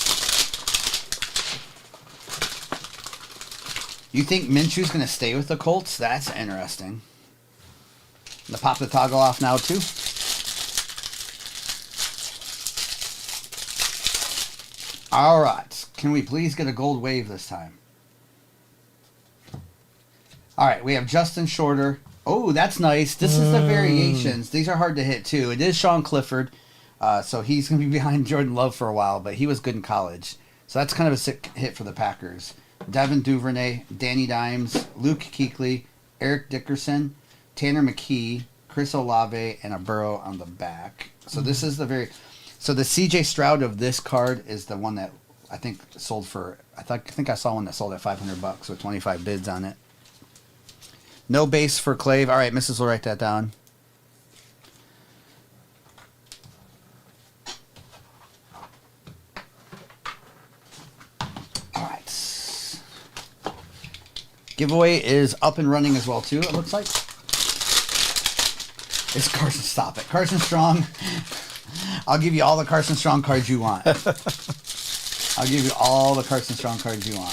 You think Minshew's going to stay with the Colts? That's interesting. I'm going to pop the toggle off now, too. All right. Can we please get a gold wave this time? All right. We have Justin Shorter. Oh, that's nice. This is the variations. These are hard to hit, too. It is Sean Clifford. So he's going to be behind Jordan Love for a while, but he was good in college. So that's kind of a sick hit for the Packers. Devin Duvernay, Danny Dimes, Luke Kuechly, Eric Dickerson, Tanner McKee, Chris Olave, and a Burrow on the back. So this is the So the C.J. Stroud of this card is the one that I think sold for... I think I saw one that sold at $500 with 25 bids on it. No base for Clave. All right, Mrs. will write that down. All right. Giveaway is up and running as well, too, it looks like. It's Carson. Stop it. Carson Strong. I'll give you all the Carson Strong cards you want. I'll give you all the Carson Strong cards you want.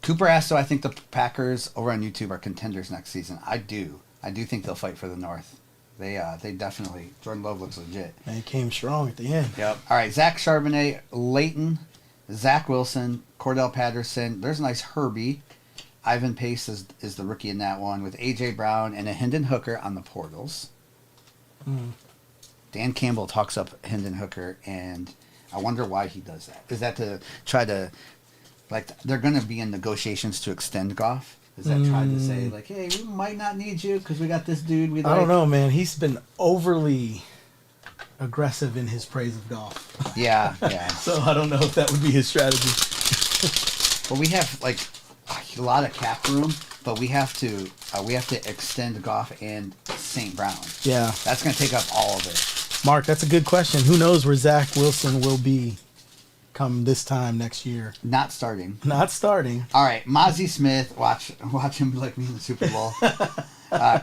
Cooper asked, "Do I think the Packers over on YouTube are contenders next season?" I do. I do think they'll fight for the North. They definitely. Jordan Love looks legit. And he came strong at the end. Yep. All right, Zach Charbonnet, Leighton, Zach Wilson, Cordell Patterson. There's a nice Herbie. Ivan Pace is the rookie in that one with A.J. Brown and a Hendon Hooker on the portals. Dan Campbell talks up Hendon Hooker, and I wonder why he does that. Is that to try to, like, they're going to be in negotiations to extend Goff? Is that trying to say, like, hey, we might not need you because we got this dude we like? I don't know, man. He's been overly aggressive in his praise of golf. Yeah, yeah. So I don't know if that would be his strategy. But we have, like, a lot of cap room, but we have to extend Goff and St. Brown. Yeah. That's going to take up all of it. Mark, that's a good question. Who knows where Zach Wilson will be come this time next year? Not starting. Not starting. All right, Mozzie Smith. Watch him be like me in the Super Bowl.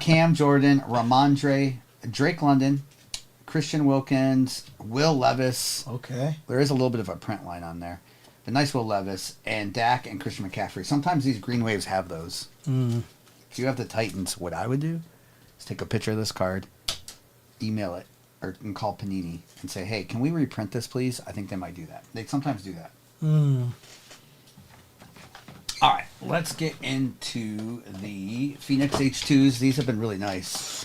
Cam Jordan, Ramondre, Drake London, Christian Wilkins, Will Levis. Okay. There is a little bit of a print line on there. The nice Will Levis and Dak and Christian McCaffrey. Sometimes these green waves have those. If you have the Titans, what I would do is take a picture of this card, email it, and call Panini and say, hey, can we reprint this, please? I think they might do that. They sometimes do that. All right, let's get into the Phoenix H2s. These have been really nice.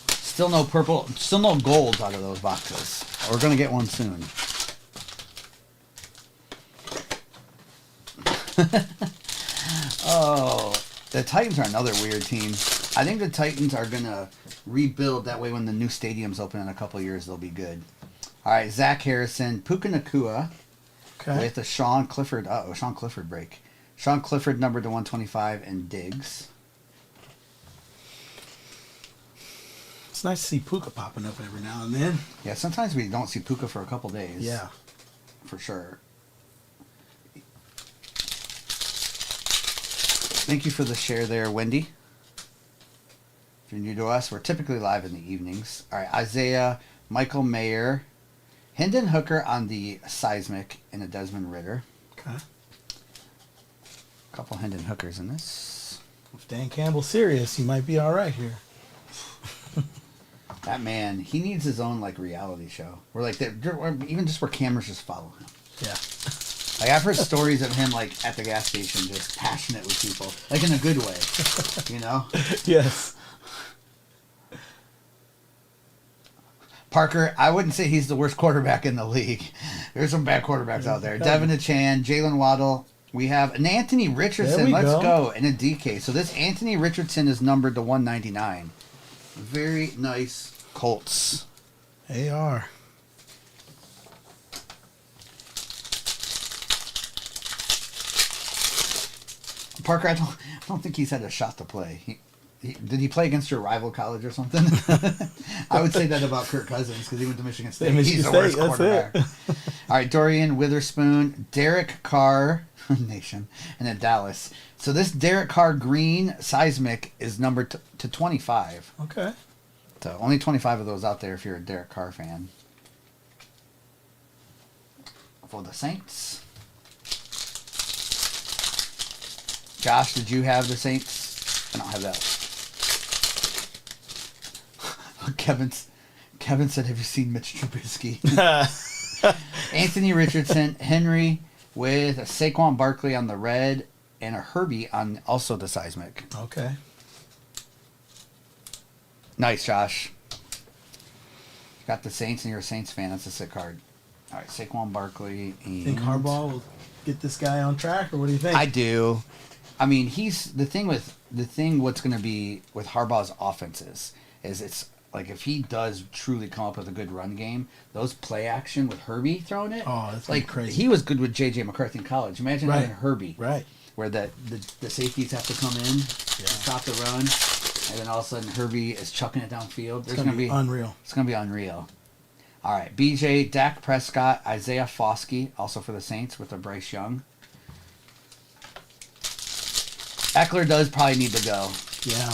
Still no purple, still no golds out of those boxes. We're going to get one soon. Oh, the Titans are another weird team. I think the Titans are going to rebuild. That way when the new stadiums open in a couple years, they'll be good. All right, Zach Harrison, Puka Nacua with a Sean Clifford. Sean Clifford break. Sean Clifford numbered to 125 and Diggs. It's nice to see Puka popping up every now and then. Yeah, sometimes we don't see Puka for a couple days. Yeah. For sure. Thank you for the share there, Wendy. If you're new to us, we're typically live in the evenings. All right, Isaiah, Michael Mayer, Hendon Hooker on the Seismic, and a Desmond Ritter. Okay. A couple Hendon Hookers in this. If Dan Campbell's serious, he might be all right here. That man, he needs his own like reality show. Or like or even just where cameras just follow him. Yeah. Like I've heard stories of him like at the gas station just passionate with people. Like in a good way. You know? Yes. Parker, I wouldn't say he's the worst quarterback in the league. There's some bad quarterbacks out there. Devin Achan, Jalen Waddle. We have an Anthony Richardson. Let's go. And a DK. So this Anthony Richardson is numbered to 199. Very nice Colts. They are. Parker, I don't think he's had a shot to play. Did he play against your rival college or something? I would say that about Kirk Cousins because he went to Michigan State. He's the worst quarterback. All right, Dorian Witherspoon, Derek Carr, Nation, and then Dallas. So this Derek Carr green Seismic is numbered to 25. Okay. So only 25 of those out there if you're a Derek Carr fan. For the Saints. Josh, did you have the Saints? I don't have that. Kevin said, have you seen Mitch Trubisky? Anthony Richardson, Henry with a Saquon Barkley on the red and a Herbie on also the Seismic. Okay. Nice, Josh. Got the Saints and you're a Saints fan. That's a sick card. All right, Saquon Barkley. And Think Harbaugh will get this guy on track, or what do you think? I do. I mean, what's going to be with Harbaugh's offenses is it's like if he does truly come up with a good run game, those play action with Herbie throwing it. Oh, that's like crazy. He was good with J.J. McCarthy in college. Imagine having Herbie. Right. Where the safeties have to come in, stop the run, and then all of a sudden Herbie is chucking it downfield. It's going to be unreal. It's going to be unreal. All right, BJ, Dak Prescott, Isaiah Foskey, also for the Saints with a Bryce Young. Eckler does probably need to go. Yeah.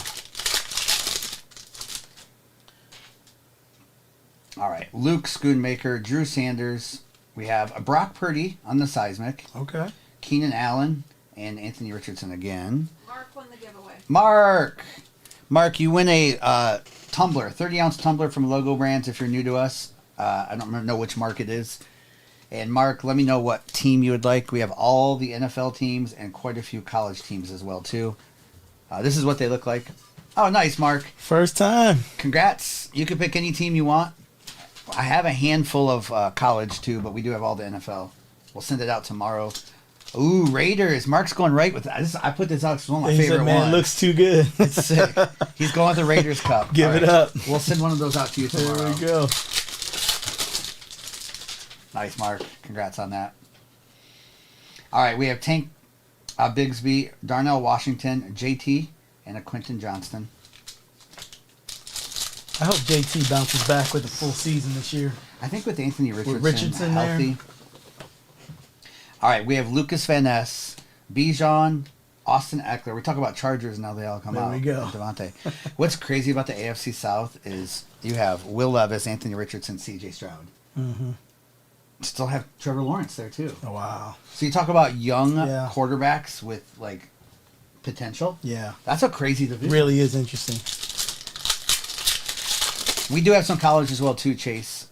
All right. Luke Schoonmaker, Drew Sanders. We have a Brock Purdy on the seismic. Okay. Keenan Allen and Anthony Richardson again. Mark won the giveaway. Mark, you win a tumbler, 30-ounce tumbler from Logo Brands if you're new to us. I don't know which Mark it is. And Mark, let me know what team you would like. We have all the NFL teams and quite a few college teams as well, too. This is what they look like. Oh, nice, Mark. First time. Congrats. You can pick any team you want. I have a handful of college, too, but we do have all the NFL. We'll send it out tomorrow. Ooh, Raiders. Mark's going right with this. I put this out because it's one of my He favorite said, man, ones. it looks too good. It's sick. He's going with the Raiders Cup. Give All it up. We'll send one of those out to you tomorrow. There we go. Nice, Mark. Congrats on that. All right, we have Tank Bigsby, Darnell Washington, JT, and a Quentin Johnston. I hope JT bounces back with a full season this year. I think with Anthony Richardson, Richardson healthy. there. All right, we have Lucas Van Ness, Bijan, Austin Eckler. We talk about Chargers now; they all come There out. we go. And Devontae. What's crazy about the AFC South is you have Will Levis, Anthony Richardson, C.J. Stroud. Mm-hmm. Still have Trevor Lawrence there too. Oh, wow. So you talk about young Yeah. quarterbacks with like potential. Yeah. That's a crazy division. Really is interesting. We do have some college as well too, Chase.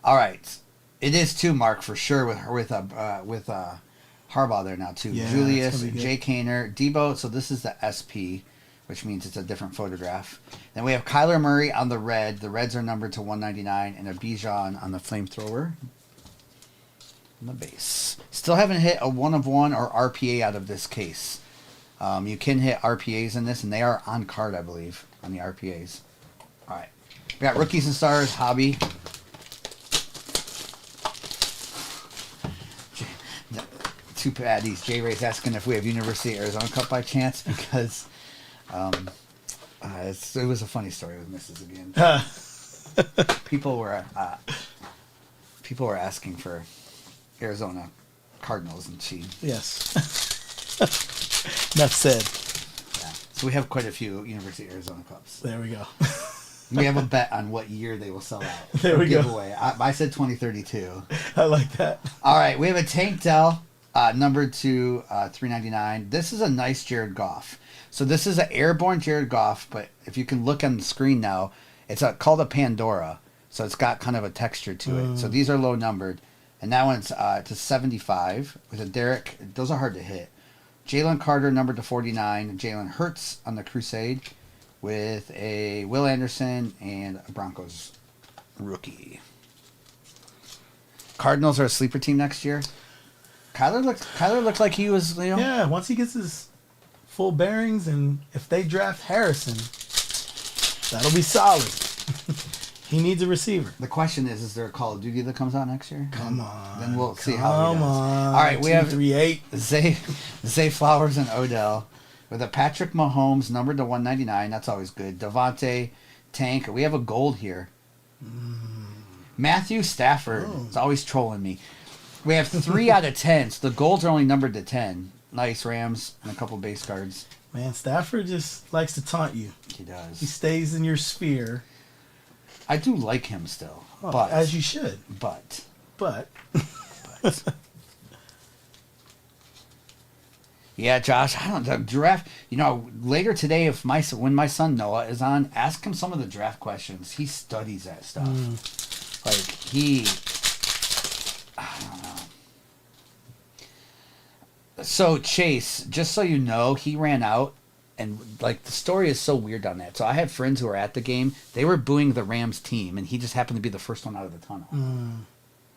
All right, it is too, Mark, for sure with Harbaugh there now too. Yeah, Julius, it's gonna be good. Jay Kaner, Debo. So this is the SP, which means it's a different photograph. Then we have Kyler Murray on the red. The Reds are numbered to 199, and a Bijan on the flamethrower. On the base. Still haven't hit a 1-of-1 or RPA out of this case. You can hit RPAs in this, and they are on card, I believe, on the RPAs. All right. We got Rookies and Stars, Hobby. Two paddies. J Ray's asking if we have University of Arizona Cup by chance because it was a funny story with Mrs. again. People were asking for Arizona Cardinals, and she. Yes. Enough said. Yeah. So we have quite a few University of Arizona Cups. There we go. We have a bet on what year they will sell out. There we go. Giveaway. I said 2032. I like that. All right, we have a Tank Dell, numbered to 399. This is a nice Jared Goff. So this is an airborne Jared Goff, but if you can look on the screen now, it's called a Pandora. So it's got kind of a texture to it. So these are low numbered. And that one's to 75 with a Derek. Those are hard to hit. Jalen Carter, numbered to 49. Jalen Hurts on the Crusade with a Will Anderson and a Broncos rookie. Cardinals are a sleeper team next year. Kyler looked like he was, Yeah, once he gets his full bearings, and if they draft Harrison, that'll be solid. He needs a receiver. The question is there a Call of Duty that comes out next year? Come on. Then we'll see how he Come does. on. All right, we have 238. Zay Flowers and Odell with a Patrick Mahomes numbered to 199. That's always good. Devontae, Tank. We have a gold here. Matthew Stafford is always trolling me. We have 3 out of 10. So the golds are only numbered to 10. Nice Rams and a couple base cards. Man, Stafford just likes to taunt you. He He does. stays in your sphere. I do like him still, Oh, but as you should. but yeah, Josh. I don't know. Draft. Later today, when my son Noah is on, ask him some of the draft questions. He studies that stuff. I don't know. So Chase, just so you know, he ran out, and like the story is so weird on that. So I had friends who were at the game. They were booing the Rams team, and he just happened to be the first one out of the tunnel.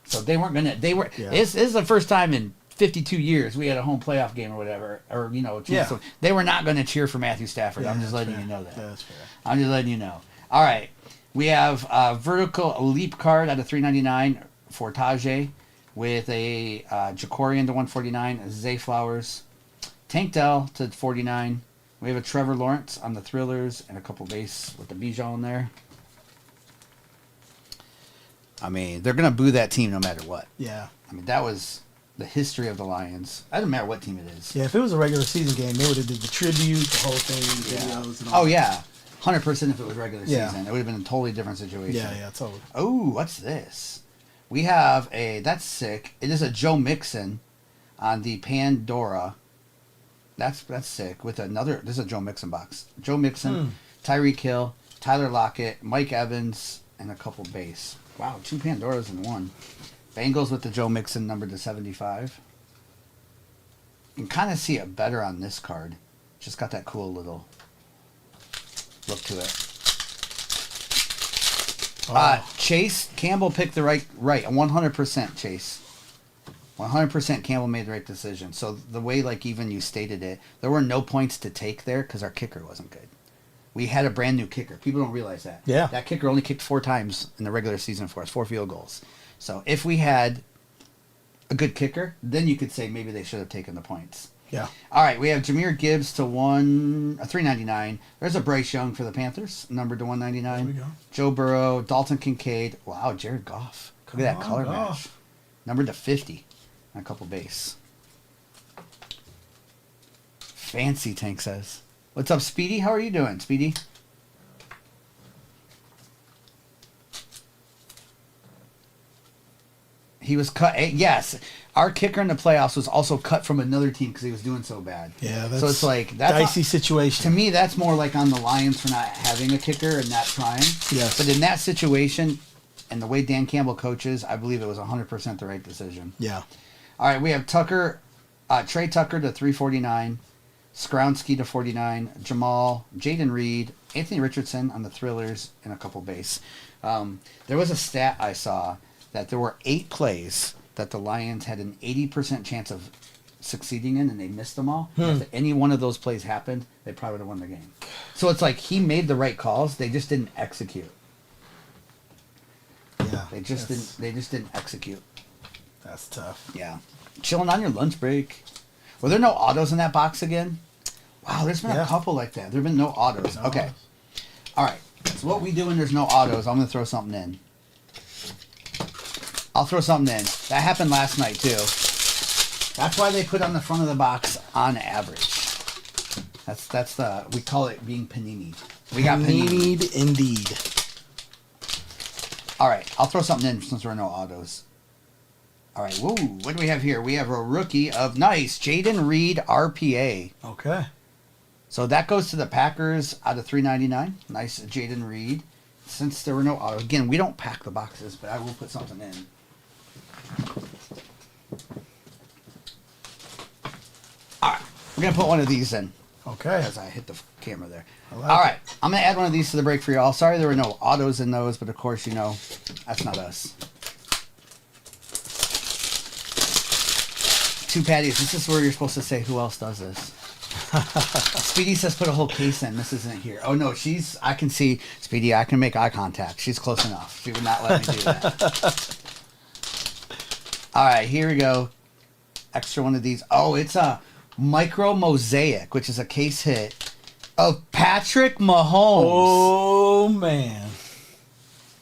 So they weren't gonna. They were. Yeah. This is the first time in 52 years we had a home playoff game or whatever, or Yeah. So they were not going to cheer for Matthew Stafford. Yeah, I'm just that's letting fair. you know that. Yeah, that's fair. I'm just letting you know. All right, we have a vertical leap card at a 399 for Tajay with a Jacorian to 149, Zay Flowers, Tank Dell to 49. We have a Trevor Lawrence on the Thrillers and a couple base with the Bijan there. I mean, they're going to boo that team no matter what. Yeah. I mean, that was the history of the Lions. I don't matter what team it is. Yeah, if it was a regular season game, they would have did the tribute, the whole thing, the videos, and all. Oh, yeah. 100% if it was regular Yeah. season. It would have been a totally different situation. Yeah, totally. Oh, what's this? We have that's sick. It is a Joe Mixon on the Pandora. That's sick. With another, this is a Joe Mixon box. Joe Mixon, Tyreek Hill, Tyler Lockett, Mike Evans, and a couple base. Wow, 2 Pandoras in one. Bengals with the Joe Mixon number to 75. You can kind of see it better on this card. Just got that cool little look to it. Wow. Chase Campbell picked the right, 100% Chase. 100% Campbell made the right decision. So the way, like, even you stated it, there were no points to take there because our kicker wasn't good. We had a brand new kicker. People don't realize that. Yeah. That kicker only kicked 4 times in the regular season for us, 4 field goals. So if we had a good kicker, then you could say maybe they should have taken the points. Yeah. All right, we have Jahmyr Gibbs to 399. There's a Bryce Young for the Panthers, numbered to 199. There we go. Joe Burrow, Dalton Kincaid. Wow, Jared Goff. Look at that Come color on, match. Goff. Numbered to 50. And a couple base. Fancy, Tank says. What's up, Speedy? How are you doing, Speedy? He was cut. Yes, our kicker in the playoffs was also cut from another team because he was doing so bad. Yeah, that's so it's like that's dicey situation. To me, that's more like on the Lions for not having a kicker and not trying. Yes. But in that situation, and the way Dan Campbell coaches, I believe it was 100% the right decision. Yeah. All right, we have Trey Tucker to 349, Skronsky to 49, Jamal, Jaden Reed, Anthony Richardson on the Thrillers, and a couple base. There was a stat I saw that there were 8 plays that the Lions had an 80% chance of succeeding in, and they missed them all. If any one of those plays happened, they probably would have won the game. So it's like he made the right calls, they just didn't execute. Yeah. They just didn't execute. That's tough. Yeah. Chilling on your lunch break. Were there no autos in that box again? Wow, there's been a couple like that. There have been no autos. No Okay. autos. All right. So what we do when there's no autos, I'm going to throw something in. I'll throw something in. That happened last night, too. That's why they put on the front of the box on average. That's the, we call it being panini. We got panini. Panini'd indeed. All right. I'll throw something in since there are no autos. All right. Woo. What do we have here? We have a rookie of nice Jaden Reed RPA. Okay. So that goes to the Packers out of $3.99. Nice Jaden Reed. Since there were no autos. Again, we don't pack the boxes, but I will put something in. Alright. We're going to put one of these in. Okay. As I hit the camera there. I like Alright. I'm going to add one of these to the break for y'all. Sorry there were no autos in those, but of course, you know, that's not us. 2 patties. This is where you're supposed to say who else does this. Speedy says put a whole case in. This isn't here. Oh no, I can see Speedy. I can make eye contact. She's close enough. She would not let me do that. All right, here we go. Extra one of these. Oh, it's a micro mosaic, which is a case hit of Patrick Mahomes. Oh man,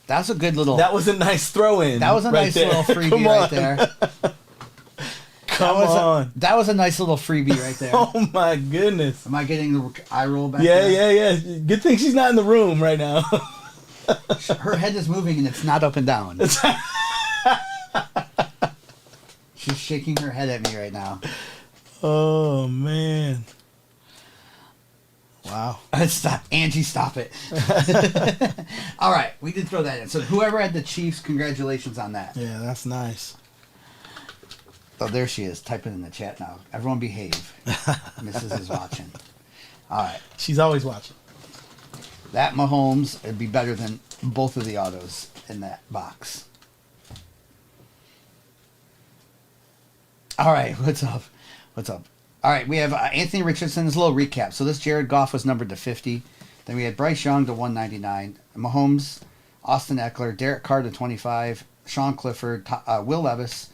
That's a good little. that was a nice throw in. That was a right nice there. little freebie Come right on. there. Come on. That was a nice little freebie right there. Oh my goodness. Am I getting the eye roll back? Yeah, there? yeah. Good thing she's not in the room right now. Her head is moving and it's not up and down. She's shaking her head at me right now. Oh man. Wow. Stop. Angie, stop it. All right, we did throw that in. So whoever had the Chiefs, congratulations on that. Yeah, that's nice. Oh, there she is, typing in the chat now. Everyone behave. Mrs. is watching. All right. She's always watching. That Mahomes would be better than both of the autos in that box. All right, what's up? What's up? All right, we have Anthony Richardson's little recap. So this Jared Goff was numbered to 50. Then we had Bryce Young to 199. Mahomes, Austin Eckler, Derek Carr to 25. Sean Clifford, Will Levis,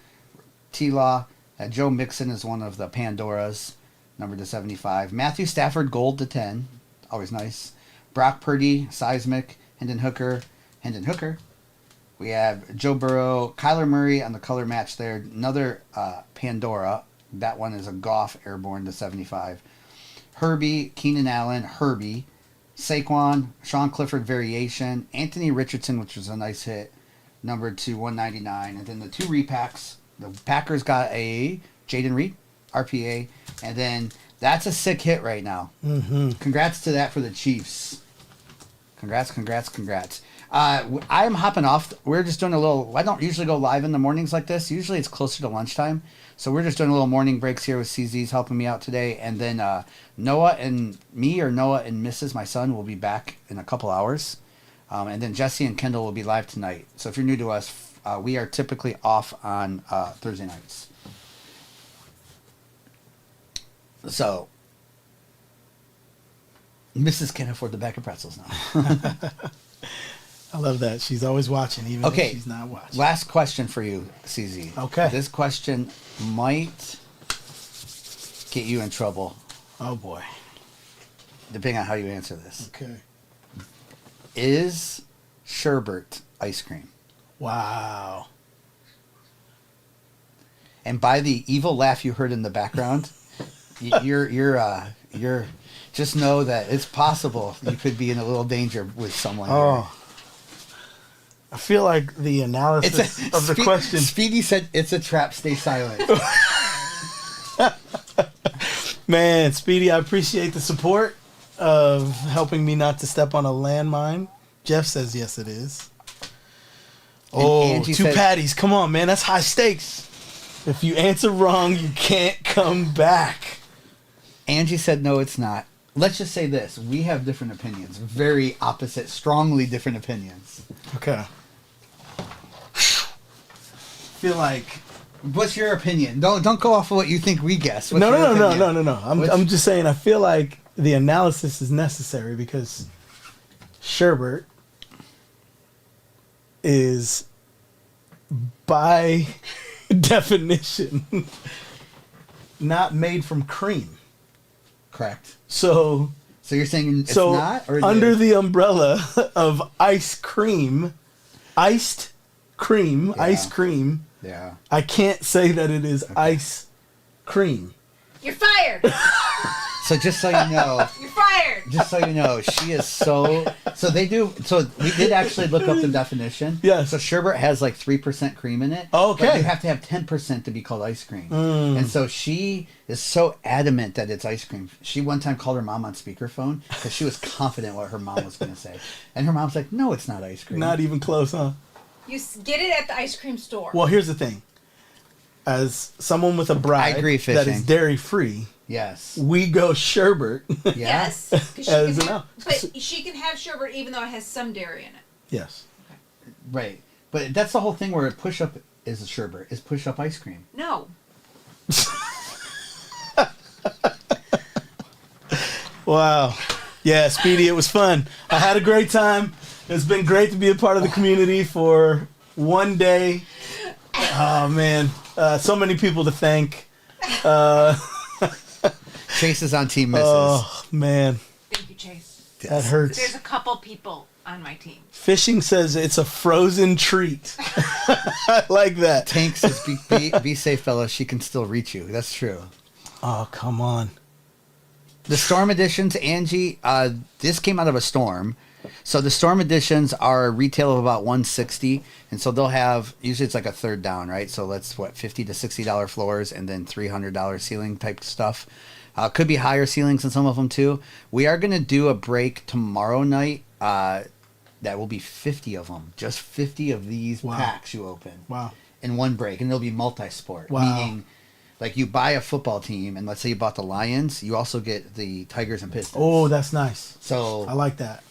T-Law. Joe Mixon is one of the Pandoras, numbered to 75. Matthew Stafford, gold to 10. Always nice. Brock Purdy, Seismic, Hendon Hooker. We have Joe Burrow, Kyler Murray on the color match there. Another Pandora. That one is a Goff airborne to 75. Herbie, Keenan Allen, Herbie. Saquon, Sean Clifford variation, Anthony Richardson, which was a nice hit, numbered to 199, and then the two repacks. The Packers got a Jaden Reed RPA, and then that's a sick hit right now. Mm-hmm. Congrats to that for the Chiefs. Congrats. I'm hopping off. We're just doing a little. I don't usually go live in the mornings like this. Usually it's closer to lunchtime. So we're just doing a little morning breaks here with CZ's helping me out today. And then Noah and me, or Noah and Mrs., my son, will be back in a couple hours. And then Jesse and Kendall will be live tonight. So if you're new to us, we are typically off on Thursday nights. So Mrs. can't afford the bag of pretzels now. I love that. She's always watching, even Okay. if she's not watching. Last question for you, CZ. Okay. This question might get you in trouble, Oh, boy. depending on how you answer this. Okay. Is sherbet ice cream? Wow. And by the evil laugh you heard in the background, you're just know that it's possible you could be in a little danger with someone. Here. Oh. I feel like the analysis of the question. Speedy said it's a trap. Stay silent. Man, Speedy, I appreciate the support of helping me not to step on a landmine. Jeff says yes, it is. Oh, Angie two said- patties. Come on, man. That's high stakes. If you answer wrong, you can't come back. Angie said no, it's not. Let's just say this: we have different opinions, very opposite, strongly different opinions. Okay. Feel like What's your opinion? Don't go off of what you think we guess. What's no. your opinion? I'm just saying. I feel like the analysis is necessary because sherbet is, by definition, not made from cream. Correct. So So you're saying it's so not, or it under is? the umbrella of iced cream, ice cream. Yeah. I can't say that it is ice cream. You're fired. So just so you know, You're fired. just so you know, she is so. So they do. So we did actually look up the definition. Yes. So sherbet has like 3% cream in it. Okay. But you have to have 10% to be called ice cream. And so she is so adamant that it's ice cream. She one time called her mom on speakerphone because she was confident what her mom was going to say, and her mom's like, "No, it's not ice cream." Not even close, huh? Get it at the ice cream store. Well, here's the thing. As someone with a bride I agree, that is fishing. dairy free, Yes. we go sherbet. Yeah. Yes. 'Cause she As can an have, out. but she can have sherbet even though it has some dairy in it. Yes. Right. But that's the whole thing where push up is a sherbet, is push up ice cream. No. Wow. Yeah, Speedy, it was fun. I had a great time. It's been great to be a part of the community for one day. Oh, man. So many people to thank. Chase is on Team Mrs. Oh, man. Thank you, Chase. That hurts. There's a couple people on my team. Fishing says it's a frozen treat. I like that. Tank says, be safe, fellas. She can still reach you. That's true. Oh, come on. The Storm Editions, Angie, this came out of a storm. So the Storm Editions are a retail of about $160, and so they'll have, usually it's like a third down, right? So that's $50 to $60 floors and then $300 ceiling type stuff. Could be higher ceilings in some of them too. We are going to do a break tomorrow night. That will be 50 of them, just 50 of these Wow. packs you open. Wow. In one break, and they'll be multi-sport, Wow. meaning like you buy a football team, and let's say you bought the Lions, you also get the Tigers and Pistons. Oh, that's nice. So I like that.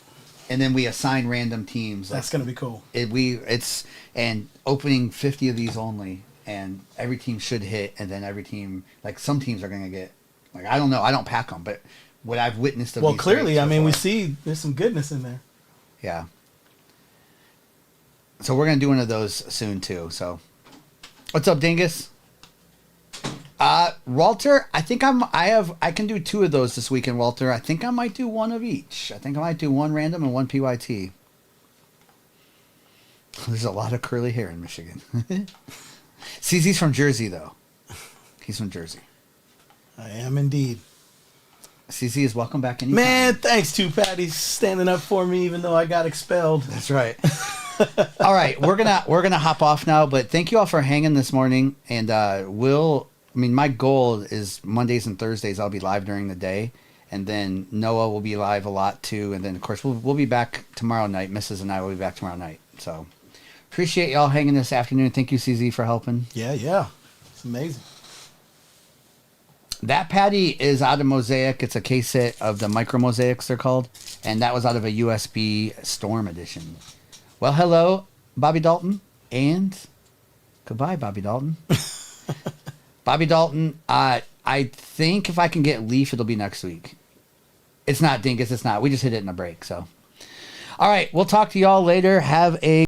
and then we assign random teams. That's going to be cool. And opening 50 of these only, and every team should hit, and then every team, like some teams are going to get, like I don't know, I don't pack them, but what I've witnessed of Well, these clearly, breaks I mean, we before- see there's some goodness in there. Yeah. So we're gonna do one of those soon too. So, what's up, Dingus? Walter, I think I can do 2 of those this weekend, Walter. I think I might do one of each. I think I might do one random and one PYT. There's a lot of curly hair in Michigan. CZ's from Jersey, though. He's from Jersey. I am indeed. CC is welcome back anytime. Man, thanks to Patty standing up for me even though I got expelled. That's right. All right, we're gonna hop off now, but thank you all for hanging this morning. And my goal is Mondays and Thursdays I'll be live during the day, and then Noah will be live a lot too. And then of course we'll be back tomorrow night. Mrs. and I will be back tomorrow night. So appreciate y'all hanging this afternoon. Thank you, CZ, for helping. Yeah. It's amazing. That Patty is out of Mosaic. It's a case set of the Micro Mosaics, they're called. And that was out of a USB Storm edition. Well, hello, Bobby Dalton. And goodbye, Bobby Dalton. Bobby Dalton, I think if I can get Leaf, it'll be next week. It's not Dingus. It's not. We just hit it in a break. So, all right. We'll talk to y'all later. Have a